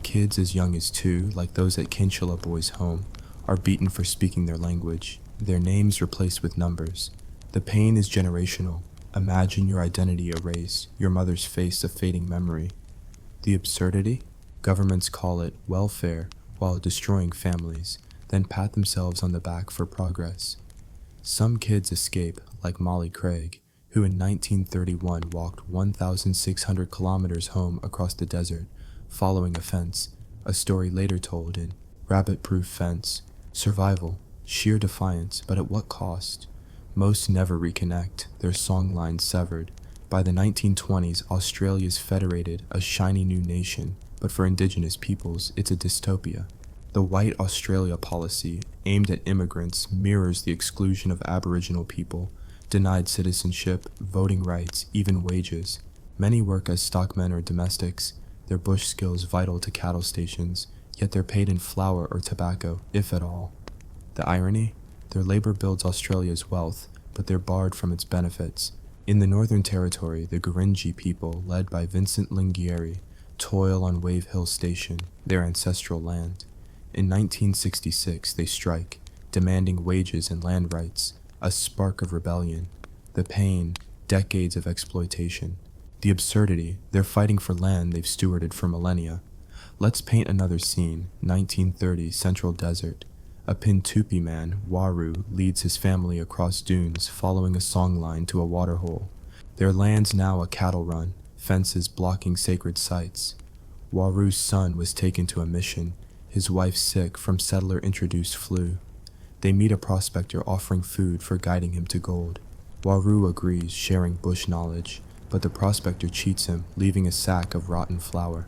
Kids as young as 2, like those at Kinchela Boys' Home, are beaten for speaking their language, their names replaced with numbers. The pain is generational. Imagine your identity erased, your mother's face a fading memory. The absurdity? Governments call it welfare while destroying families, then pat themselves on the back for progress. Some kids escape, like Molly Craig, who in 1931 walked 1,600 kilometers home across the desert, following a fence, a story later told in Rabbit-Proof Fence. Survival, sheer defiance, but at what cost? Most never reconnect, their songlines severed. By the 1920s, Australia's federated, a shiny new nation, but for indigenous peoples, it's a dystopia. The White Australia policy, aimed at immigrants, mirrors the exclusion of Aboriginal people, denied citizenship, voting rights, even wages. Many work as stockmen or domestics, their bush skills vital to cattle stations, yet they're paid in flour or tobacco, if at all. The irony? Their labor builds Australia's wealth, but they're barred from its benefits. In the Northern Territory, the Gurindji people, led by Vincent Lingieri, toil on Wave Hill Station, their ancestral land. In 1966, they strike, demanding wages and land rights, a spark of rebellion. The pain, decades of exploitation. The absurdity, they're fighting for land they've stewarded for millennia. Let's paint another scene, 1930 Central Desert. A Pintupi man, Waru, leads his family across dunes, following a songline to a waterhole. Their land's now a cattle run, fences blocking sacred sites. Waru's son was taken to a mission, his wife sick from settler-introduced flu. They meet a prospector offering food for guiding him to gold. Waru agrees, sharing bush knowledge, but the prospector cheats him, leaving a sack of rotten flour.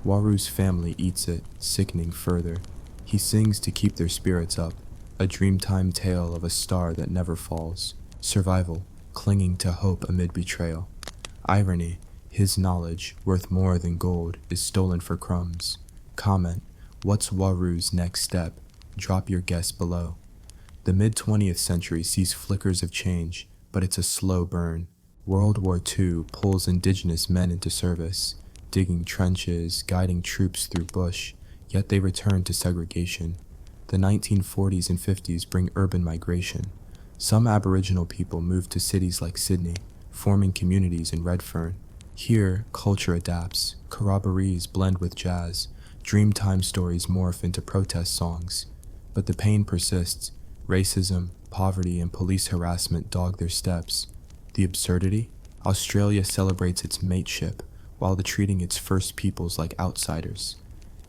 Waru's family eats it, sickening further. He sings to keep their spirits up, a dreamtime tale of a star that never falls. Survival, clinging to hope amid betrayal. Irony, his knowledge, worth more than gold, is stolen for crumbs. Comment, what's Waru's next step? Drop your guess below. The mid-20th century sees flickers of change, but it's a slow burn. World War II pulls indigenous men into service, digging trenches, guiding troops through bush, yet they return to segregation. The 1940s and 50s bring urban migration. Some Aboriginal people move to cities like Sydney, forming communities in Redfern. Here, culture adapts, corroborees blend with jazz, dreamtime stories morph into protest songs. But the pain persists. Racism, poverty, and police harassment dog their steps. The absurdity? Australia celebrates its mateship, while treating its First Peoples like outsiders.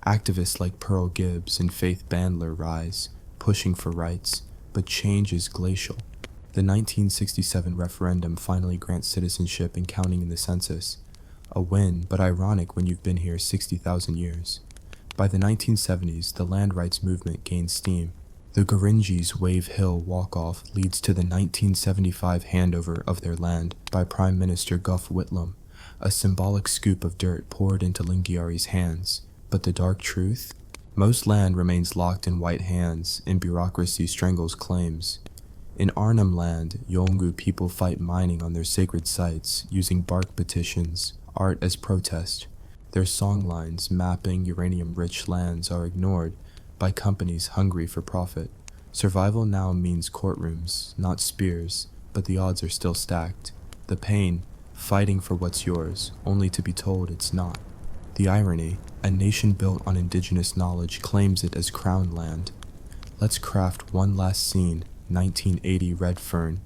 Activists like Pearl Gibbs and Faith Bandler rise, pushing for rights, but change is glacial. The 1967 referendum finally grants citizenship and counting in the census. A win, but ironic when you've been here 60,000 years. By the 1970s, the land rights movement gains steam. The Gurindji's Wave Hill walk-off leads to the 1975 handover of their land by Prime Minister Gough Whitlam, a symbolic scoop of dirt poured into Lingiari's hands. But the dark truth? Most land remains locked in white hands, and bureaucracy strangles claims. In Arnhem Land, Yolngu people fight mining on their sacred sites, using bark petitions, art as protest. Their songlines mapping uranium-rich lands are ignored by companies hungry for profit. Survival now means courtrooms, not spears, but the odds are still stacked. The pain, fighting for what's yours, only to be told it's not. The irony, a nation built on indigenous knowledge claims it as crown land. Let's craft one last scene. 1980 Redfern.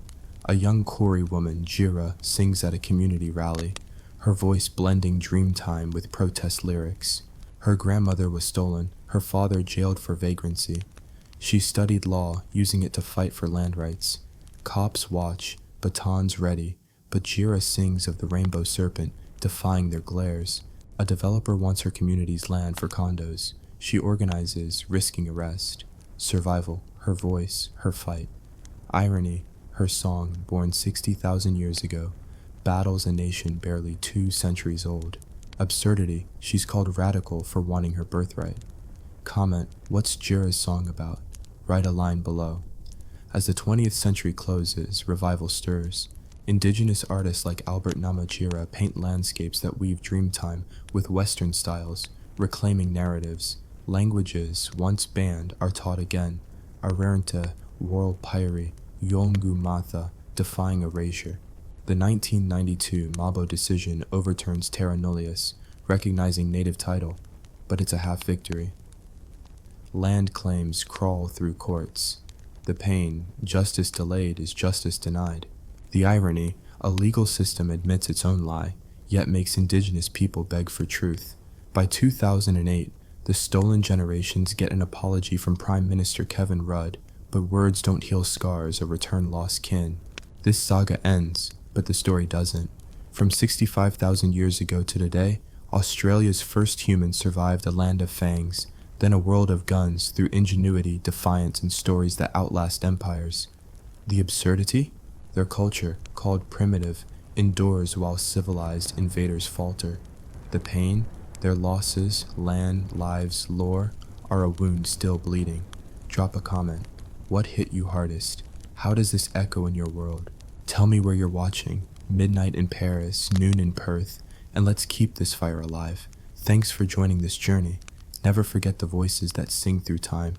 A young Kori woman, Jira, sings at a community rally, her voice blending dreamtime with protest lyrics. Her grandmother was stolen, her father jailed for vagrancy. She studied law, using it to fight for land rights. Cops watch, batons ready, but Jira sings of the rainbow serpent, defying their glares. A developer wants her community's land for condos. She organizes, risking arrest. Survival, her voice, her fight. Irony, her song, born 60,000 years ago, battles a nation barely 2 centuries old. Absurdity, she's called radical for wanting her birthright. Comment, what's Jira's song about? Write a line below. As the 20th century closes, revival stirs. Indigenous artists like Albert Namatjira paint landscapes that weave dreamtime with Western styles, reclaiming narratives. Languages, once banned, are taught again. Arrernte, Warlpiri, Yolngu Matha, defying erasure. The 1992 Mabo decision overturns terra nullius, recognizing native title, but it's a half victory. Land claims crawl through courts. The pain, justice delayed is justice denied. The irony, a legal system admits its own lie, yet makes indigenous people beg for truth. By 2008, the stolen generations get an apology from Prime Minister Kevin Rudd, but words don't heal scars or return lost kin. This saga ends, but the story doesn't. From 65,000 years ago to today, Australia's first humans survived a land of fangs, then a world of guns through ingenuity, defiance, and stories that outlast empires. The absurdity? Their culture, called primitive, endures while civilized invaders falter. The pain? Their losses, land, lives, lore, are a wound still bleeding. Drop a comment. What hit you hardest? How does this echo in your world? Tell me where you're watching. Midnight in Paris, noon in Perth, and let's keep this fire alive. Thanks for joining this journey. Never forget the voices that sing through time.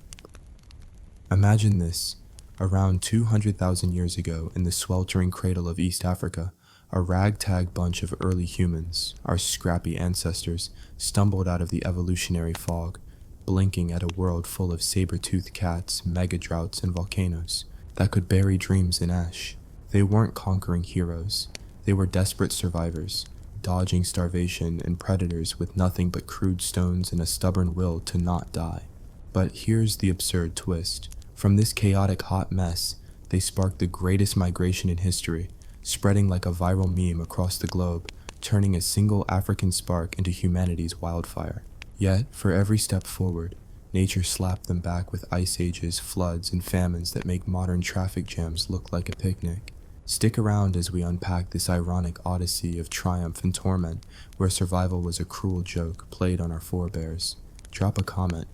Imagine this. Around 200,000 years ago, in the sweltering cradle of East Africa, a ragtag bunch of early humans, our scrappy ancestors, stumbled out of the evolutionary fog, blinking at a world full of saber-toothed cats, mega-droughts, and volcanoes that could bury dreams in ash. They weren't conquering heroes. They were desperate survivors, dodging starvation and predators with nothing but crude stones and a stubborn will to not die. But here's the absurd twist. From this chaotic hot mess, they sparked the greatest migration in history, spreading like a viral meme across the globe, turning a single African spark into humanity's wildfire. Yet, for every step forward, nature slapped them back with ice ages, floods, and famines that make modern traffic jams look like a picnic. Stick around as we unpack this ironic odyssey of triumph and torment, where survival was a cruel joke played on our forebears. Drop a comment.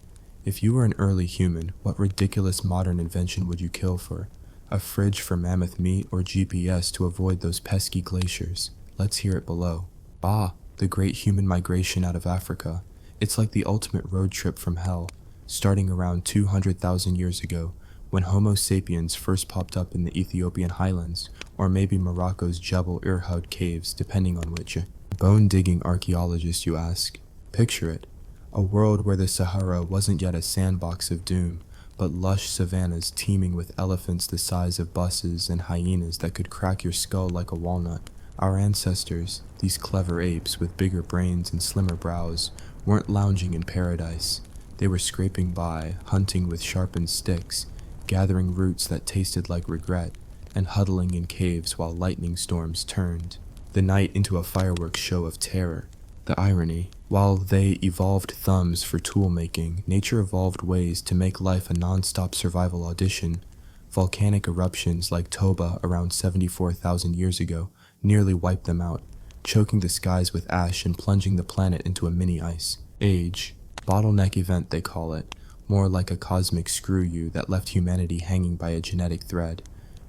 If you were an early human, what ridiculous modern invention would you kill for? A fridge for mammoth meat or GPS to avoid those pesky glaciers? Let's hear it below. The great human migration out of Africa. It's like the ultimate road trip from hell, starting around 200,000 years ago, when Homo sapiens first popped up in the Ethiopian highlands, or maybe Morocco's Jebel Irhoud caves, depending on which bone-digging archaeologist you ask. Picture it. A world where the Sahara wasn't yet a sandbox of doom, but lush savannas teeming with elephants the size of buses and hyenas that could crack your skull like a walnut. Our ancestors, these clever apes with bigger brains and slimmer brows, weren't lounging in paradise. They were scraping by, hunting with sharpened sticks, gathering roots that tasted like regret, and huddling in caves while lightning storms turned the night into a fireworks show of terror. The irony, while they evolved thumbs for tool making, nature evolved ways to make life a non-stop survival audition. Volcanic eruptions like Toba around 74,000 years ago nearly wiped them out, choking the skies with ash and plunging the planet into a mini-ice age. Bottleneck event they call it, more like a cosmic screw you that left humanity hanging by a genetic thread.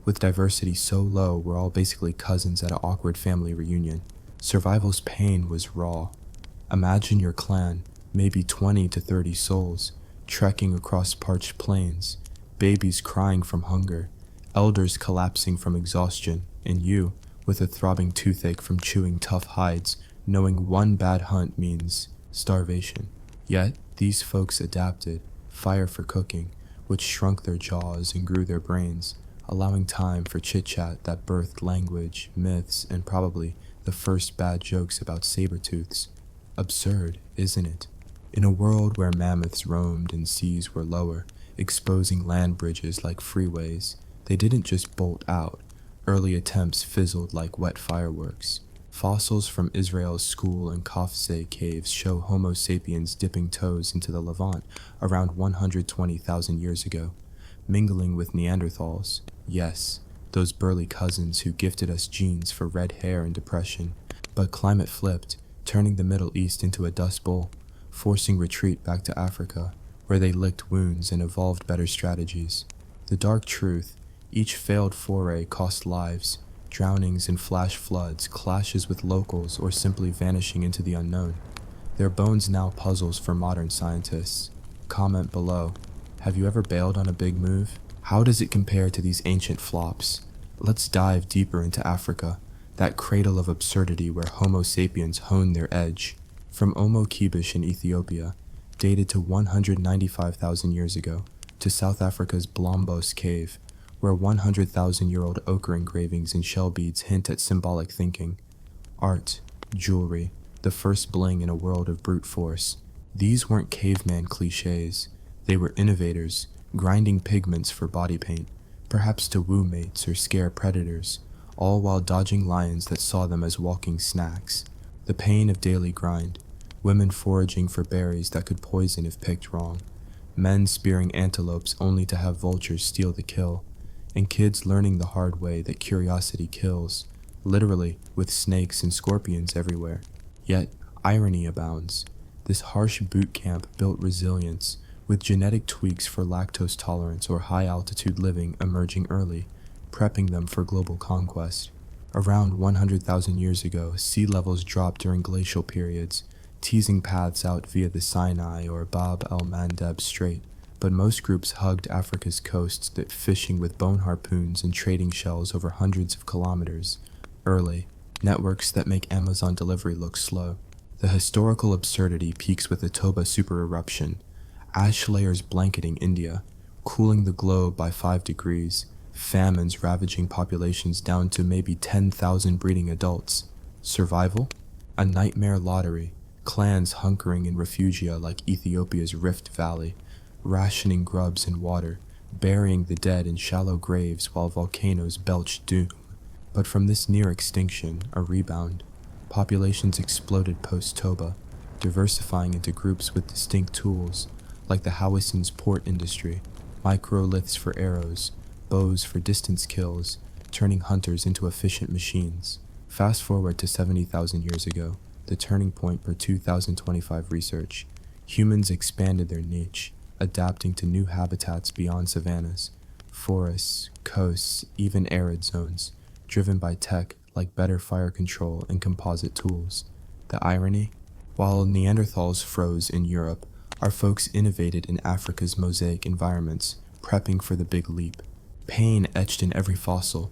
With diversity so low, we're all basically cousins at an awkward family reunion. Survival's pain was raw. Imagine your clan, maybe 20 to 30 souls, trekking across parched plains, babies crying from hunger, elders collapsing from exhaustion, and you, with a throbbing toothache from chewing tough hides, knowing one bad hunt means starvation. Yet, these folks adapted, fire for cooking, which shrunk their jaws and grew their brains, allowing time for chit-chat that birthed language, myths, and probably the first bad jokes about saber-tooths. Absurd, isn't it? In a world where mammoths roamed and seas were lower, exposing land bridges like freeways, they didn't just bolt out. Early attempts fizzled like wet fireworks. Fossils from Israel's School and Kafse caves show Homo sapiens dipping toes into the Levant around 120,000 years ago, mingling with Neanderthals. Yes, those burly cousins who gifted us genes for red hair and depression. But climate flipped, turning the Middle East into a dust bowl, forcing retreat back to Africa, where they licked wounds and evolved better strategies. The dark truth: each failed foray cost lives, drownings in flash floods, clashes with locals, or simply vanishing into the unknown. Their bones now puzzles for modern scientists. Comment below. Have you ever bailed on a big move? How does it compare to these ancient flops? Let's dive deeper into Africa, that cradle of absurdity where Homo sapiens honed their edge. From Omo Kibish in Ethiopia, dated to 195,000 years ago, to South Africa's Blombos Cave, where 100,000-year-old ochre engravings and shell beads hint at symbolic thinking. Art, jewelry, the first bling in a world of brute force. These weren't caveman cliches. They were innovators, grinding pigments for body paint, perhaps to woo mates or scare predators, all while dodging lions that saw them as walking snacks. The pain of daily grind, women foraging for berries that could poison if picked wrong, men spearing antelopes only to have vultures steal the kill, and kids learning the hard way that curiosity kills, literally with snakes and scorpions everywhere. Yet, irony abounds. This harsh boot camp built resilience, with genetic tweaks for lactose tolerance or high-altitude living emerging early, prepping them for global conquest. Around 100,000 years ago, sea levels dropped during glacial periods, teasing paths out via the Sinai or Bab el-Mandeb Strait. But most groups hugged Africa's coasts, that fishing with bone harpoons and trading shells over hundreds of kilometers. Early, networks that make Amazon delivery look slow. The historical absurdity peaks with the Toba supereruption, ash layers blanketing India, cooling the globe by 5 degrees, famines ravaging populations down to maybe 10,000 breeding adults. Survival? A nightmare lottery, clans hunkering in refugia like Ethiopia's Rift Valley, rationing grubs and water, burying the dead in shallow graves while volcanoes belched doom. But from this near extinction, a rebound. Populations exploded post-Toba, diversifying into groups with distinct tools, like the Howisson's port industry, microliths for arrows, bows for distance kills, turning hunters into efficient machines. Fast forward to 70,000 years ago, the turning point per 2025 research. Humans expanded their niche, adapting to new habitats beyond savannas, forests, coasts, even arid zones, driven by tech like better fire control and composite tools. The irony? While Neanderthals froze in Europe, our folks innovated in Africa's mosaic environments, prepping for the big leap. Pain etched in every fossil.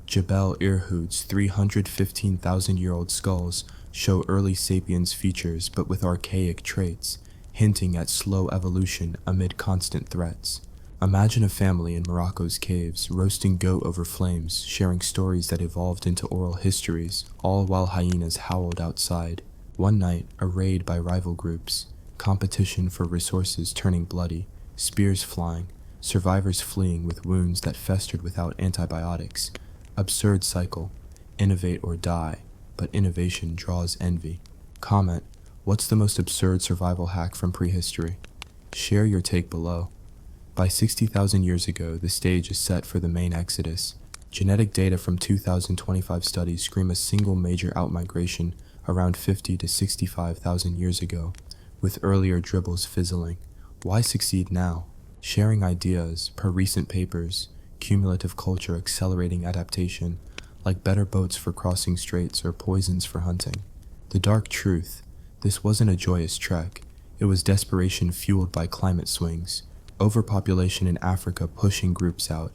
Jebel Irhoud's 315,000-year-old skulls show early sapiens features but with archaic traits, hinting at slow evolution amid constant threats. Imagine a family in Morocco's caves, roasting goat over flames, sharing stories that evolved into oral histories, all while hyenas howled outside. One night, a raid by rival groups, competition for resources turning bloody, spears flying, survivors fleeing with wounds that festered without antibiotics. Absurd cycle, innovate or die, but innovation draws envy. Comment, what's the most absurd survival hack from prehistory? Share your take below. By 60,000 years ago, the stage is set for the main exodus. Genetic data from 2025 studies scream a single major outmigration around 50 to 65,000 years ago, with earlier dribbles fizzling. Why succeed now? Sharing ideas, per recent papers, cumulative culture accelerating adaptation, like better boats for crossing straits or poisons for hunting. The dark truth: this wasn't a joyous trek. It was desperation fueled by climate swings, overpopulation in Africa pushing groups out,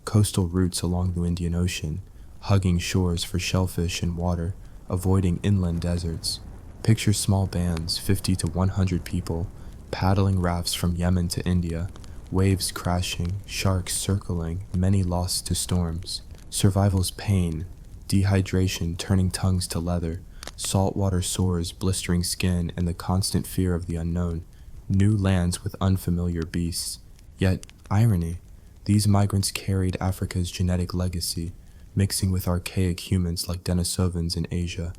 coastal routes along the Indian Ocean, hugging shores for shellfish and water, avoiding inland deserts. Picture small bands, 50 to 100 people, paddling rafts from Yemen to India, Waves crashing, sharks circling, many lost to storms. Survival's pain, dehydration turning tongues to leather, saltwater sores blistering skin, and the constant fear of the unknown. New lands with unfamiliar beasts. Yet, irony, these migrants carried Africa's genetic legacy, mixing with archaic humans like Denisovans in Asia,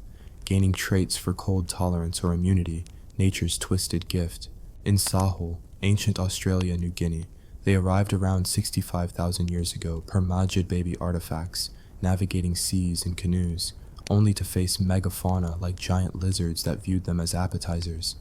gaining traits for cold tolerance or immunity, nature's twisted gift. In Sahel, ancient Australia, New Guinea, they arrived around 65,000 years ago per Majid baby artifacts, navigating seas in canoes, only to face megafauna like giant lizards that viewed them as appetizers.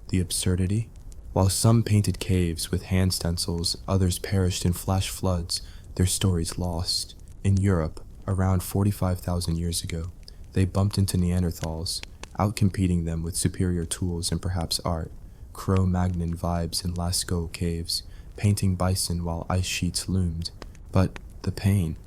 The absurdity? While some painted caves with hand stencils, others perished in flash floods, their stories lost. In Europe, around 45,000 years ago, they bumped into Neanderthals, outcompeting them with superior tools and perhaps art. Cro-Magnon vibes in Lascaux caves, painting bison while ice sheets loomed. But the pain,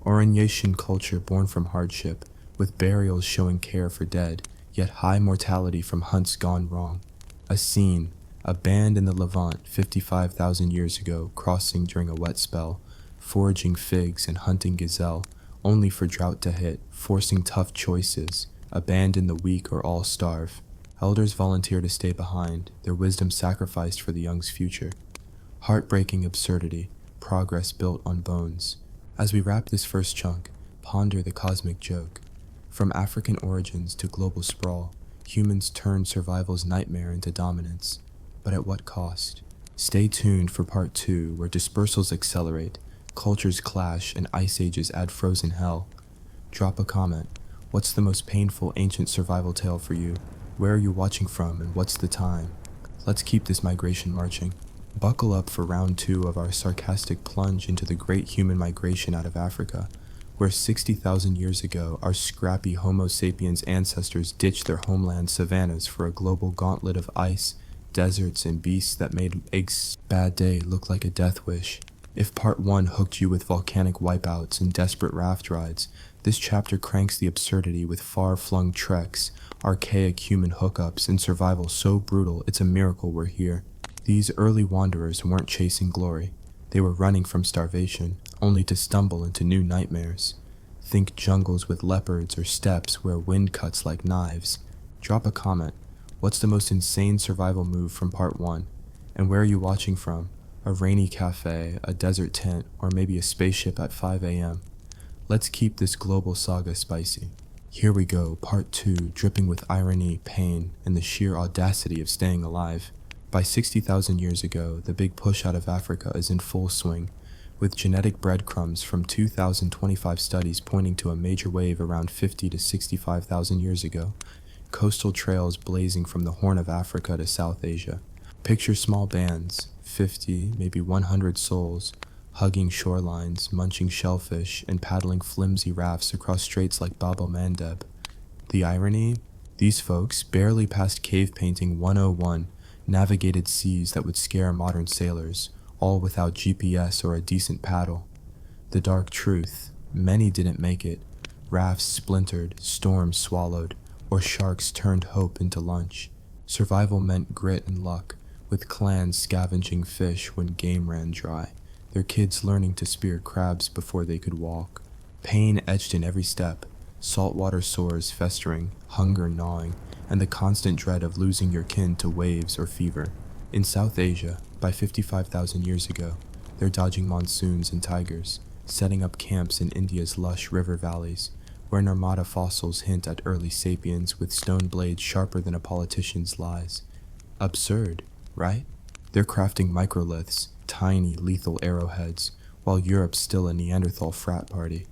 Aurignacian culture born from hardship, with burials showing care for dead, yet high mortality from hunts gone wrong. A scene, a band in the Levant 55,000 years ago crossing during a wet spell, foraging figs and hunting gazelle, only for drought to hit, forcing tough choices, abandon the weak or all starve. Elders volunteer to stay behind, their wisdom sacrificed for the young's future. Heartbreaking absurdity, progress built on bones. As we wrap this first chunk, ponder the cosmic joke. From African origins to global sprawl, humans turned survival's nightmare into dominance. But at what cost? Stay tuned for part 2, where dispersals accelerate, cultures clash, and ice ages add frozen hell. Drop a comment. What's the most painful ancient survival tale for you? Where are you watching from, and what's the time? Let's keep this migration marching. Buckle up for round 2 of our sarcastic plunge into the great human migration out of Africa, where 60,000 years ago, our scrappy Homo sapiens ancestors ditched their homeland savannas for a global gauntlet of ice, deserts, and beasts that made Egg's bad day look like a death wish. If part 1 hooked you with volcanic wipeouts and desperate raft rides, this chapter cranks the absurdity with far-flung treks, archaic human hookups, and survival so brutal it's a miracle we're here. These early wanderers weren't chasing glory. They were running from starvation, only to stumble into new nightmares. Think jungles with leopards or steppes where wind cuts like knives. Drop a comment. What's the most insane survival move from part 1? And where are you watching from? A rainy cafe, a desert tent, or maybe a spaceship at 5 a.m.? Let's keep this global saga spicy. Here we go, part 2, dripping with irony, pain, and the sheer audacity of staying alive. By 60,000 years ago, the big push out of Africa is in full swing, with genetic breadcrumbs from 2,025 studies pointing to a major wave around 50 to 65,000 years ago, coastal trails blazing from the Horn of Africa to South Asia. Picture small bands, 50, maybe 100 souls, hugging shorelines, munching shellfish, and paddling flimsy rafts across straits like Bab el-Mandeb. The irony? These folks, barely past cave painting 101, navigated seas that would scare modern sailors, all without GPS or a decent paddle. The dark truth, many didn't make it. Rafts splintered, storms swallowed, or sharks turned hope into lunch. Survival meant grit and luck, with clans scavenging fish when game ran dry, their kids learning to spear crabs before they could walk. Pain etched in every step, saltwater sores festering, hunger gnawing, and the constant dread of losing your kin to waves or fever. In South Asia, by 55,000 years ago, they're dodging monsoons and tigers, setting up camps in India's lush river valleys, where Narmada fossils hint at early sapiens with stone blades sharper than a politician's lies. Absurd, right? They're crafting microliths, tiny lethal arrowheads, while Europe's still a Neanderthal frat party.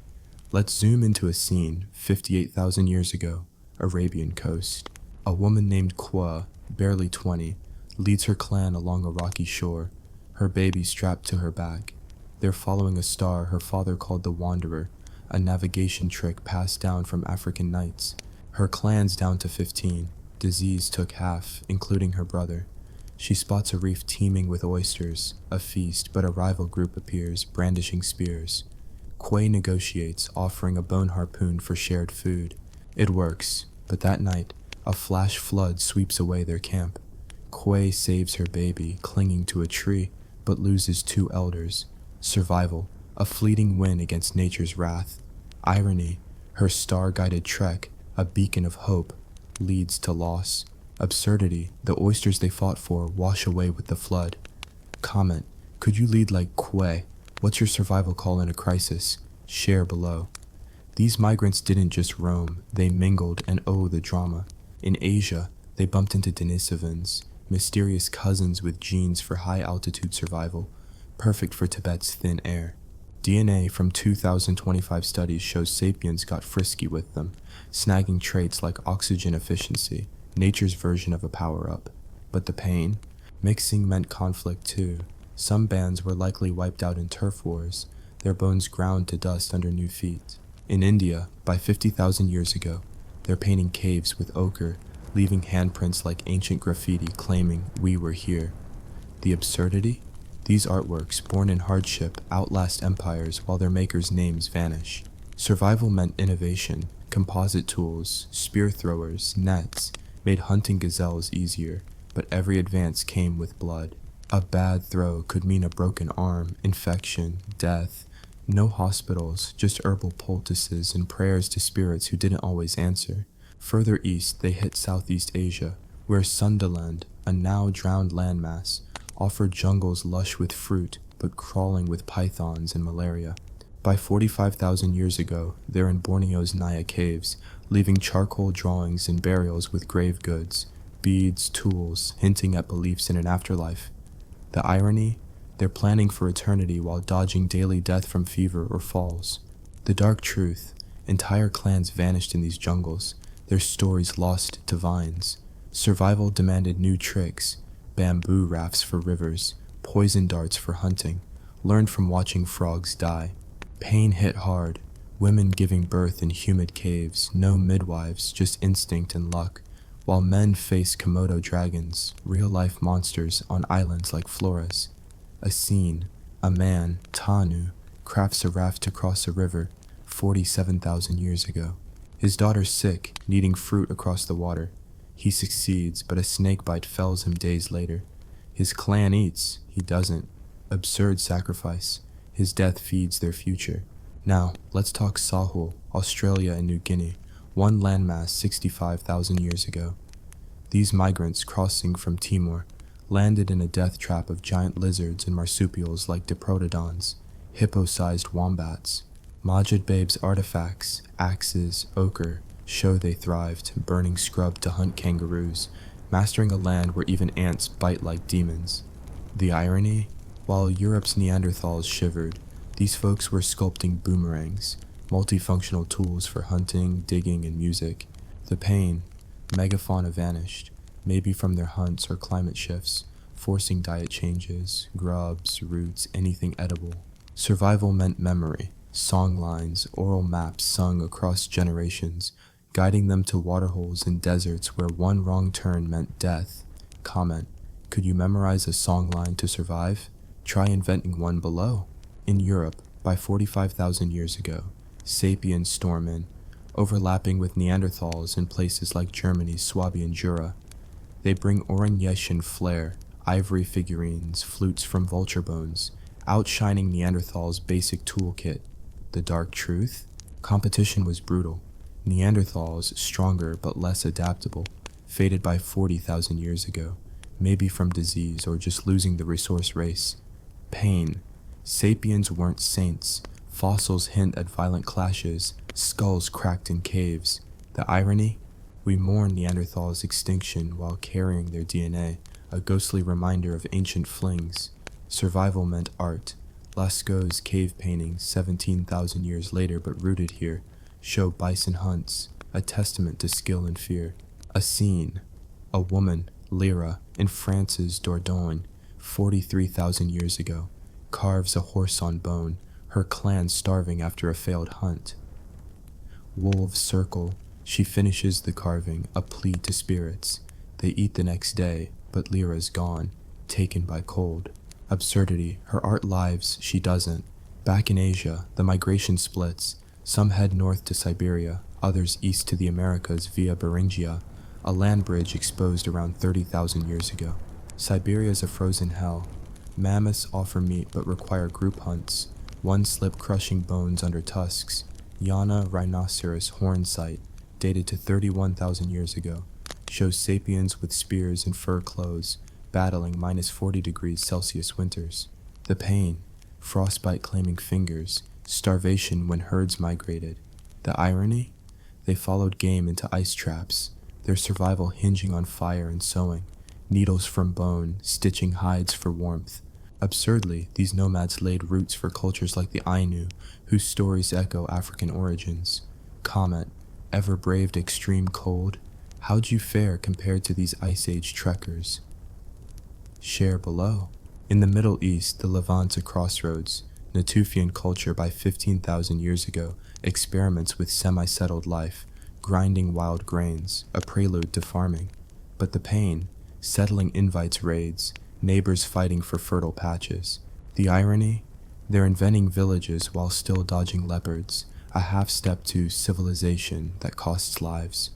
Let's zoom into a scene 58,000 years ago, Arabian coast. A woman named Kwa, barely 20, leads her clan along a rocky shore, her baby strapped to her back. They're following a star her father called the Wanderer, a navigation trick passed down from African knights. Her clan's down to 15. Disease took half, including her brother. She spots a reef teeming with oysters, a feast, but a rival group appears, brandishing spears. Quay negotiates, offering a bone harpoon for shared food. It works, but that night, a flash flood sweeps away their camp. Quay saves her baby, clinging to a tree, but loses two elders. Survival, a fleeting win against nature's wrath. Irony, her star-guided trek, a beacon of hope, leads to loss. Absurdity, the oysters they fought for wash away with the flood. Comment, could you lead like Kwe? What's your survival call in a crisis? Share below. These migrants didn't just roam, they mingled, and oh, the drama. In Asia, they bumped into Denisovans, mysterious cousins with genes for high-altitude survival, perfect for Tibet's thin air. DNA from 2025 studies shows sapiens got frisky with them, snagging traits like oxygen efficiency, nature's version of a power-up. But the pain? Mixing meant conflict too. Some bands were likely wiped out in turf wars, their bones ground to dust under new feet. In India, by 50,000 years ago, they're painting caves with ochre, leaving handprints like ancient graffiti claiming we were here. The absurdity? These artworks, born in hardship, outlast empires while their makers' names vanish. Survival meant innovation. Composite tools, spear throwers, nets, made hunting gazelles easier, but every advance came with blood. A bad throw could mean a broken arm, infection, death. No hospitals, just herbal poultices and prayers to spirits who didn't always answer. Further east, they hit Southeast Asia, where Sundaland, a now drowned landmass, offered jungles lush with fruit, but crawling with pythons and malaria. By 45,000 years ago, they're in Borneo's Naya caves, leaving charcoal drawings and burials with grave goods, beads, tools, hinting at beliefs in an afterlife. The irony? They're planning for eternity while dodging daily death from fever or falls. The dark truth: entire clans vanished in these jungles, their stories lost to vines. Survival demanded new tricks: bamboo rafts for rivers, poison darts for hunting, learned from watching frogs die. Pain hit hard, women giving birth in humid caves, no midwives, just instinct and luck, while men face Komodo dragons, real-life monsters on islands like Flores. A scene: a man, Tanu, crafts a raft to cross a river 47,000 years ago. His daughter's sick, needing fruit across the water. He succeeds, but a snakebite fells him days later. His clan eats, he doesn't. Absurd sacrifice. His death feeds their future. Now, let's talk Sahul, Australia and New Guinea, one landmass 65,000 years ago. These migrants crossing from Timor landed in a death trap of giant lizards and marsupials like diprotodons, hippo-sized wombats. Majid Babe's artifacts, axes, ochre, show they thrived, burning scrub to hunt kangaroos, mastering a land where even ants bite like demons. The irony? While Europe's Neanderthals shivered, these folks were sculpting boomerangs, multifunctional tools for hunting, digging, and music. The pain? Megafauna vanished, maybe from their hunts or climate shifts, forcing diet changes, grubs, roots, anything edible. Survival meant memory, song lines, oral maps sung across generations, guiding them to waterholes and deserts where one wrong turn meant death. Comment: could you memorize a song line to survive? Try inventing one below. In Europe, by 45,000 years ago, sapiens storm in, overlapping with Neanderthals in places like Germany's Swabian Jura. They bring Orangutian flair, ivory figurines, flutes from vulture bones, outshining Neanderthals' basic toolkit. The dark truth? Competition was brutal. Neanderthals, stronger but less adaptable, faded by 40,000 years ago, maybe from disease or just losing the resource race. Pain. Sapiens weren't saints. Fossils hint at violent clashes, skulls cracked in caves. The irony? We mourn Neanderthals' extinction while carrying their DNA, a ghostly reminder of ancient flings. Survival meant art. Lascaux's cave paintings, 17,000 years later but rooted here, show bison hunts, a testament to skill and fear. A scene. A woman, Lyra, in France's Dordogne, 43,000 years ago, carves a horse on bone, her clan starving after a failed hunt. Wolves circle. She finishes the carving, a plea to spirits. They eat the next day, but Lyra's gone, taken by cold. Absurdity. Her art lives, she doesn't. Back in Asia, the migration splits. Some head north to Siberia, others east to the Americas via Beringia, a land bridge exposed around 30,000 years ago. Siberia's a frozen hell. Mammoths offer meat but require group hunts. One slip crushing bones under tusks. Yana rhinoceros horn site, dated to 31,000 years ago, shows sapiens with spears and fur clothes, battling minus 40 degrees Celsius winters. The pain, frostbite claiming fingers, starvation when herds migrated. The irony? They followed game into ice traps, their survival hinging on fire and sewing, needles from bone, stitching hides for warmth. Absurdly, these nomads laid roots for cultures like the Ainu, whose stories echo African origins. Comment, ever braved extreme cold? How'd you fare compared to these Ice Age trekkers? Share below. In the Middle East, the Levant's a crossroads. Natufian culture by 15,000 years ago experiments with semi-settled life, grinding wild grains, a prelude to farming. But the pain, settling invites raids, neighbors fighting for fertile patches. The irony? They're inventing villages while still dodging leopards, a half-step to civilization that costs lives.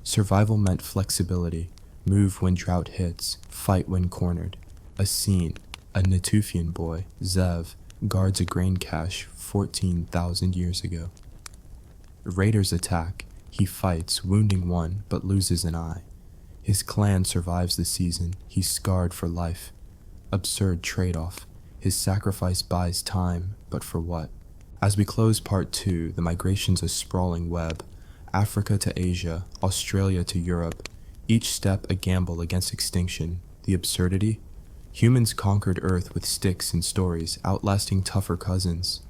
Survival meant flexibility, move when drought hits, fight when cornered. A scene, a Natufian boy, Zev, guards a grain cache 14,000 years ago. Raiders attack, he fights, wounding one, but loses an eye. His clan survives the season, he's scarred for life. Absurd trade-off, his sacrifice buys time, but for what? As we close part 2, the migration's a sprawling web. Africa to Asia, Australia to Europe, each step a gamble against extinction. The absurdity? Humans conquered Earth with sticks and stories, outlasting tougher cousins.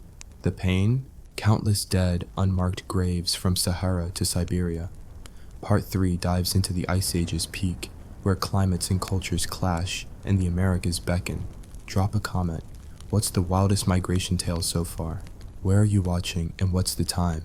The pain? Countless dead, unmarked graves from Sahara to Siberia. Part 3 dives into the Ice Age's peak, where climates and cultures clash and the Americas beckon. Drop a comment. What's the wildest migration tale so far? Where are you watching and what's the time?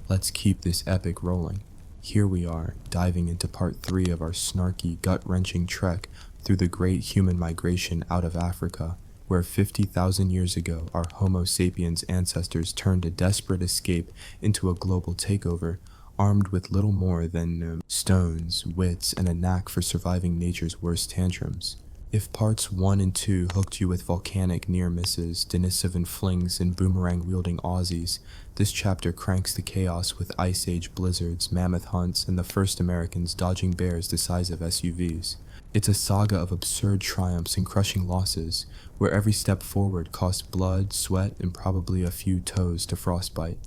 Let's keep this epic rolling. Here we are, diving into part 3 of our snarky, gut-wrenching trek through the great human migration out of Africa, where 50,000 years ago our Homo sapiens ancestors turned a desperate escape into a global takeover, armed with little more than stones, wits, and a knack for surviving nature's worst tantrums. If parts 1 and 2 hooked you with volcanic near misses, Denisovan flings, and boomerang-wielding Aussies, this chapter cranks the chaos with Ice Age blizzards, mammoth hunts, and the first Americans dodging bears the size of SUVs. It's a saga of absurd triumphs and crushing losses, where every step forward cost blood, sweat, and probably a few toes to frostbite.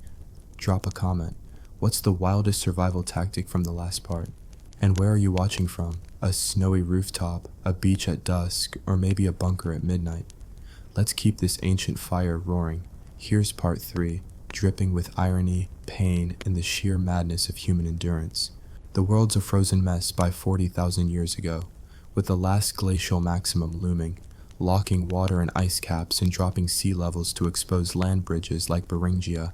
Drop a comment. What's the wildest survival tactic from the last part? And where are you watching from? A snowy rooftop, a beach at dusk, or maybe a bunker at midnight? Let's keep this ancient fire roaring. Here's part 3, dripping with irony, pain, and the sheer madness of human endurance. The world's a frozen mess by 40,000 years ago, with the last glacial maximum looming, locking water and ice caps and dropping sea levels to expose land bridges like Beringia,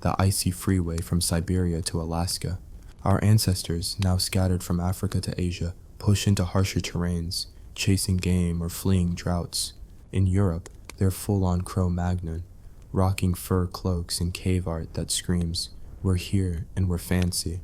the icy freeway from Siberia to Alaska. Our ancestors, now scattered from Africa to Asia, push into harsher terrains, chasing game or fleeing droughts. In Europe, they're full-on Cro-Magnon, rocking fur cloaks and cave art that screams, "We're here and we're fancy."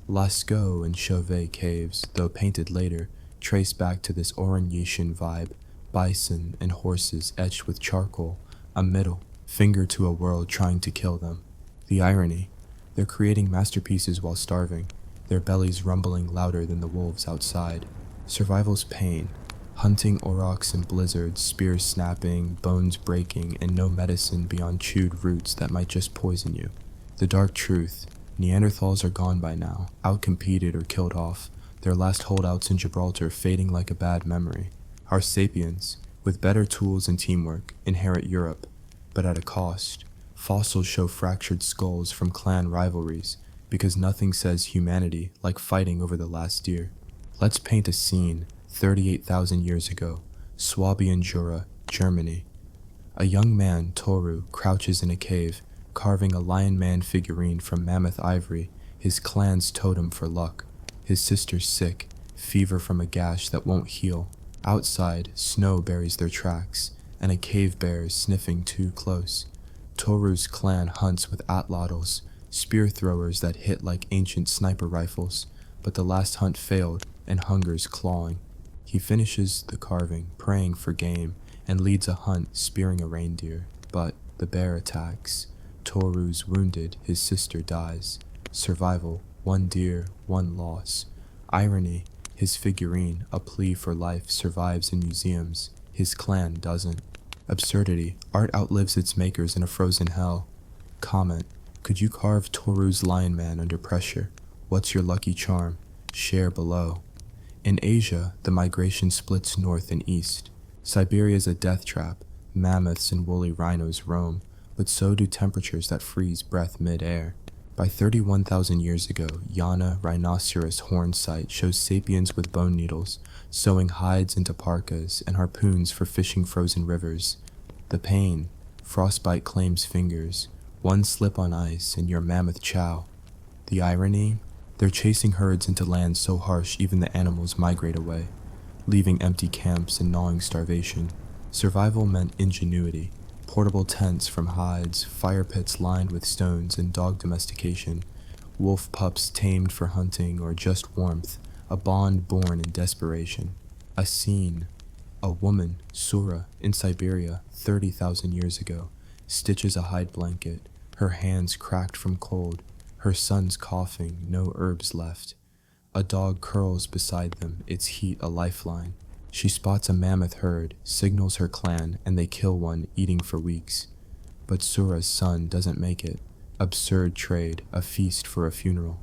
Lascaux and Chauvet caves, though painted later, trace back to this Orangutian vibe, bison and horses etched with charcoal, a middle finger to a world trying to kill them. The irony? They're creating masterpieces while starving, their bellies rumbling louder than the wolves outside. Survival's pain, hunting aurochs in blizzards, spears snapping, bones breaking, and no medicine beyond chewed roots that might just poison you. The dark truth, Neanderthals are gone by now, outcompeted or killed off, their last holdouts in Gibraltar fading like a bad memory. Our sapiens, with better tools and teamwork, inherit Europe, but at a cost. Fossils show fractured skulls from clan rivalries, because nothing says humanity like fighting over the last deer. Let's paint a scene 38,000 years ago, Swabian Jura, Germany. A young man, Toru, crouches in a cave, carving a lion man figurine from mammoth ivory, his clan's totem for luck. His sister's sick, fever from a gash that won't heal. Outside, snow buries their tracks, and a cave bear is sniffing too close. Toru's clan hunts with atlatls, spear throwers that hit like ancient sniper rifles, but the last hunt failed and hunger's clawing. He finishes the carving, praying for game, and leads a hunt spearing a reindeer, but the bear attacks. Toru's wounded, his sister dies. Survival, one deer, one loss. Irony, his figurine, a plea for life, survives in museums. His clan doesn't. Absurdity, art outlives its makers in a frozen hell. Comment, could you carve Toru's Lion Man under pressure? What's your lucky charm? Share below. In Asia, the migration splits north and east. Siberia's a death trap. Mammoths and woolly rhinos roam, but so do temperatures that freeze breath mid-air. By 31,000 years ago, Yana rhinoceros horn site shows sapiens with bone needles, sewing hides into parkas and harpoons for fishing frozen rivers. The pain, frostbite claims fingers, one slip on ice and your mammoth chow. The irony, they're chasing herds into lands so harsh even the animals migrate away, leaving empty camps and gnawing starvation. Survival meant ingenuity, portable tents from hides, fire pits lined with stones, and dog domestication, wolf pups tamed for hunting or just warmth, a bond born in desperation. A scene, a woman, Sura, in Siberia 30,000 years ago, stitches a hide blanket, her hands cracked from cold, her son's coughing, no herbs left. A dog curls beside them, its heat a lifeline. She spots a mammoth herd, signals her clan, and they kill one, eating for weeks. But Sura's son doesn't make it. Absurd trade, a feast for a funeral.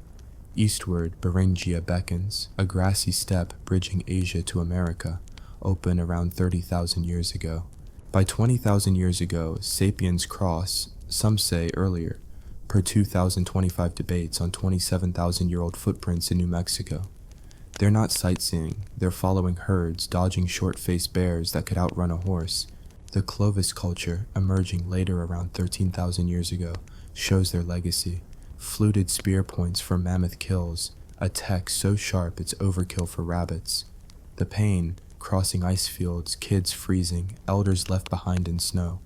Eastward, Beringia beckons, a grassy steppe bridging Asia to America, open around 30,000 years ago. By 20,000 years ago, sapiens cross, some say earlier, per 2,025 debates on 27,000-year-old footprints in New Mexico. They're not sightseeing, they're following herds, dodging short-faced bears that could outrun a horse. The Clovis culture, emerging later around 13,000 years ago, shows their legacy. Fluted spear points for mammoth kills, a tech so sharp it's overkill for rabbits. The pain, crossing ice fields, kids freezing, elders left behind in snow.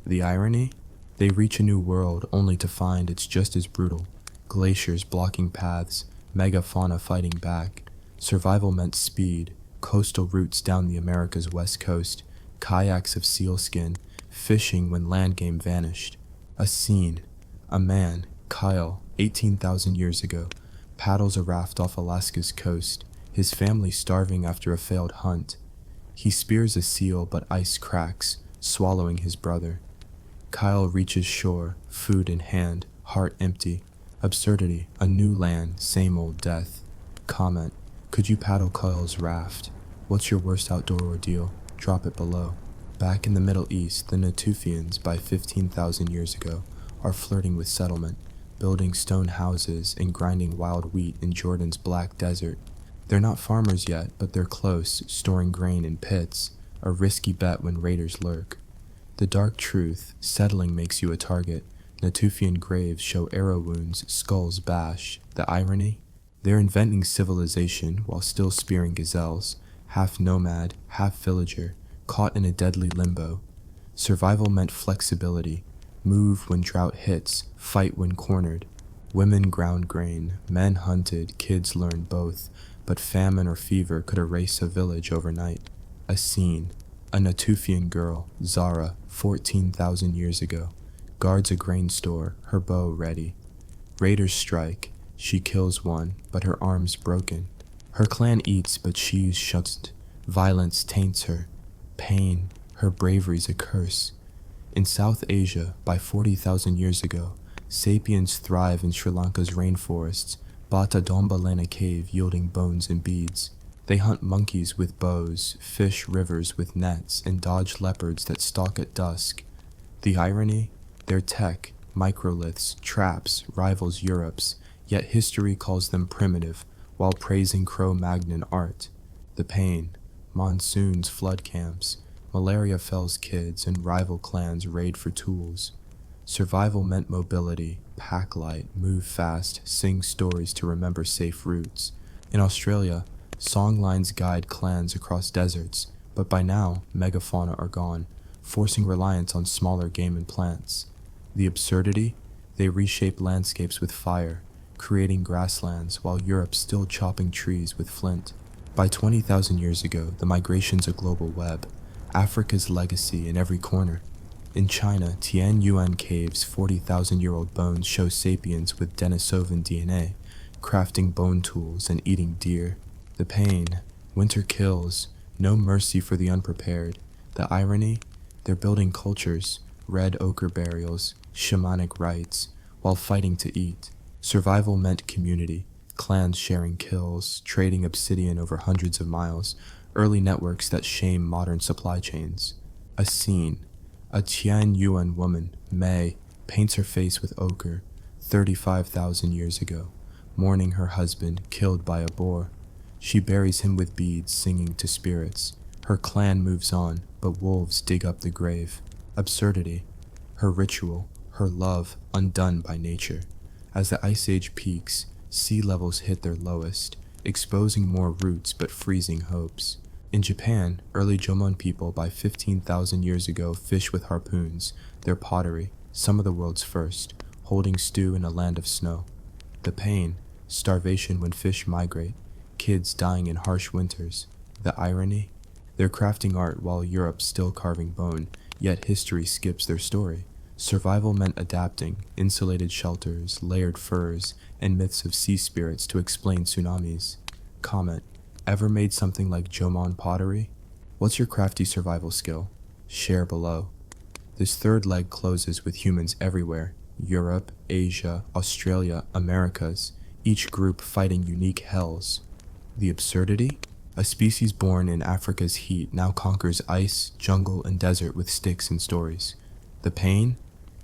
The irony? They reach a new world only to find it's just as brutal. Glaciers blocking paths, megafauna fighting back. Survival meant speed, coastal routes down the America's west coast, kayaks of sealskin, fishing when land game vanished. A scene, a man, Kyle, 18,000 years ago, paddles a raft off Alaska's coast, his family starving after a failed hunt. He spears a seal but ice cracks, swallowing his brother. Kyle reaches shore, food in hand, heart empty. Absurdity, a new land, same old death. Comment, could you paddle Kyle's raft? What's your worst outdoor ordeal? Drop it below. Back in the Middle East, the Natufians, by 15,000 years ago, are flirting with settlement, building stone houses and grinding wild wheat in Jordan's black desert. They're not farmers yet, but they're close, storing grain in pits, a risky bet when raiders lurk. The dark truth, settling makes you a target. Natufian graves show arrow wounds, skulls bash. The irony? They're inventing civilization while still spearing gazelles, half nomad, half villager, caught in a deadly limbo. Survival meant flexibility, move when drought hits, fight when cornered. Women ground grain, men hunted, kids learned both, but famine or fever could erase a village overnight. A scene, a Natufian girl, Zara, 14,000 years ago, guards a grain store, her bow ready. Raiders strike, she kills one, but her arm's broken. Her clan eats, but she's shunned. Violence taints her. Pain, her bravery's a curse. In South Asia, by 40,000 years ago, sapiens thrive in Sri Lanka's rainforests, Bata Dombalena cave yielding bones and beads. They hunt monkeys with bows, fish rivers with nets, and dodge leopards that stalk at dusk. The irony? Their tech, microliths, traps, rivals Europe's, yet history calls them primitive, while praising Cro-Magnon art. The pain, monsoons flood camps, malaria fells kids, and rival clans raid for tools. Survival meant mobility, pack light, move fast, sing stories to remember safe routes. In Australia, songlines guide clans across deserts, but by now, megafauna are gone, forcing reliance on smaller game and plants. The absurdity? They reshape landscapes with fire, creating grasslands while Europe's still chopping trees with flint. By 20,000 years ago, the migration's a global web. Africa's legacy in every corner. In China, Tianyuan caves' 40,000-year-old bones show sapiens with Denisovan DNA, crafting bone tools and eating deer. The pain, winter kills, no mercy for the unprepared. The irony, they're building cultures, red ochre burials, shamanic rites, while fighting to eat. Survival meant community, clans sharing kills, trading obsidian over hundreds of miles, early networks that shame modern supply chains. A scene. A Tianyuan woman, Mei, paints her face with ochre, 35,000 years ago, mourning her husband killed by a boar. She buries him with beads, singing to spirits. Her clan moves on, but wolves dig up the grave. Absurdity. Her ritual, her love, undone by nature. As the Ice Age peaks, sea levels hit their lowest, exposing more roots but freezing hopes. In Japan, early Jomon people by 15,000 years ago fish with harpoons, their pottery, some of the world's first, holding stew in a land of snow. The pain, starvation when fish migrate, kids dying in harsh winters. The irony? They're crafting art while Europe's still carving bone, yet history skips their story. Survival meant adapting, insulated shelters, layered furs, and myths of sea spirits to explain tsunamis. Comment. Ever made something like Jomon pottery? What's your crafty survival skill? Share below. This third leg closes with humans everywhere. Europe, Asia, Australia, Americas, each group fighting unique hells. The absurdity? A species born in Africa's heat now conquers ice, jungle, and desert with sticks and stories. The pain?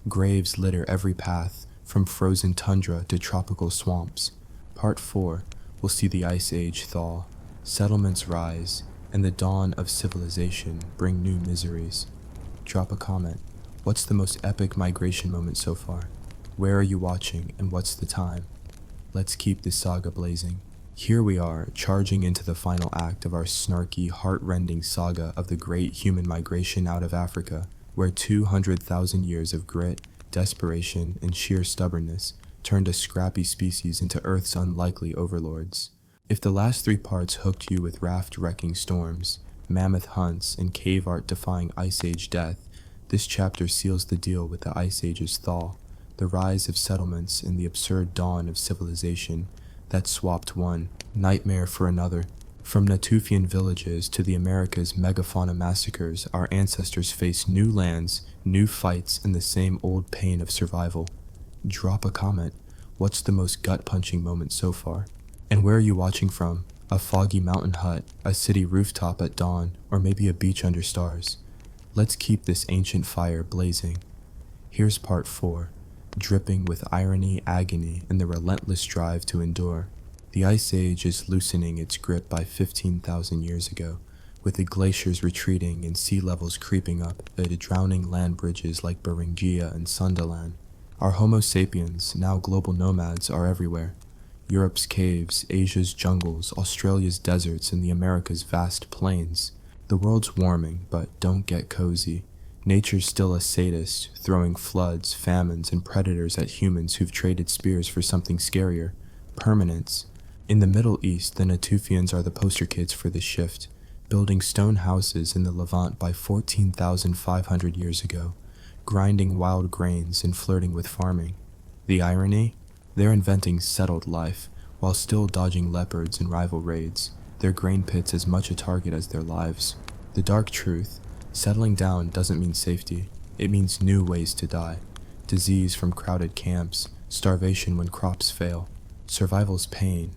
Graves litter every path, from frozen tundra to tropical swamps. Part 4 will see the Ice Age thaw, settlements rise, and the dawn of civilization bring new miseries. Drop a comment. What's the most epic migration moment so far? Where are you watching, and what's the time? Let's keep this saga blazing. Here we are, charging into the final act of our snarky, heart-rending saga of the great human migration out of Africa, where 200,000 years of grit, desperation, and sheer stubbornness turned a scrappy species into Earth's unlikely overlords. If the last 3 parts hooked you with raft-wrecking storms, mammoth hunts, and cave art defying Ice Age death, this chapter seals the deal with the Ice Age's thaw, the rise of settlements, and the absurd dawn of civilization that swapped one nightmare for another. From Natufian villages to the Americas' megafauna massacres, our ancestors faced new lands, new fights, and the same old pain of survival. Drop a comment. What's the most gut-punching moment so far? And where are you watching from? A foggy mountain hut, a city rooftop at dawn, or maybe a beach under stars? Let's keep this ancient fire blazing. Here's part 4, dripping with irony, agony, and the relentless drive to endure. The Ice Age is loosening its grip by 15,000 years ago, with the glaciers retreating and sea levels creeping up at drowning land bridges like Beringia and Sundaland. Our Homo sapiens, now global nomads, are everywhere. Europe's caves, Asia's jungles, Australia's deserts, and the Americas' vast plains. The world's warming, but don't get cozy. Nature's still a sadist, throwing floods, famines, and predators at humans who've traded spears for something scarier: permanence. In the Middle East, the Natufians are the poster kids for this shift, building stone houses in the Levant by 14,500 years ago, grinding wild grains and flirting with farming. The irony? They're inventing settled life, while still dodging leopards and rival raids, their grain pits as much a target as their lives. The dark truth: settling down doesn't mean safety, it means new ways to die. Disease from crowded camps, starvation when crops fail, survival's pain.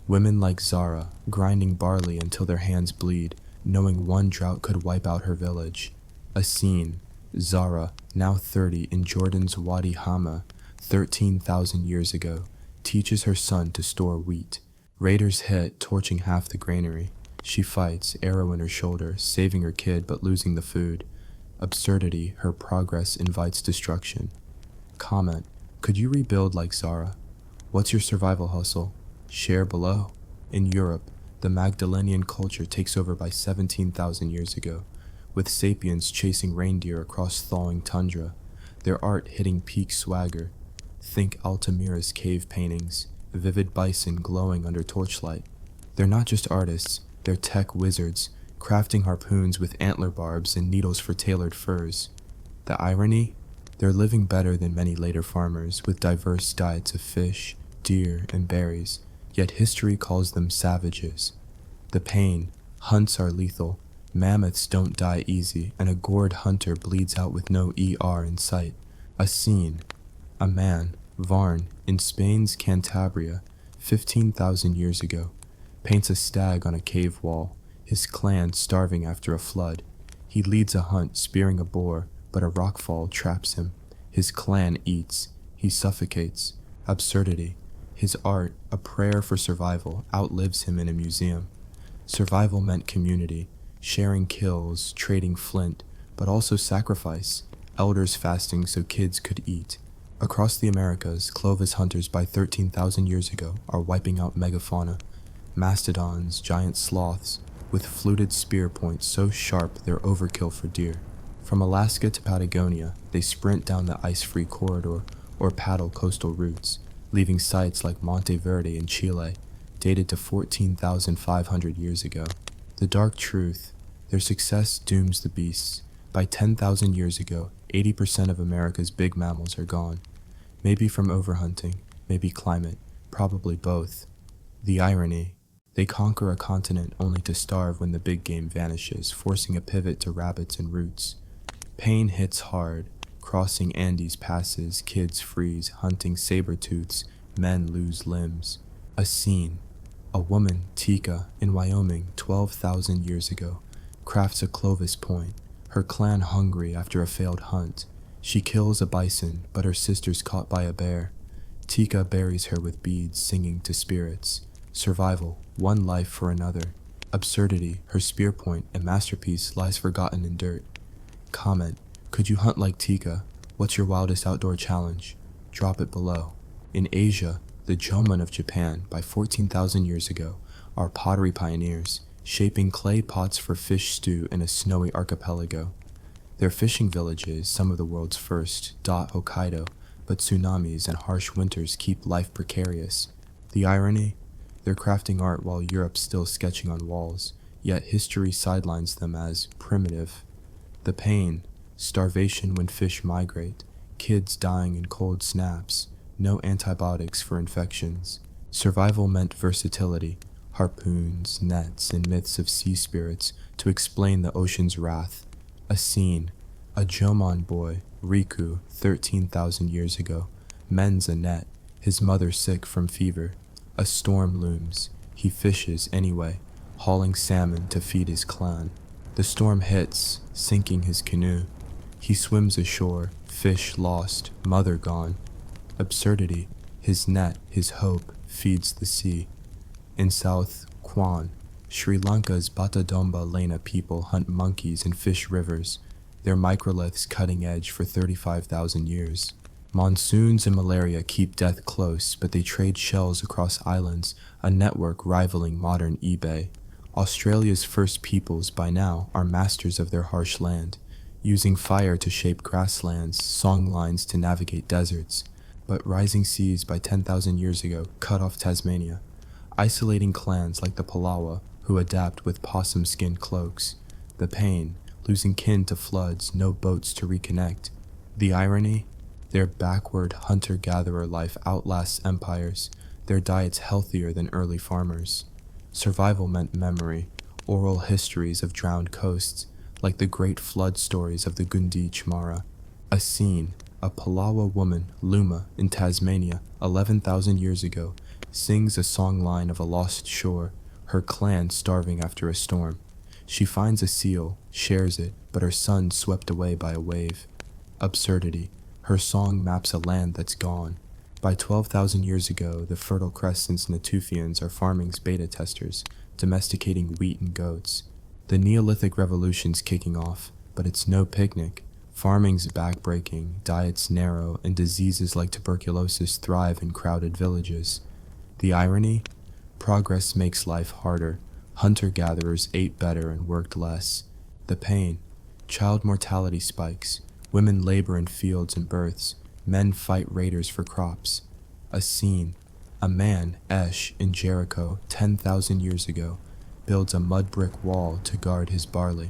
Women like Zara, grinding barley until their hands bleed, knowing one drought could wipe out her village. A scene: Zara, now 30, in Jordan's Wadi Hama, 13,000 years ago, teaches her son to store wheat. Raiders hit, torching half the granary. She fights, arrow in her shoulder, saving her kid but losing the food. Absurdity: her progress invites destruction. Comment: could you rebuild like Zara? What's your survival hustle? Share below. In Europe, the Magdalenian culture takes over by 17,000 years ago, with sapiens chasing reindeer across thawing tundra, their art hitting peak swagger. Think Altamira's cave paintings, vivid bison glowing under torchlight. They're not just artists, they're tech wizards, crafting harpoons with antler barbs and needles for tailored furs. The irony? They're living better than many later farmers with diverse diets of fish, deer, and berries, yet history calls them savages. The pain, hunts are lethal, mammoths don't die easy, and a gored hunter bleeds out with no ER in sight. A scene. A man, Varn, in Spain's Cantabria, 15,000 years ago, paints a stag on a cave wall, his clan starving after a flood. He leads a hunt, spearing a boar, but a rockfall traps him. His clan eats. He suffocates. Absurdity. His art, a prayer for survival, outlives him in a museum. Survival meant community, sharing kills, trading flint, but also sacrifice, elders fasting so kids could eat. Across the Americas, Clovis hunters by 13,000 years ago are wiping out megafauna, mastodons, giant sloths, with fluted spear points so sharp they're overkill for deer. From Alaska to Patagonia, they sprint down the ice-free corridor or paddle coastal routes, leaving sites like Monte Verde in Chile, dated to 14,500 years ago. The dark truth, their success dooms the beasts. By 10,000 years ago, 80% of America's big mammals are gone. Maybe from overhunting, maybe climate, probably both. The irony, they conquer a continent only to starve when the big game vanishes, forcing a pivot to rabbits and roots. Pain hits hard, crossing Andes passes, kids freeze, hunting saber-tooths, men lose limbs. A scene. A woman, Tika, in Wyoming 12,000 years ago, crafts a Clovis point, her clan hungry after a failed hunt. She kills a bison, but her sister's caught by a bear. Tika buries her with beads, singing to spirits. Survival, one life for another. Absurdity, her spear point, a masterpiece, lies forgotten in dirt. Comment, could you hunt like Tika? What's your wildest outdoor challenge? Drop it below. In Asia, the Jomon of Japan, by 14,000 years ago, are pottery pioneers, shaping clay pots for fish stew in a snowy archipelago. Their fishing villages, some of the world's first, dot Hokkaido, but tsunamis and harsh winters keep life precarious. The irony? They're crafting art while Europe's still sketching on walls, yet history sidelines them as primitive. The pain, starvation when fish migrate, kids dying in cold snaps, no antibiotics for infections. Survival meant versatility, harpoons, nets, and myths of sea spirits to explain the ocean's wrath. A scene, a Jomon boy, Riku, 13,000 years ago, mends a net, his mother sick from fever. A storm looms, he fishes anyway, hauling salmon to feed his clan. The storm hits, sinking his canoe. He swims ashore, fish lost, mother gone. Absurdity, his net, his hope, feeds the sea. In South Kwan, Sri Lanka's Batadomba Lena people hunt monkeys and fish rivers, their microliths cutting edge for 35,000 years. Monsoons and malaria keep death close, but they trade shells across islands, a network rivaling modern eBay. Australia's first peoples by now are masters of their harsh land, using fire to shape grasslands, songlines to navigate deserts. But rising seas by 10,000 years ago cut off Tasmania, isolating clans like the Palawa who adapt with possum skin cloaks. The pain, losing kin to floods, no boats to reconnect. The irony? Their backward hunter-gatherer life outlasts empires, their diets healthier than early farmers. Survival meant memory, oral histories of drowned coasts, like the great flood stories of the Gunditj Mara. A scene, a Palawa woman, Luma, in Tasmania, 11,000 years ago, sings a songline of a lost shore, her clan starving after a storm. She finds a seal, shares it, but her son swept away by a wave. Absurdity, her song maps a land that's gone. By 12,000 years ago, the Fertile Crescent's Natufians are farming's beta testers, domesticating wheat and goats. The Neolithic Revolution's kicking off, but it's no picnic. Farming's backbreaking, diets narrow, and diseases like tuberculosis thrive in crowded villages. The irony? Progress makes life harder. Hunter-gatherers ate better and worked less. The pain? Child mortality spikes. Women labor in fields and births. Men fight raiders for crops. A scene. A man, Esh, in Jericho, 10,000 years ago, builds a mud brick wall to guard his barley.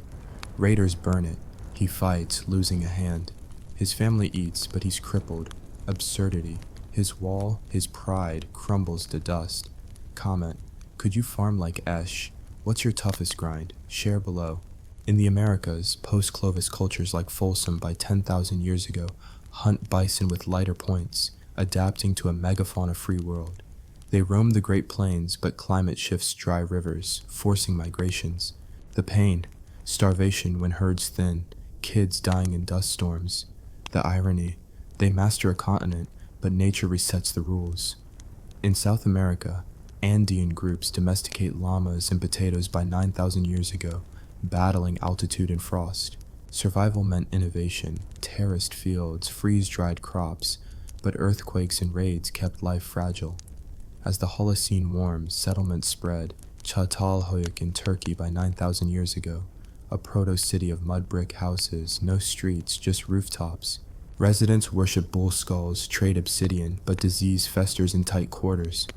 Raiders burn it. He fights, losing a hand. His family eats, but he's crippled. Absurdity. His wall, his pride, crumbles to dust. Comment: could you farm like Esh? What's your toughest grind? Share below. In the Americas, post-Clovis cultures like Folsom by 10,000 years ago hunt bison with lighter points, adapting to a megafauna-free world. They roam the Great Plains, but climate shifts dry rivers, forcing migrations. The pain, starvation when herds thin, kids dying in dust storms. The irony, they master a continent, but nature resets the rules. In South America, Andean groups domesticate llamas and potatoes by 9,000 years ago, battling altitude and frost. Survival meant innovation, terraced fields, freeze-dried crops, but earthquakes and raids kept life fragile. As the Holocene warms, settlements spread. Çatalhöyük in Turkey by 9,000 years ago, a proto-city of mud brick houses, no streets, just rooftops. Residents worship bull skulls, trade obsidian, but disease festers in tight quarters.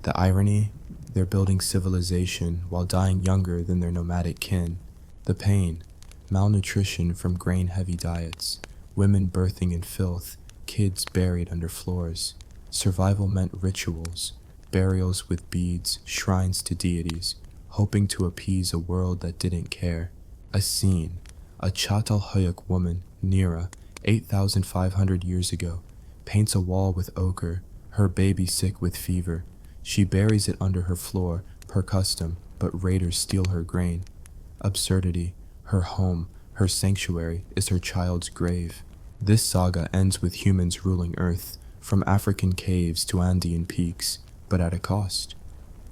The irony, they're building civilization while dying younger than their nomadic kin. The pain, malnutrition from grain-heavy diets, women birthing in filth, kids buried under floors. Survival meant rituals, burials with beads, shrines to deities, hoping to appease a world that didn't care. A scene, a Çatalhöyük woman, Nira, 8,500 years ago, paints a wall with ochre, her baby sick with fever. She buries it under her floor, per custom, but raiders steal her grain. Absurdity, her home, her sanctuary, is her child's grave. This saga ends with humans ruling Earth, from African caves to Andean peaks, but at a cost.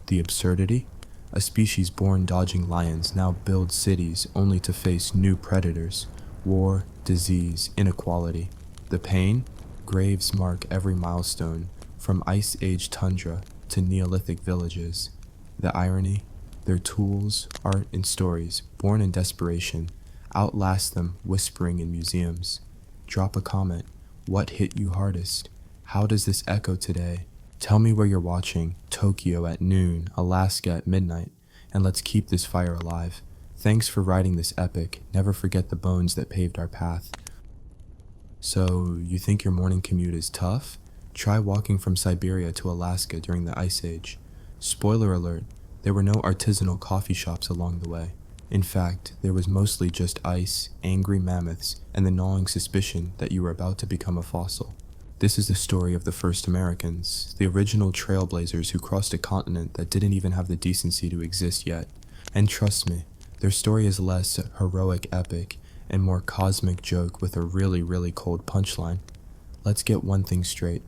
The absurdity? A species born dodging lions now builds cities only to face new predators, war, disease, inequality. The pain? Graves mark every milestone, from Ice Age tundra to Neolithic villages. The irony? Their tools, art, and stories, born in desperation, outlast them whispering in museums. Drop a comment. What hit you hardest? How does this echo today? Tell me where you're watching. Tokyo at noon, Alaska at midnight, and let's keep this fire alive. Thanks for writing this epic. Never forget the bones that paved our path. So, you think your morning commute is tough? Try walking from Siberia to Alaska during the Ice Age. Spoiler alert, there were no artisanal coffee shops along the way. In fact, there was mostly just ice, angry mammoths, and the gnawing suspicion that you were about to become a fossil. This is the story of the first Americans, the original trailblazers who crossed a continent that didn't even have the decency to exist yet. And trust me, their story is less heroic epic and more cosmic joke with a really, really cold punchline. Let's get one thing straight.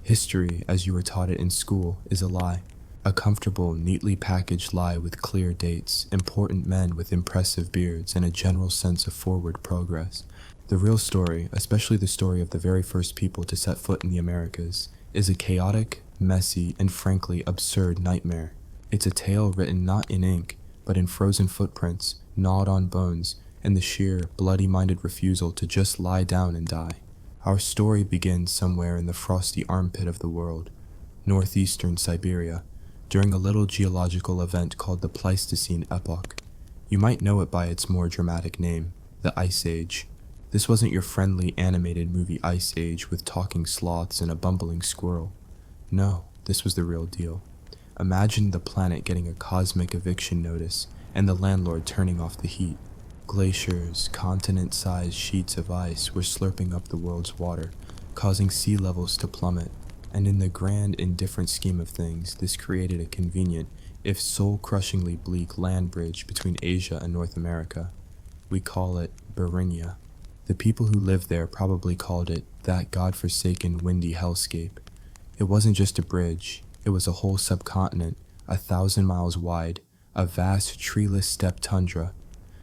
History, as you were taught it in school, is a lie. A comfortable, neatly packaged lie with clear dates, important men with impressive beards, and a general sense of forward progress. The real story, especially the story of the very first people to set foot in the Americas, is a chaotic, messy, and frankly absurd nightmare. It's a tale written not in ink, but in frozen footprints, gnawed on bones, and the sheer, bloody-minded refusal to just lie down and die. Our story begins somewhere in the frosty armpit of the world, northeastern Siberia, during a little geological event called the Pleistocene Epoch. You might know it by its more dramatic name, the Ice Age. This wasn't your friendly animated movie Ice Age with talking sloths and a bumbling squirrel. No, this was the real deal. Imagine the planet getting a cosmic eviction notice and the landlord turning off the heat. Glaciers, continent-sized sheets of ice were slurping up the world's water, causing sea levels to plummet. And in the grand, indifferent scheme of things, this created a convenient, if soul-crushingly bleak land bridge between Asia and North America. We call it Berinia. The people who lived there probably called it that godforsaken windy hellscape. It wasn't just a bridge, it was a whole subcontinent, 1,000 miles wide, a vast treeless steppe tundra.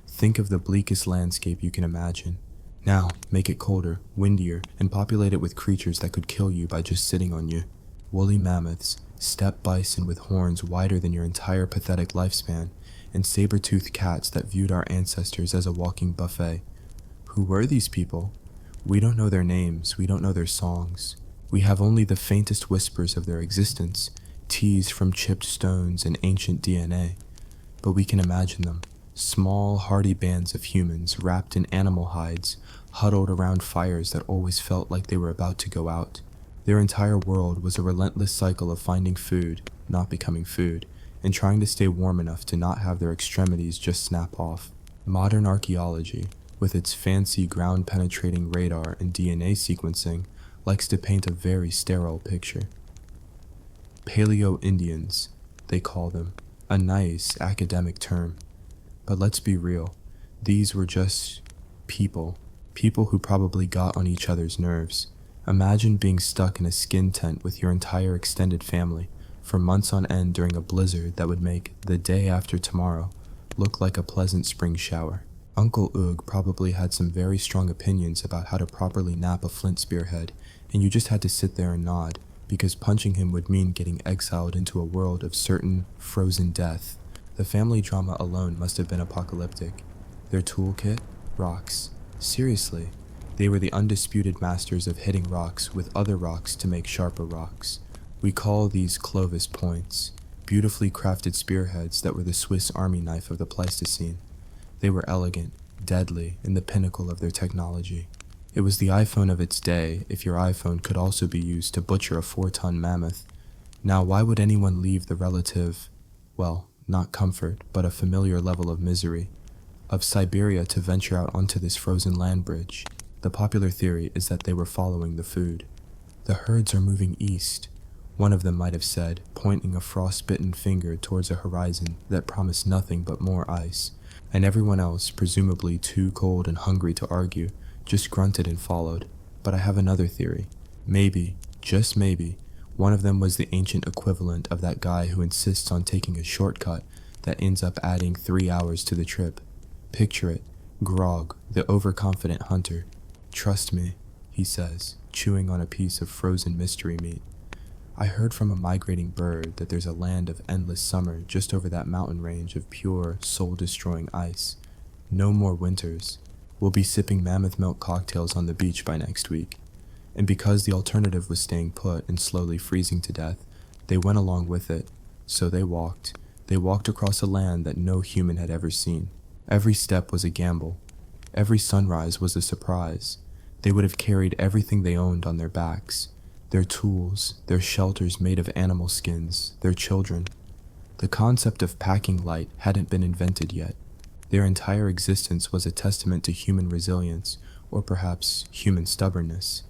Think of the bleakest landscape you can imagine. Now, make it colder, windier, and populate it with creatures that could kill you by just sitting on you. Woolly mammoths, steppe bison with horns wider than your entire pathetic lifespan, and saber-toothed cats that viewed our ancestors as a walking buffet. Who were these people? We don't know their names, we don't know their songs. We have only the faintest whispers of their existence, teased from chipped stones and ancient DNA. but we can imagine them. Small, hardy bands of humans wrapped in animal hides, huddled around fires that always felt like they were about to go out. Their entire world was a relentless cycle of finding food, not becoming food, and trying to stay warm enough to not have their extremities just snap off. Modern archaeology, with its fancy ground-penetrating radar and DNA sequencing, likes to paint a very sterile picture. Paleo-Indians, they call them, a nice academic term. But let's be real, these were just people who probably got on each other's nerves. Imagine being stuck in a skin tent with your entire extended family for months on end during a blizzard that would make the day after tomorrow look like a pleasant spring shower. Uncle Oog probably had some very strong opinions about how to properly nap a flint spearhead, and you just had to sit there and nod, because punching him would mean getting exiled into a world of certain frozen death. The family drama alone must have been apocalyptic. Their toolkit? Rocks. Seriously, they were the undisputed masters of hitting rocks with other rocks to make sharper rocks. We call these Clovis points, beautifully crafted spearheads that were the Swiss Army knife of the Pleistocene. They were elegant, deadly, and the pinnacle of their technology. It was the iPhone of its day if your iPhone could also be used to butcher a 4-ton mammoth. Now, why would anyone leave the relative, well, not comfort, but a familiar level of misery, of Siberia to venture out onto this frozen land bridge? The popular theory is that they were following the food. The herds are moving east, one of them might have said, pointing a frostbitten finger towards a horizon that promised nothing but more ice, and everyone else, presumably too cold and hungry to argue, just grunted and followed. But I have another theory. Maybe, just maybe, one of them was the ancient equivalent of that guy who insists on taking a shortcut that ends up adding 3 hours to the trip. Picture it, Grog, the overconfident hunter. "Trust me," he says, chewing on a piece of frozen mystery meat. "I heard from a migrating bird that there's a land of endless summer just over that mountain range of pure, soul-destroying ice. No more winters. We'll be sipping mammoth milk cocktails on the beach by next week." And because the alternative was staying put and slowly freezing to death, they went along with it. So they walked. They walked across a land that no human had ever seen. Every step was a gamble. Every sunrise was a surprise. They would have carried everything they owned on their backs. Their tools, their shelters made of animal skins, their children. The concept of packing light hadn't been invented yet. Their entire existence was a testament to human resilience, or perhaps human stubbornness.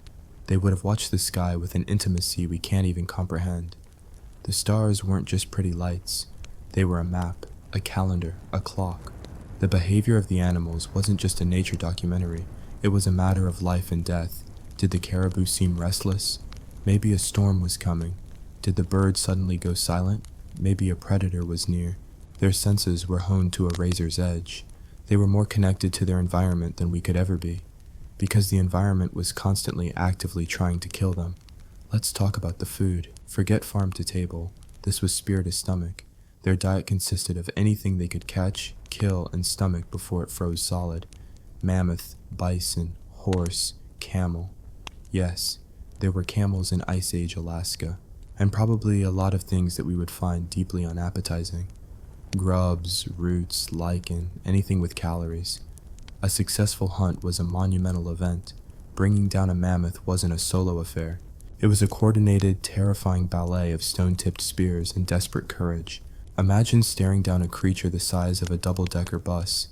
They would have watched the sky with an intimacy we can't even comprehend. The stars weren't just pretty lights. They were a map, a calendar, a clock. The behavior of the animals wasn't just a nature documentary. It was a matter of life and death. Did the caribou seem restless? Maybe a storm was coming. Did the birds suddenly go silent? Maybe a predator was near. Their senses were honed to a razor's edge. They were more connected to their environment than we could ever be, because the environment was constantly actively trying to kill them. Let's talk about the food. Forget farm to table. This was spear to stomach. Their diet consisted of anything they could catch, kill, and stomach before it froze solid. Mammoth, bison, horse, camel. Yes, there were camels in Ice Age Alaska, and probably a lot of things that we would find deeply unappetizing. Grubs, roots, lichen, anything with calories. A successful hunt was a monumental event. Bringing down a mammoth wasn't a solo affair. It was a coordinated, terrifying ballet of stone-tipped spears and desperate courage. Imagine staring down a creature the size of a double-decker bus,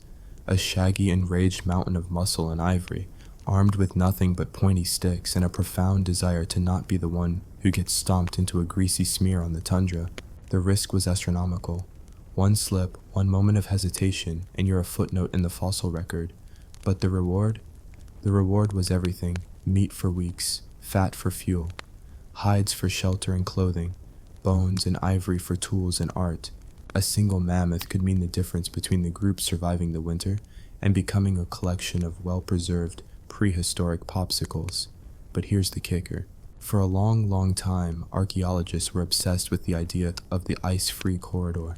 a shaggy, enraged mountain of muscle and ivory, armed with nothing but pointy sticks and a profound desire to not be the one who gets stomped into a greasy smear on the tundra. The risk was astronomical. One slip, one moment of hesitation, and you're a footnote in the fossil record. But the reward? The reward was everything. Meat for weeks, fat for fuel, hides for shelter and clothing, bones and ivory for tools and art. A single mammoth could mean the difference between the group surviving the winter and becoming a collection of well-preserved, prehistoric popsicles. But here's the kicker. For a long, long time, archaeologists were obsessed with the idea of the ice-free corridor.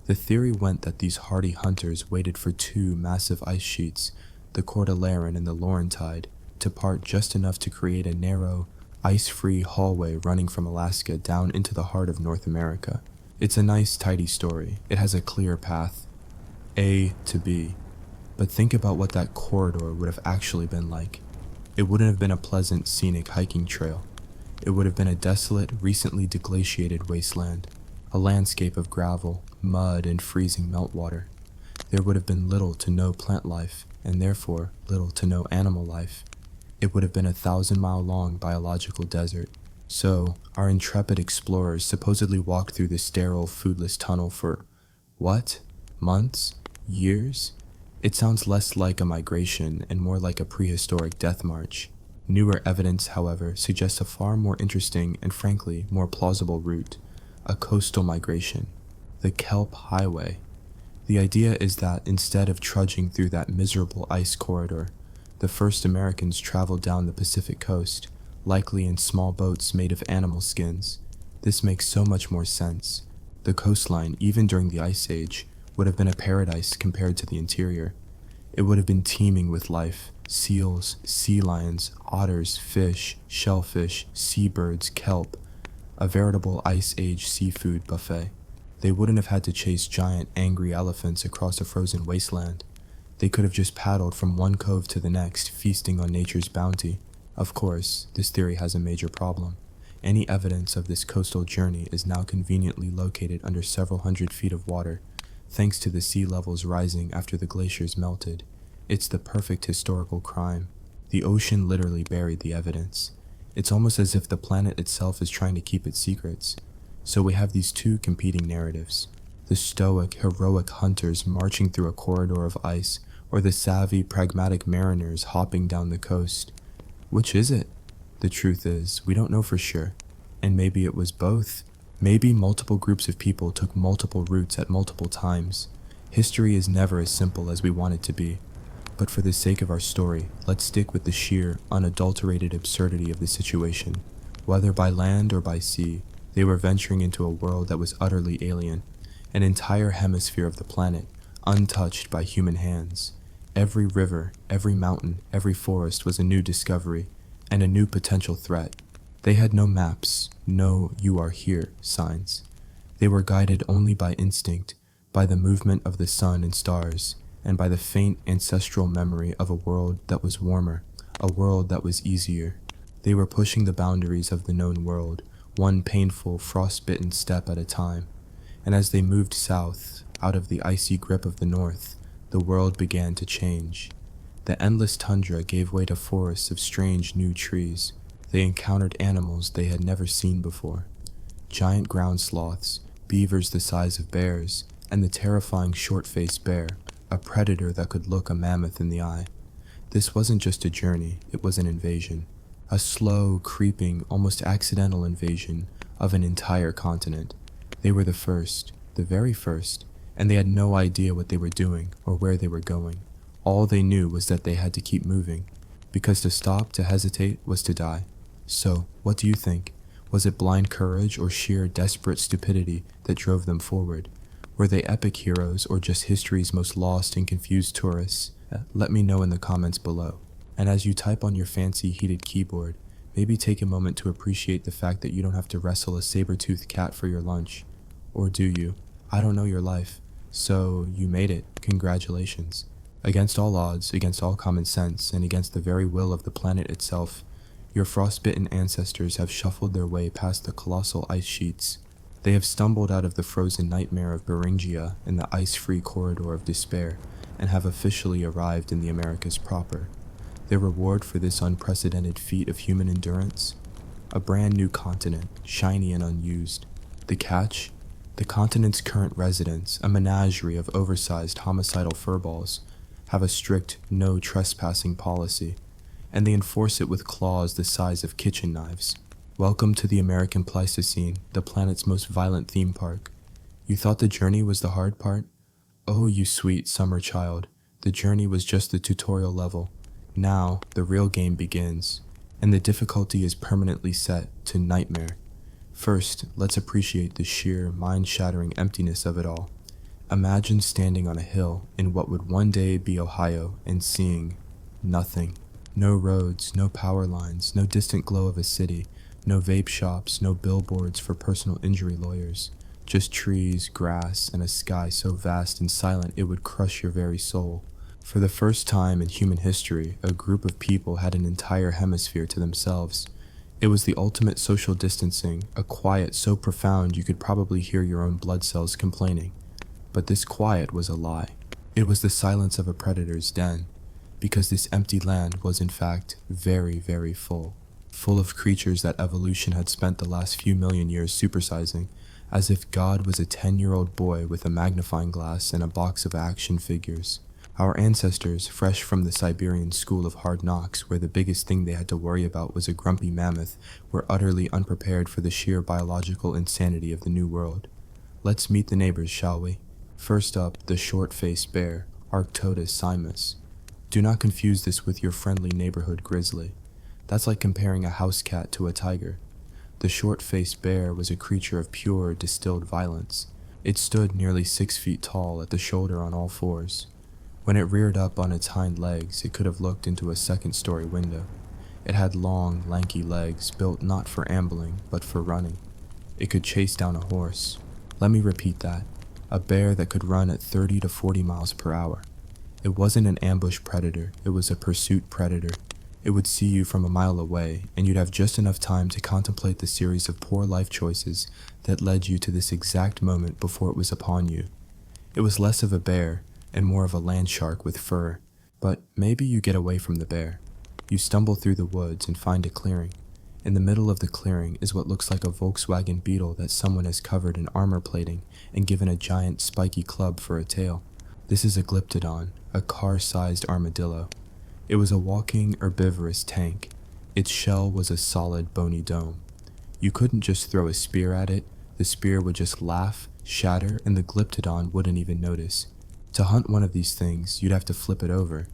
The theory went that these hardy hunters waited for two massive ice sheets, the Cordilleran and the Laurentide, to part just enough to create a narrow, ice-free hallway running from Alaska down into the heart of North America. It's a nice, tidy story. It has a clear path, A to B. But think about what that corridor would have actually been like. It wouldn't have been a pleasant, scenic hiking trail. It would have been a desolate, recently deglaciated wasteland, a landscape of gravel, mud, and freezing meltwater. There would have been little to no plant life, and therefore little to no animal life. It would have been a 1,000-mile-long biological desert. So, our intrepid explorers supposedly walked through the sterile, foodless tunnel for, what? Months? Years? It sounds less like a migration and more like a prehistoric death march. Newer evidence, however, suggests a far more interesting and frankly more plausible route, a coastal migration, the Kelp Highway. The idea is that instead of trudging through that miserable ice corridor, the first Americans traveled down the Pacific coast, likely in small boats made of animal skins. This makes so much more sense. The coastline, even during the Ice Age, would have been a paradise compared to the interior. It would have been teeming with life: seals, sea lions, otters, fish, shellfish, seabirds, kelp, a veritable Ice Age seafood buffet. They wouldn't have had to chase giant, angry elephants across a frozen wasteland. They could have just paddled from one cove to the next, feasting on nature's bounty. Of course, this theory has a major problem. Any evidence of this coastal journey is now conveniently located under several hundred feet of water, thanks to the sea levels rising after the glaciers melted. It's the perfect historical crime. The ocean literally buried the evidence. It's almost as if the planet itself is trying to keep its secrets. So we have these two competing narratives: the stoic, heroic hunters marching through a corridor of ice, or the savvy, pragmatic mariners hopping down the coast. Which is it? The truth is, we don't know for sure. And maybe it was both. Maybe multiple groups of people took multiple routes at multiple times. History is never as simple as we want it to be. But for the sake of our story, let's stick with the sheer, unadulterated absurdity of the situation. Whether by land or by sea, they were venturing into a world that was utterly alien, an entire hemisphere of the planet, untouched by human hands. Every river, every mountain, every forest was a new discovery, and a new potential threat. They had no maps, no "you are here" signs. They were guided only by instinct, by the movement of the sun and stars, and by the faint ancestral memory of a world that was warmer, a world that was easier. They were pushing the boundaries of the known world, one painful, frost-bitten step at a time. And as they moved south, out of the icy grip of the north, the world began to change. The endless tundra gave way to forests of strange new trees. They encountered animals they had never seen before: giant ground sloths, beavers the size of bears, and the terrifying short-faced bear, a predator that could look a mammoth in the eye. This wasn't just a journey, it was an invasion. A slow, creeping, almost accidental invasion of an entire continent. They were the first, the very first, and they had no idea what they were doing or where they were going. All they knew was that they had to keep moving, because to stop, to hesitate, was to die. So, what do you think? Was it blind courage or sheer desperate stupidity that drove them forward? Were they epic heroes or just history's most lost and confused tourists? Let me know in the comments below. And as you type on your fancy heated keyboard, maybe take a moment to appreciate the fact that you don't have to wrestle a saber-toothed cat for your lunch. Or do you? I don't know your life. So, you made it. Congratulations. Against all odds, against all common sense, and against the very will of the planet itself, your frostbitten ancestors have shuffled their way past the colossal ice sheets. They have stumbled out of the frozen nightmare of Beringia in the ice-free corridor of despair, and have officially arrived in the Americas proper. Their reward for this unprecedented feat of human endurance? A brand new continent, shiny and unused. The catch? The continent's current residents, a menagerie of oversized homicidal furballs, have a strict no trespassing policy, and they enforce it with claws the size of kitchen knives. Welcome to the American Pleistocene, the planet's most violent theme park. You thought the journey was the hard part? Oh, you sweet summer child, the journey was just the tutorial level. Now, the real game begins, and the difficulty is permanently set to nightmare. First, let's appreciate the sheer, mind-shattering emptiness of it all. Imagine standing on a hill in what would one day be Ohio and seeing nothing. No roads, no power lines, no distant glow of a city, no vape shops, no billboards for personal injury lawyers. Just trees, grass, and a sky so vast and silent it would crush your very soul. For the first time in human history, a group of people had an entire hemisphere to themselves. It was the ultimate social distancing, a quiet so profound you could probably hear your own blood cells complaining. But this quiet was a lie. It was the silence of a predator's den, because this empty land was in fact very, very full of creatures that evolution had spent the last few million years supersizing, as if God was a 10-year-old boy with a magnifying glass and a box of action figures. Our ancestors, fresh from the Siberian school of hard knocks, where the biggest thing they had to worry about was a grumpy mammoth, were utterly unprepared for the sheer biological insanity of the New World. Let's meet the neighbors, shall we? First up, the short-faced bear, Arctodus simus. Do not confuse this with your friendly neighborhood grizzly. That's like comparing a house cat to a tiger. The short-faced bear was a creature of pure, distilled violence. It stood nearly 6 feet tall at the shoulder on all fours. When it reared up on its hind legs, it could have looked into a second-story window. It had long, lanky legs built not for ambling, but for running. It could chase down a horse. Let me repeat that. A bear that could run at 30 to 40 miles per hour. It wasn't an ambush predator, it was a pursuit predator. It would see you from a mile away, and you'd have just enough time to contemplate the series of poor life choices that led you to this exact moment before it was upon you. It was less of a bear, and more of a land shark with fur. But maybe you get away from the bear. You stumble through the woods and find a clearing. In the middle of the clearing is what looks like a Volkswagen Beetle that someone has covered in armor plating and given a giant spiky club for a tail. This is a Glyptodon, a car-sized armadillo. It was a walking herbivorous tank. Its shell was a solid bony dome. You couldn't just throw a spear at it. The spear would just laugh, shatter, and the Glyptodon wouldn't even notice. To hunt one of these things, you'd have to flip it over.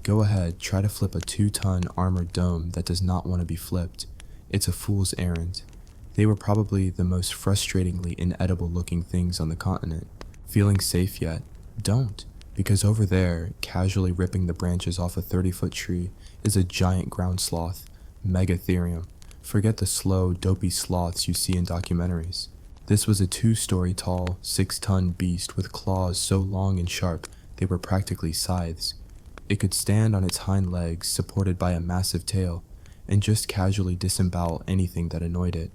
Go ahead, try to flip a 2-ton armored dome that does not want to be flipped. It's a fool's errand. They were probably the most frustratingly inedible looking things on the continent. Feeling safe yet? Don't. Because over there, casually ripping the branches off a 30-foot tree, is a giant ground sloth, Megatherium. Forget the slow, dopey sloths you see in documentaries. This was a 2-story tall, 6-ton beast with claws so long and sharp they were practically scythes. It could stand on its hind legs, supported by a massive tail, and just casually disembowel anything that annoyed it.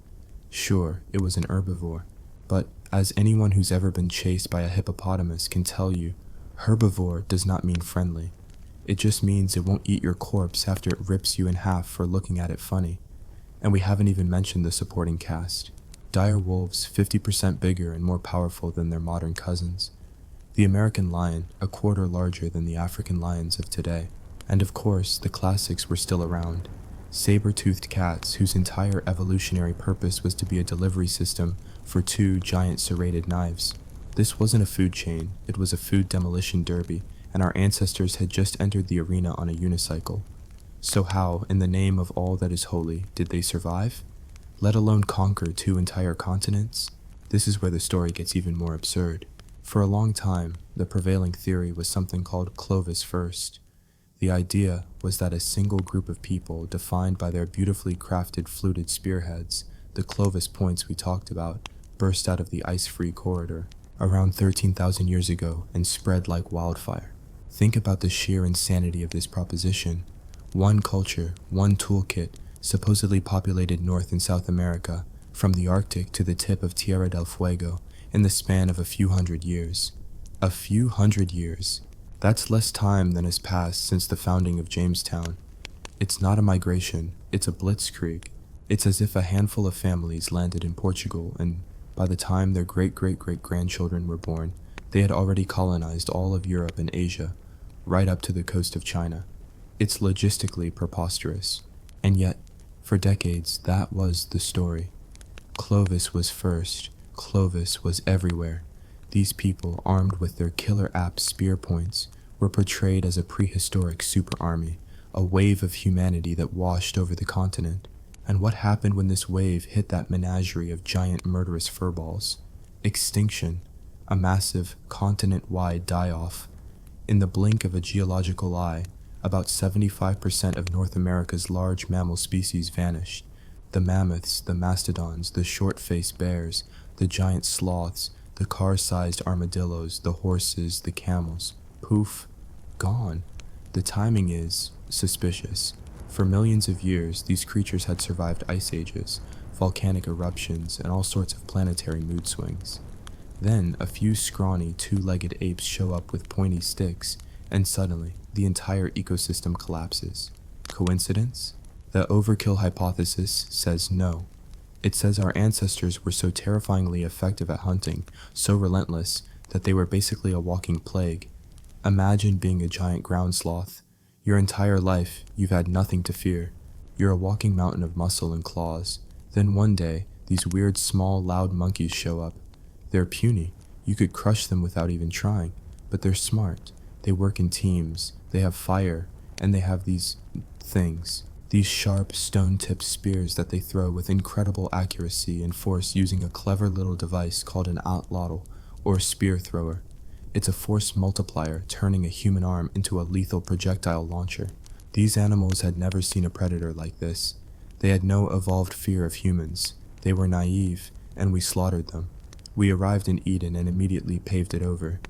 Sure, it was an herbivore, but as anyone who's ever been chased by a hippopotamus can tell you, herbivore does not mean friendly. It just means it won't eat your corpse after it rips you in half for looking at it funny. And we haven't even mentioned the supporting cast. Dire wolves 50% bigger and more powerful than their modern cousins. The American lion, a quarter larger than the African lions of today. And of course, the classics were still around. Saber-toothed cats whose entire evolutionary purpose was to be a delivery system for 2 giant serrated knives. This wasn't a food chain, it was a food demolition derby, and our ancestors had just entered the arena on a unicycle. So how, in the name of all that is holy, did they survive? Let alone conquer 2 entire continents? This is where the story gets even more absurd. For a long time, the prevailing theory was something called Clovis first. The idea was that a single group of people defined by their beautifully crafted fluted spearheads, the Clovis points we talked about, burst out of the ice-free corridor around 13,000 years ago and spread like wildfire. Think about the sheer insanity of this proposition. One culture, one toolkit, supposedly populated North and South America, from the Arctic to the tip of Tierra del Fuego, in the span of a few hundred years. A few hundred years. That's less time than has passed since the founding of Jamestown. It's not a migration, it's a blitzkrieg. It's as if a handful of families landed in Portugal and by the time their great-great-great-grandchildren were born, they had already colonized all of Europe and Asia, right up to the coast of China. It's logistically preposterous. And yet, for decades, that was the story. Clovis was first. Clovis was everywhere. These people, armed with their killer-app spear points, were portrayed as a prehistoric super army, a wave of humanity that washed over the continent. And what happened when this wave hit that menagerie of giant murderous furballs? Extinction. A massive, continent-wide die-off. In the blink of a geological eye, about 75% of North America's large mammal species vanished. The mammoths, the mastodons, the short-faced bears, The giant sloths, the car-sized armadillos, the horses, the camels. Poof, gone. The timing is suspicious. For millions of years, these creatures had survived ice ages, volcanic eruptions, and all sorts of planetary mood swings. Then, a few scrawny, two-legged apes show up with pointy sticks, and suddenly, the entire ecosystem collapses. Coincidence? The overkill hypothesis says no. It says our ancestors were so terrifyingly effective at hunting, so relentless, that they were basically a walking plague. Imagine being a giant ground sloth. Your entire life, you've had nothing to fear. You're a walking mountain of muscle and claws. Then one day, these weird, small, loud monkeys show up. They're puny. You could crush them without even trying, but they're smart. They work in teams. They have fire, and they have these things. These sharp, stone-tipped spears that they throw with incredible accuracy and force using a clever little device called an atlatl, or spear thrower. It's a force multiplier, turning a human arm into a lethal projectile launcher. These animals had never seen a predator like this. They had no evolved fear of humans. They were naive, and we slaughtered them. We arrived in Eden and immediately paved it over.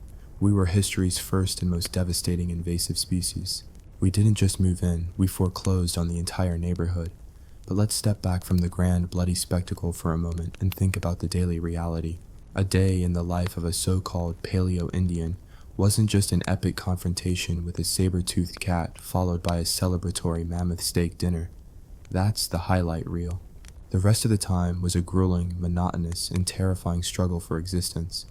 We were history's first and most devastating invasive species. We didn't just move in, we foreclosed on the entire neighborhood. But let's step back from the grand, bloody spectacle for a moment and think about the daily reality. A day in the life of a so-called Paleo-Indian wasn't just an epic confrontation with a saber-toothed cat followed by a celebratory mammoth steak dinner. That's the highlight reel. The rest of the time was a grueling, monotonous, and terrifying struggle for existence.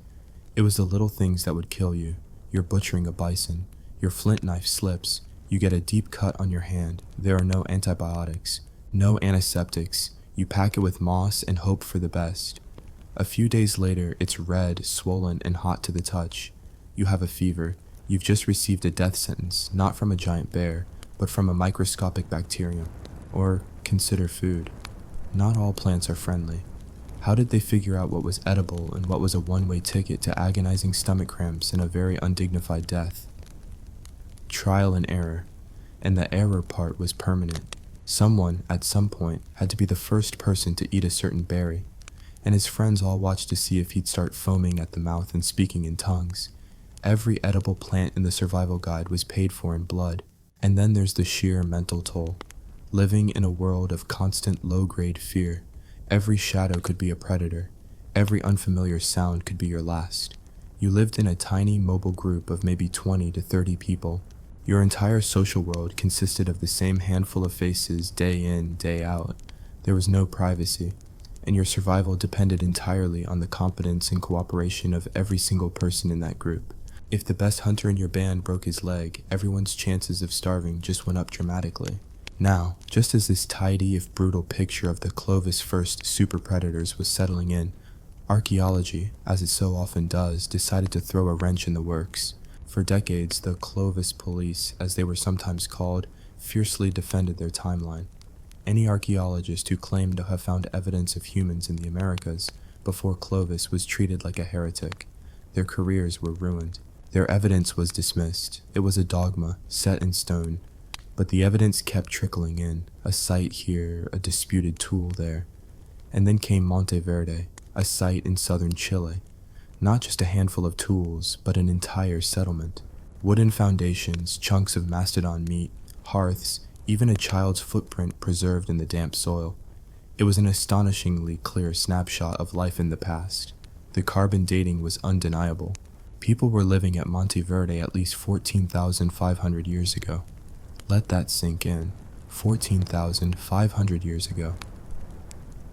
It was the little things that would kill you. You're butchering a bison. Your flint knife slips. You get a deep cut on your hand. There are no antibiotics, no antiseptics. You pack it with moss and hope for the best. A few days later, it's red, swollen, and hot to the touch. You have a fever. You've just received a death sentence, not from a giant bear, but from a microscopic bacterium. Or consider food. Not all plants are friendly. How did they figure out what was edible and what was a one-way ticket to agonizing stomach cramps and a very undignified death? Trial and error. And the error part was permanent. Someone, at some point, had to be the first person to eat a certain berry, and his friends all watched to see if he'd start foaming at the mouth and speaking in tongues. Every edible plant in the survival guide was paid for in blood. And then there's the sheer mental toll. Living in a world of constant low-grade fear, every shadow could be a predator. Every unfamiliar sound could be your last. You lived in a tiny mobile group of maybe 20 to 30 people. Your entire social world consisted of the same handful of faces day in, day out. There was no privacy, and your survival depended entirely on the competence and cooperation of every single person in that group. If the best hunter in your band broke his leg, everyone's chances of starving just went up dramatically. Now, just as this tidy if brutal picture of the Clovis first super predators was settling in, archaeology, as it so often does, decided to throw a wrench in the works. For decades, the Clovis police, as they were sometimes called, fiercely defended their timeline. Any archaeologist who claimed to have found evidence of humans in the Americas before Clovis was treated like a heretic. Their careers were ruined. Their evidence was dismissed. It was a dogma, set in stone. But the evidence kept trickling in, a site here, a disputed tool there. And then came Monteverde, a site in southern Chile. Not just a handful of tools, but an entire settlement. Wooden foundations, chunks of mastodon meat, hearths, even a child's footprint preserved in the damp soil. It was an astonishingly clear snapshot of life in the past. The carbon dating was undeniable. People were living at Monteverde at least 14,500 years ago. Let that sink in. 14,500 years ago.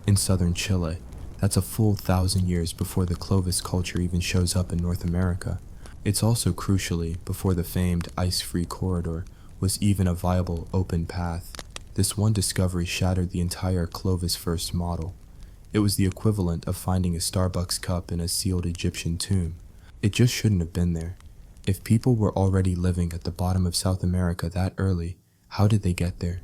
In southern Chile, that's a full 1,000 years before the Clovis culture even shows up in North America. It's also crucially before the famed ice-free corridor was even a viable open path. This one discovery shattered the entire Clovis first model. It was the equivalent of finding a Starbucks cup in a sealed Egyptian tomb. It just shouldn't have been there. If people were already living at the bottom of South America that early, how did they get there?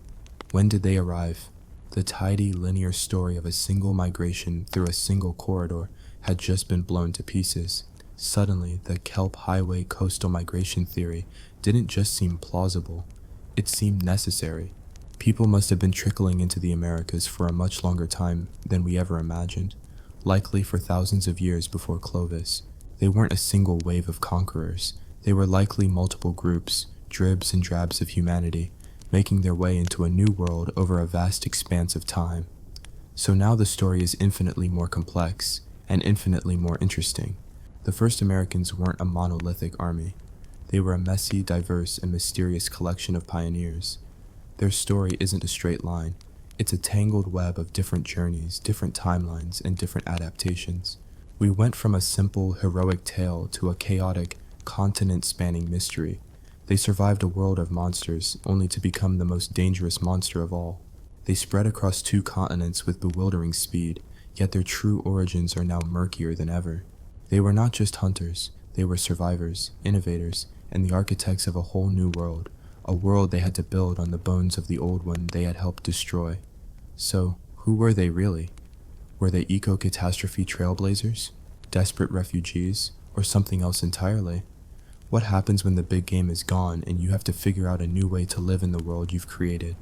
When did they arrive? The tidy, linear story of a single migration through a single corridor had just been blown to pieces. Suddenly, the Kelp Highway coastal migration theory didn't just seem plausible, it seemed necessary. People must have been trickling into the Americas for a much longer time than we ever imagined. likely for thousands of years before Clovis. They weren't a single wave of conquerors. They were likely multiple groups, dribs and drabs of humanity, making their way into a new world over a vast expanse of time. So now the story is infinitely more complex and infinitely more interesting. The first Americans weren't a monolithic army. They were a messy, diverse, and mysterious collection of pioneers. Their story isn't a straight line. It's a tangled web of different journeys, different timelines, and different adaptations. We went from a simple, heroic tale to a chaotic, continent-spanning mystery. They survived a world of monsters, only to become the most dangerous monster of all. They spread across 2 continents with bewildering speed, yet their true origins are now murkier than ever. They were not just hunters, they were survivors, innovators, and the architects of a whole new world, a world they had to build on the bones of the old one they had helped destroy. So, who were they really? Were they eco-catastrophe trailblazers, desperate refugees, or something else entirely? What happens when the big game is gone and you have to figure out a new way to live in the world you've created?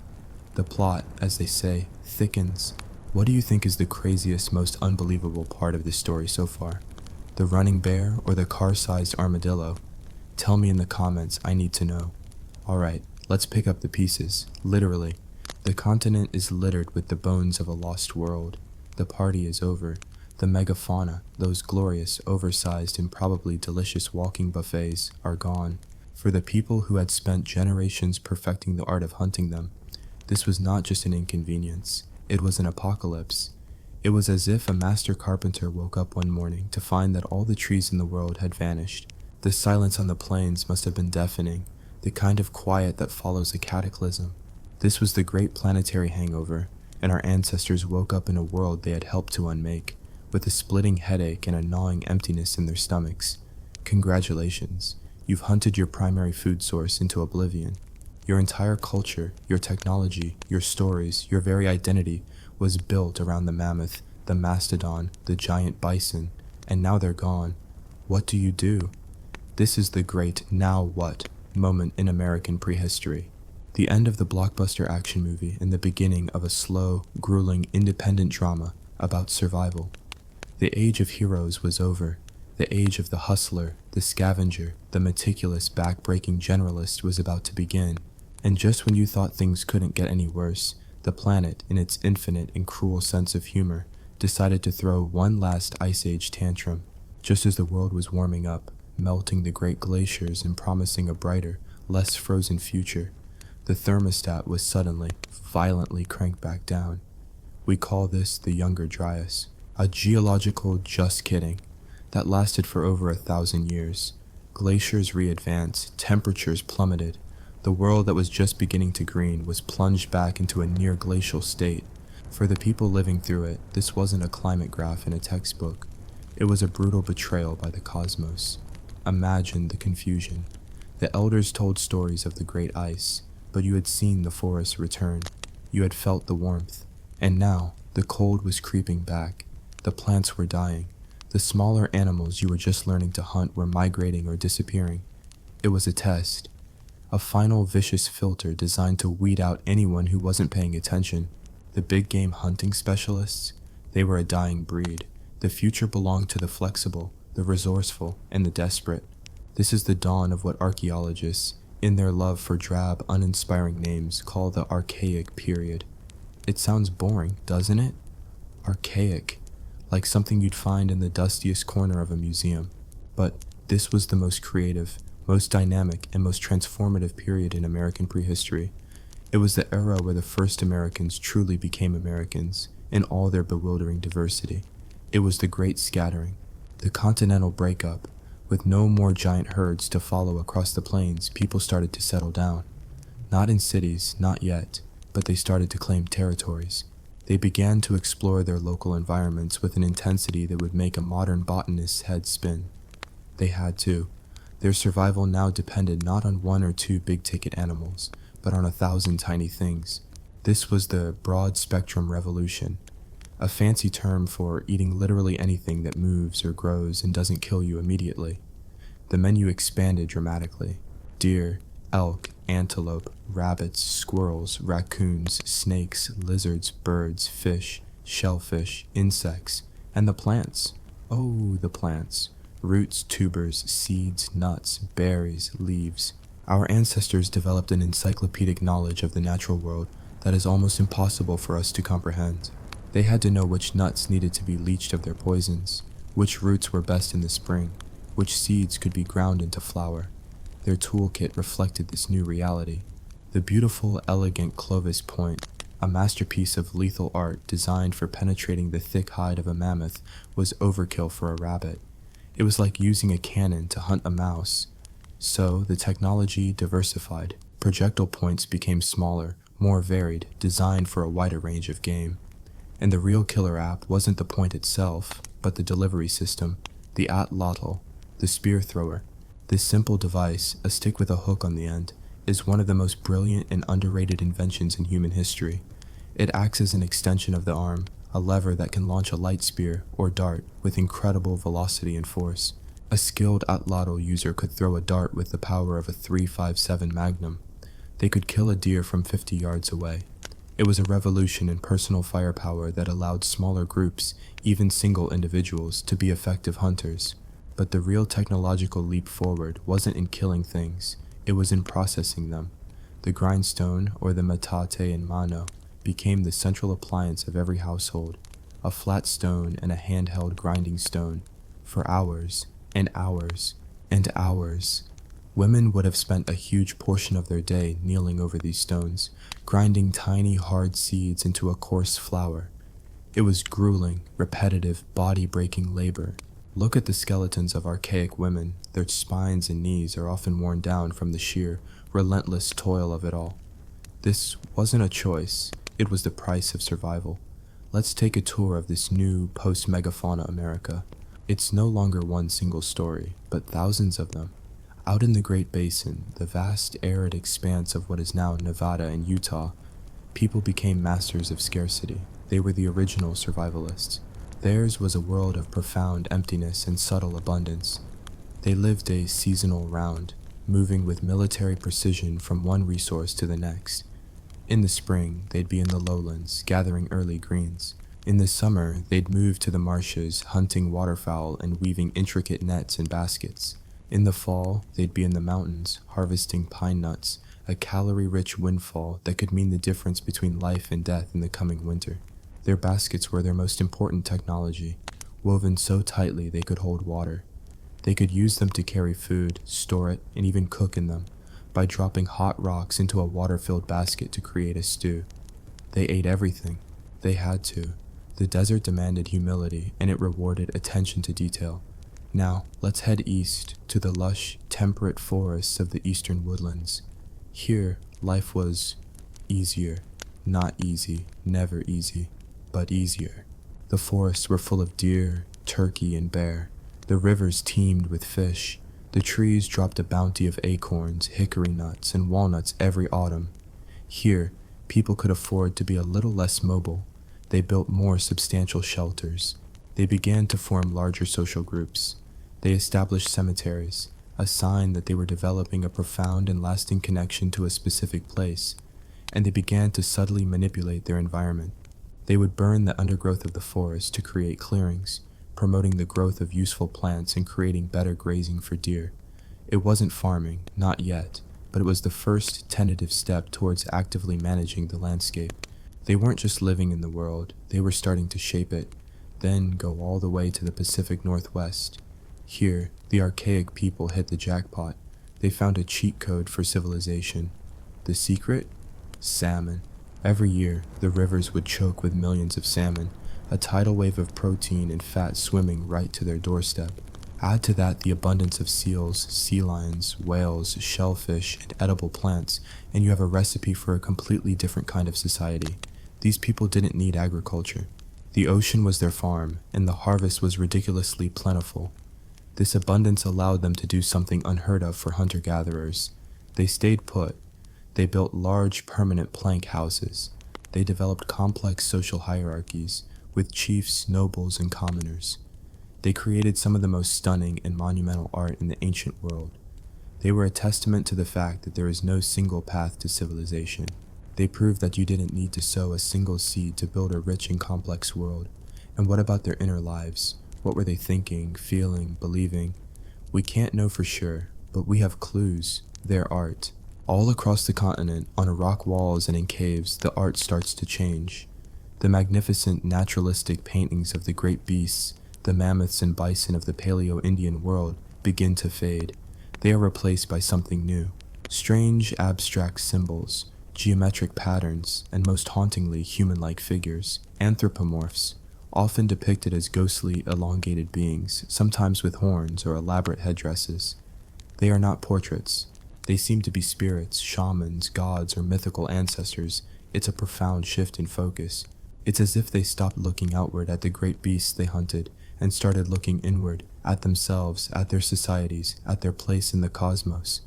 The plot, as they say, thickens. What do you think is the craziest, most unbelievable part of this story so far? The running bear or the car-sized armadillo? Tell me in the comments, I need to know. Alright, let's pick up the pieces, literally. The continent is littered with the bones of a lost world. The party is over. The megafauna, those glorious, oversized, and probably delicious walking buffets, are gone. For the people who had spent generations perfecting the art of hunting them, this was not just an inconvenience, it was an apocalypse. It was as if a master carpenter woke up one morning to find that all the trees in the world had vanished. The silence on the plains must have been deafening, the kind of quiet that follows a cataclysm. This was the great planetary hangover, and our ancestors woke up in a world they had helped to unmake, with a splitting headache and a gnawing emptiness in their stomachs. Congratulations, you've hunted your primary food source into oblivion. Your entire culture, your technology, your stories, your very identity was built around the mammoth, the mastodon, the giant bison, and now they're gone. What do you do? This is the great now what moment in American prehistory. The end of the blockbuster action movie and the beginning of a slow, grueling, independent drama about survival. The age of heroes was over. The age of the hustler, the scavenger, the meticulous, back-breaking generalist was about to begin. And just when you thought things couldn't get any worse, the planet, in its infinite and cruel sense of humor, decided to throw one last Ice Age tantrum. Just as the world was warming up, melting the great glaciers and promising a brighter, less frozen future, the thermostat was suddenly, violently cranked back down. We call this the Younger Dryas, a geological just kidding that lasted for over 1,000 years. Glaciers re-advanced, temperatures plummeted. The world that was just beginning to green was plunged back into a near glacial state. For the people living through it, this wasn't a climate graph in a textbook. It was a brutal betrayal by the cosmos. Imagine the confusion. The elders told stories of the great ice, but you had seen the forests return. You had felt the warmth. And now, the cold was creeping back. The plants were dying. The smaller animals you were just learning to hunt were migrating or disappearing. It was a test. A final vicious filter designed to weed out anyone who wasn't paying attention. The big game hunting specialists? They were a dying breed. The future belonged to the flexible, the resourceful, and the desperate. This is the dawn of what archaeologists, in their love for drab, uninspiring names, call the Archaic period. It sounds boring, doesn't it? Archaic, like something you'd find in the dustiest corner of a museum. But this was the most creative, most dynamic, and most transformative period in American prehistory. It was the era where the first Americans truly became Americans, in all their bewildering diversity. It was the Great Scattering, the continental breakup. With no more giant herds to follow across the plains, people started to settle down. Not in cities, not yet, but they started to claim territories. They began to explore their local environments with an intensity that would make a modern botanist's head spin. They had to. Their survival now depended not on 1 or 2 big-ticket animals, but on 1,000 tiny things. This was the broad-spectrum revolution, a fancy term for eating literally anything that moves or grows and doesn't kill you immediately. The menu expanded dramatically. Deer, elk, antelope, rabbits, squirrels, raccoons, snakes, lizards, birds, fish, shellfish, insects, And the plants. Oh, the plants. Roots, tubers, seeds, nuts, berries, leaves. Our ancestors developed an encyclopedic knowledge of the natural world that is almost impossible for us to comprehend. They had to know which nuts needed to be leached of their poisons, which roots were best in the spring, which seeds could be ground into flour. Their toolkit reflected this new reality. The beautiful, elegant Clovis point, a masterpiece of lethal art designed for penetrating the thick hide of a mammoth, was overkill for a rabbit. It was like using a cannon to hunt a mouse. So the technology diversified. Projectile points became smaller, more varied, designed for a wider range of game. And the real killer app wasn't the point itself, but the delivery system, the atlatl, the spear thrower. This simple device, a stick with a hook on the end, is one of the most brilliant and underrated inventions in human history. It acts as an extension of the arm, a lever that can launch a light spear or dart with incredible velocity and force. A skilled atlatl user could throw a dart with the power of a .357 Magnum. They could kill a deer from 50 yards away. It was a revolution in personal firepower that allowed smaller groups, even single individuals, to be effective hunters. But the real technological leap forward wasn't in killing things, it was in processing them. The grindstone, or the metate in mano, became the central appliance of every household, a flat stone and a handheld grinding stone. For hours, and hours, and hours, women would have spent a huge portion of their day kneeling over these stones, grinding tiny hard seeds into a coarse flour. It was grueling, repetitive, body-breaking labor. Look at the skeletons of archaic women. Their spines and knees are often worn down from the sheer, relentless toil of it all. This wasn't a choice, it was the price of survival. Let's take a tour of this new, post-megafauna America. It's no longer one single story, but thousands of them. Out in the Great Basin, the vast arid expanse of what is now Nevada and Utah, people became masters of scarcity. They were the original survivalists. Theirs was a world of profound emptiness and subtle abundance. They lived a seasonal round, moving with military precision from one resource to the next. In the spring, they'd be in the lowlands, gathering early greens. In the summer, they'd move to the marshes, hunting waterfowl and weaving intricate nets and baskets. In the fall, they'd be in the mountains, harvesting pine nuts, a calorie-rich windfall that could mean the difference between life and death in the coming winter. Their baskets were their most important technology, woven so tightly they could hold water. They could use them to carry food, store it, and even cook in them, by dropping hot rocks into a water-filled basket to create a stew. They ate everything. They had to. The desert demanded humility, and it rewarded attention to detail. Now, let's head east to the lush, temperate forests of the eastern woodlands. Here, life was easier. Not easy, never easy, but easier. The forests were full of deer, turkey, and bear. The rivers teemed with fish. The trees dropped a bounty of acorns, hickory nuts, and walnuts every autumn. Here, people could afford to be a little less mobile. They built more substantial shelters. They began to form larger social groups. They established cemeteries, a sign that they were developing a profound and lasting connection to a specific place, and they began to subtly manipulate their environment. They would burn the undergrowth of the forest to create clearings, promoting the growth of useful plants and creating better grazing for deer. It wasn't farming, not yet, but it was the first tentative step towards actively managing the landscape. They weren't just living in the world, they were starting to shape it, then go all the way to the Pacific Northwest. Here, the archaic people hit the jackpot. They found a cheat code for civilization. The secret? Salmon. Every year, the rivers would choke with millions of salmon, a tidal wave of protein and fat swimming right to their doorstep. Add to that the abundance of seals, sea lions, whales, shellfish, and edible plants, and you have a recipe for a completely different kind of society. These people didn't need agriculture. The ocean was their farm, and the harvest was ridiculously plentiful. This abundance allowed them to do something unheard of for hunter-gatherers. They stayed put. They built large, permanent plank houses. They developed complex social hierarchies, with chiefs, nobles, and commoners. They created some of the most stunning and monumental art in the ancient world. They were a testament to the fact that there is no single path to civilization. They proved that you didn't need to sow a single seed to build a rich and complex world. And what about their inner lives? What were they thinking, feeling, believing? We can't know for sure, but we have clues. Their art. All across the continent, on rock walls and in caves, the art starts to change. The magnificent naturalistic paintings of the great beasts, the mammoths and bison of the Paleo-Indian world, begin to fade. They are replaced by something new. Strange, abstract symbols, geometric patterns, and most hauntingly human-like figures, anthropomorphs, often depicted as ghostly, elongated beings, sometimes with horns or elaborate headdresses. They are not portraits. They seem to be spirits, shamans, gods, or mythical ancestors. It's a profound shift in focus. It's as if they stopped looking outward at the great beasts they hunted and started looking inward, at themselves, at their societies, at their place in the cosmos.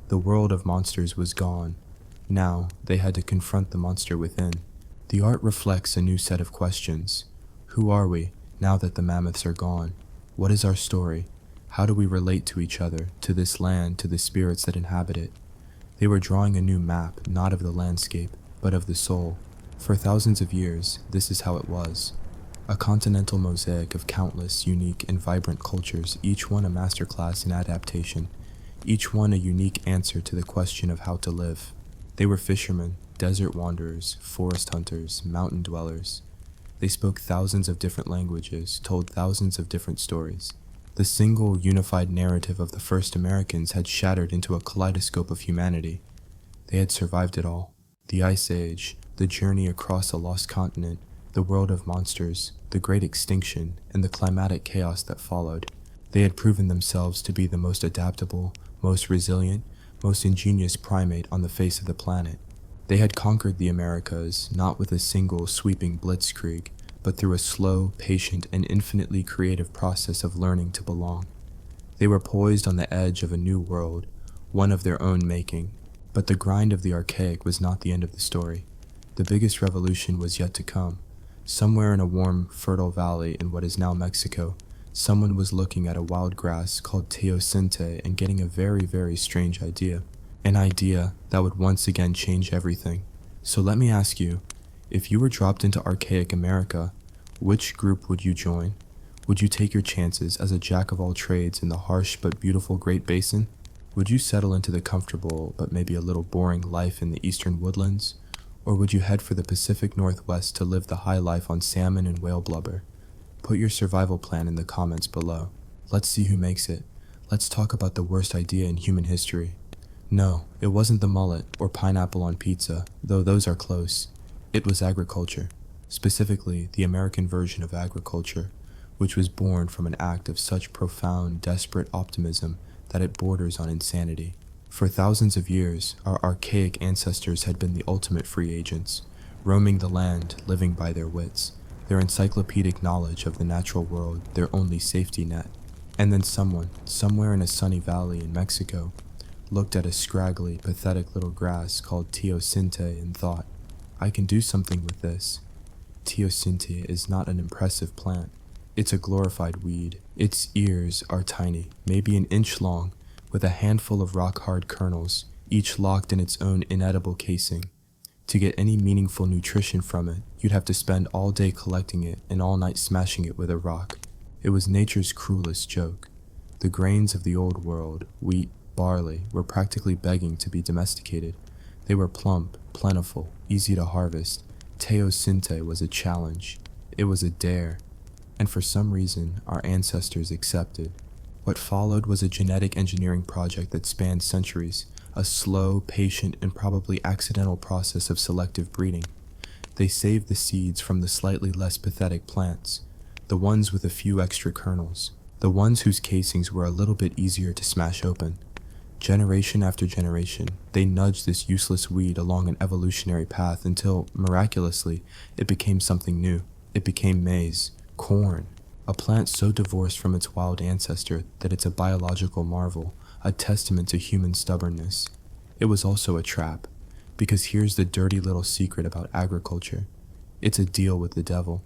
The world of monsters was gone. Now, they had to confront the monster within. The art reflects a new set of questions. Who are we, now that the mammoths are gone? What is our story? How do we relate to each other, to this land, to the spirits that inhabit it? They were drawing a new map, not of the landscape, but of the soul. For thousands of years, this is how it was. A continental mosaic of countless, unique, and vibrant cultures, each one a masterclass in adaptation, each one a unique answer to the question of how to live. They were fishermen, desert wanderers, forest hunters, mountain dwellers. They spoke thousands of different languages, told thousands of different stories. The single, unified narrative of the first Americans had shattered into a kaleidoscope of humanity. They had survived it all. The Ice Age, the journey across a lost continent, the world of monsters, the great extinction, and the climatic chaos that followed. They had proven themselves to be the most adaptable, most resilient, most ingenious primate on the face of the planet. They had conquered the Americas, not with a single sweeping blitzkrieg, but through a slow, patient, and infinitely creative process of learning to belong. They were poised on the edge of a new world, one of their own making. But the grind of the archaic was not the end of the story. The biggest revolution was yet to come. Somewhere in a warm, fertile valley in what is now Mexico, someone was looking at a wild grass called teosinte and getting a very, very strange idea. An idea that would once again change everything. So let me ask you, if you were dropped into archaic America, which group would you join? Would you take your chances as a jack of all trades in the harsh but beautiful Great Basin? Would you settle into the comfortable but maybe a little boring life in the eastern woodlands? Or would you head for the Pacific Northwest to live the high life on salmon and whale blubber? Put your survival plan in the comments below. Let's see who makes it. Let's talk about the worst idea in human history. No, it wasn't the mullet or pineapple on pizza, though those are close. It was agriculture, specifically the American version of agriculture, which was born from an act of such profound, desperate optimism that it borders on insanity. For thousands of years, our archaic ancestors had been the ultimate free agents, roaming the land, living by their wits, their encyclopedic knowledge of the natural world, their only safety net. And then someone, somewhere in a sunny valley in Mexico, looked at a scraggly, pathetic little grass called teosinte and thought, I can do something with this. Teosinte is not an impressive plant. It's a glorified weed. Its ears are tiny, maybe an inch long, with a handful of rock-hard kernels, each locked in its own inedible casing. To get any meaningful nutrition from it, you'd have to spend all day collecting it and all night smashing it with a rock. It was nature's cruelest joke. The grains of the old world, wheat, barley, were practically begging to be domesticated. They were plump, plentiful, easy to harvest. Teosinte was a challenge. It was a dare. And for some reason, our ancestors accepted. What followed was a genetic engineering project that spanned centuries, a slow, patient, and probably accidental process of selective breeding. They saved the seeds from the slightly less pathetic plants, the ones with a few extra kernels, the ones whose casings were a little bit easier to smash open. Generation after generation, they nudged this useless weed along an evolutionary path until, miraculously, it became something new. It became maize, corn, a plant so divorced from its wild ancestor that it's a biological marvel, a testament to human stubbornness. It was also a trap, because here's the dirty little secret about agriculture. It's a deal with the devil.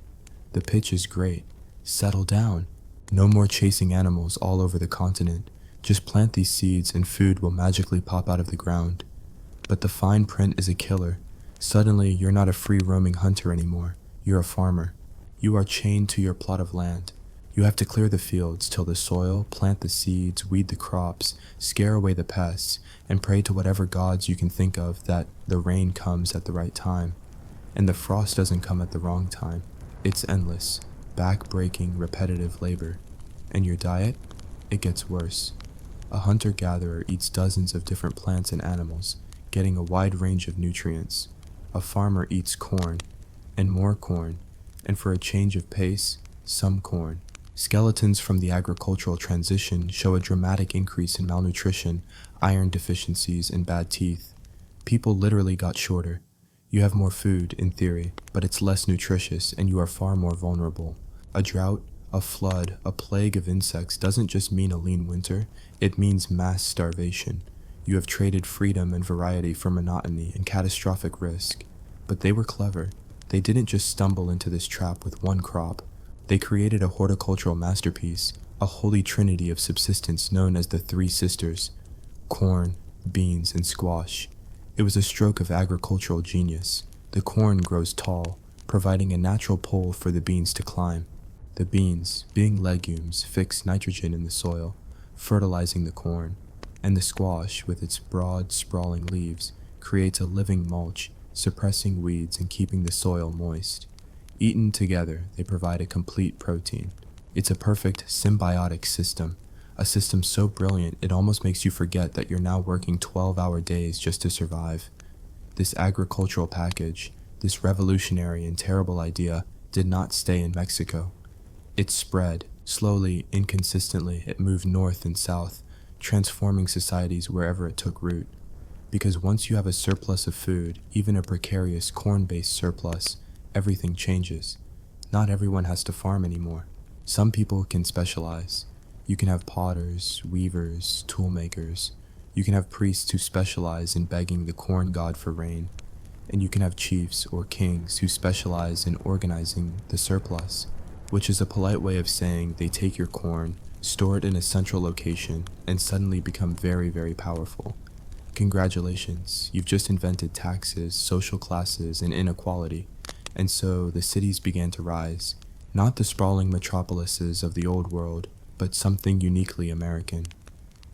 The pitch is great. Settle down. No more chasing animals all over the continent. Just plant these seeds and food will magically pop out of the ground. But the fine print is a killer. Suddenly, you're not a free roaming hunter anymore. You're a farmer. You are chained to your plot of land. You have to clear the fields, till the soil, plant the seeds, weed the crops, scare away the pests, and pray to whatever gods you can think of that the rain comes at the right time. And the frost doesn't come at the wrong time. It's endless, back-breaking, repetitive labor. And your diet? It gets worse. A hunter-gatherer eats dozens of different plants and animals, getting a wide range of nutrients. A farmer eats corn, and more corn, and for a change of pace, some corn. Skeletons from the agricultural transition show a dramatic increase in malnutrition, iron deficiencies, and bad teeth. People literally got shorter. You have more food, in theory, but it's less nutritious and you are far more vulnerable. A drought, a flood, a plague of insects doesn't just mean a lean winter, it means mass starvation. You have traded freedom and variety for monotony and catastrophic risk. But they were clever. They didn't just stumble into this trap with one crop. They created a horticultural masterpiece, a holy trinity of subsistence known as the Three Sisters: corn, beans, and squash. It was a stroke of agricultural genius. The corn grows tall, providing a natural pole for the beans to climb. The beans, being legumes, fix nitrogen in the soil, fertilizing the corn. And the squash, with its broad, sprawling leaves, creates a living mulch, suppressing weeds and keeping the soil moist. Eaten together, they provide a complete protein. It's a perfect symbiotic system, a system so brilliant it almost makes you forget that you're now working 12-hour days just to survive. This agricultural package, this revolutionary and terrible idea, did not stay in Mexico. It spread, slowly, inconsistently, it moved north and south, transforming societies wherever it took root. Because once you have a surplus of food, even a precarious corn-based surplus, everything changes. Not everyone has to farm anymore. Some people can specialize. You can have potters, weavers, tool makers. You can have priests who specialize in begging the corn god for rain. And you can have chiefs or kings who specialize in organizing the surplus, which is a polite way of saying they take your corn, store it in a central location, and suddenly become very, very powerful. Congratulations, you've just invented taxes, social classes, and inequality. And so the cities began to rise, not the sprawling metropolises of the old world, but something uniquely American.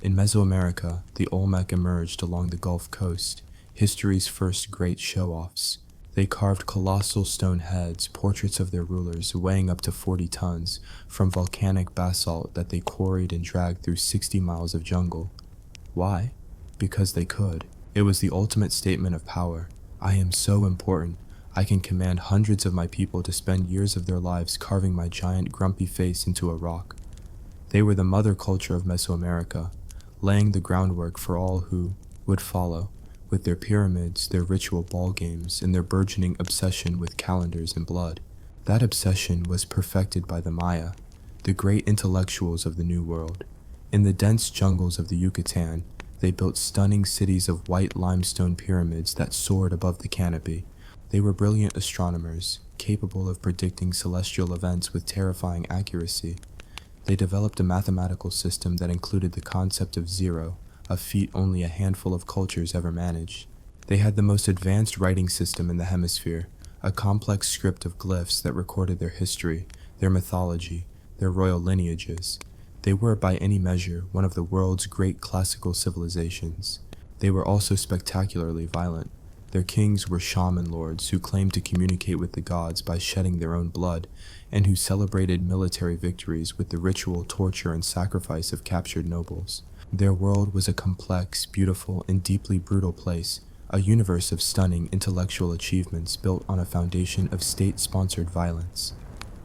In Mesoamerica, the Olmec emerged along the Gulf Coast, history's first great show-offs. They carved colossal stone heads, portraits of their rulers weighing up to 40 tons, from volcanic basalt that they quarried and dragged through 60 miles of jungle. Why? Because they could. It was the ultimate statement of power. I am so important. I can command hundreds of my people to spend years of their lives carving my giant grumpy face into a rock. They were the mother culture of Mesoamerica, laying the groundwork for all who would follow, with their pyramids, their ritual ball games, and their burgeoning obsession with calendars and blood. That obsession was perfected by the Maya, the great intellectuals of the New World. In the dense jungles of the Yucatan, they built stunning cities of white limestone pyramids that soared above the canopy. They were brilliant astronomers, capable of predicting celestial events with terrifying accuracy. They developed a mathematical system that included the concept of zero, a feat only a handful of cultures ever managed. They had the most advanced writing system in the hemisphere, a complex script of glyphs that recorded their history, their mythology, their royal lineages. They were, by any measure, one of the world's great classical civilizations. They were also spectacularly violent. Their kings were shaman lords who claimed to communicate with the gods by shedding their own blood, and who celebrated military victories with the ritual torture and sacrifice of captured nobles. Their world was a complex, beautiful, and deeply brutal place, a universe of stunning intellectual achievements built on a foundation of state-sponsored violence.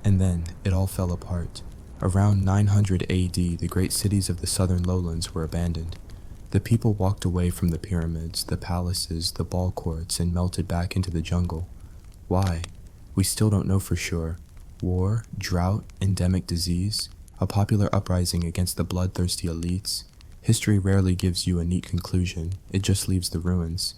And then, it all fell apart. Around 900 AD, the great cities of the southern lowlands were abandoned. The people walked away from the pyramids, the palaces, the ball courts, and melted back into the jungle. Why? We still don't know for sure. War, drought, endemic disease, a popular uprising against the bloodthirsty elites. History rarely gives you a neat conclusion, it just leaves the ruins.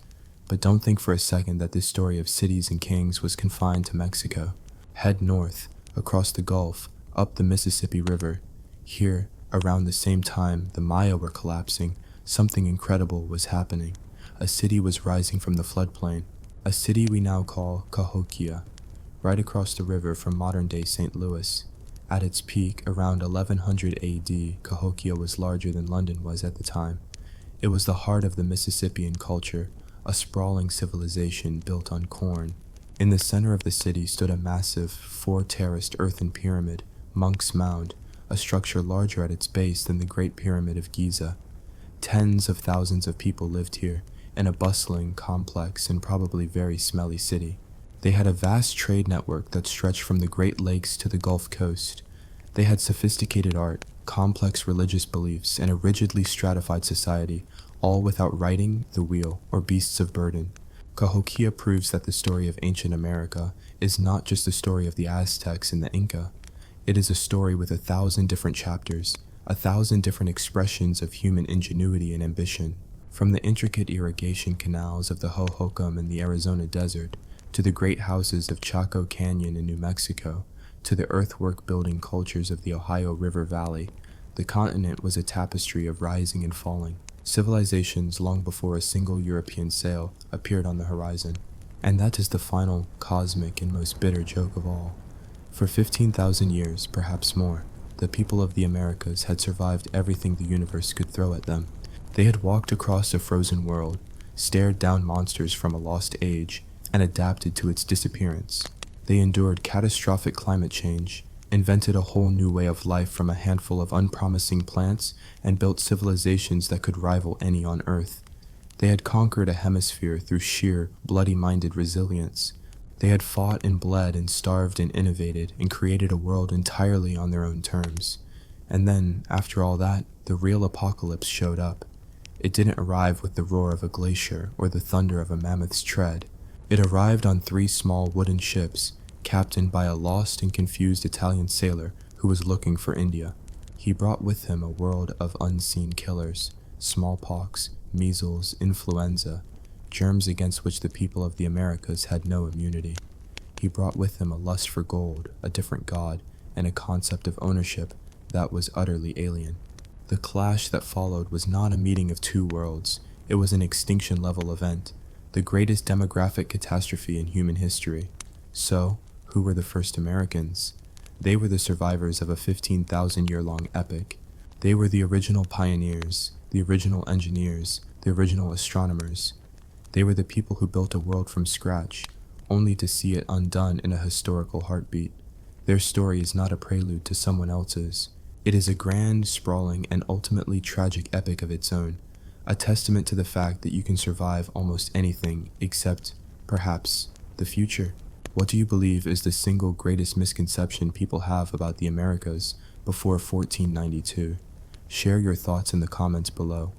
But don't think for a second that this story of cities and kings was confined to Mexico. Head north, across the Gulf, up the Mississippi River. Here, around the same time the Maya were collapsing, something incredible was happening. A city was rising from the floodplain, a city we now call Cahokia. right across the river from modern-day St. Louis. At its peak, around 1100 AD, Cahokia was larger than London was at the time. It was the heart of the Mississippian culture, a sprawling civilization built on corn. In the center of the city stood a massive, four-terraced earthen pyramid, Monk's Mound, a structure larger at its base than the Great Pyramid of Giza. Tens of thousands of people lived here, in a bustling, complex, and probably very smelly city. They had a vast trade network that stretched from the Great Lakes to the Gulf Coast. They had sophisticated art, complex religious beliefs, and a rigidly stratified society, all without writing, the wheel, or beasts of burden. Cahokia proves that the story of ancient America is not just the story of the Aztecs and the Inca. It is a story with 1,000 different chapters, 1,000 different expressions of human ingenuity and ambition. From the intricate irrigation canals of the Hohokam in the Arizona desert, to the great houses of Chaco Canyon in New Mexico, to the earthwork building cultures of the Ohio River Valley, the continent was a tapestry of rising and falling. Civilizations long before a single European sail appeared on the horizon. And that is the final, cosmic, and most bitter joke of all. For 15,000 years, perhaps more, the people of the Americas had survived everything the universe could throw at them. They had walked across a frozen world, stared down monsters from a lost age, and adapted to its disappearance. They endured catastrophic climate change, invented a whole new way of life from a handful of unpromising plants, and built civilizations that could rival any on Earth. They had conquered a hemisphere through sheer, bloody-minded resilience. They had fought and bled and starved and innovated and created a world entirely on their own terms. And then, after all that, the real apocalypse showed up. It didn't arrive with the roar of a glacier or the thunder of a mammoth's tread. It arrived on 3 small wooden ships, captained by a lost and confused Italian sailor who was looking for India. He brought with him a world of unseen killers, smallpox, measles, influenza, germs against which the people of the Americas had no immunity. He brought with him a lust for gold, a different god, and a concept of ownership that was utterly alien. The clash that followed was not a meeting of 2 worlds. It was an extinction-level event, the greatest demographic catastrophe in human history. So, who were the first Americans? They were the survivors of a 15,000-year-long epic. They were the original pioneers, the original engineers, the original astronomers. They were the people who built a world from scratch, only to see it undone in a historical heartbeat. Their story is not a prelude to someone else's. It is a grand, sprawling, and ultimately tragic epic of its own, a testament to the fact that you can survive almost anything except, perhaps, the future. What do you believe is the single greatest misconception people have about the Americas before 1492? Share your thoughts in the comments below.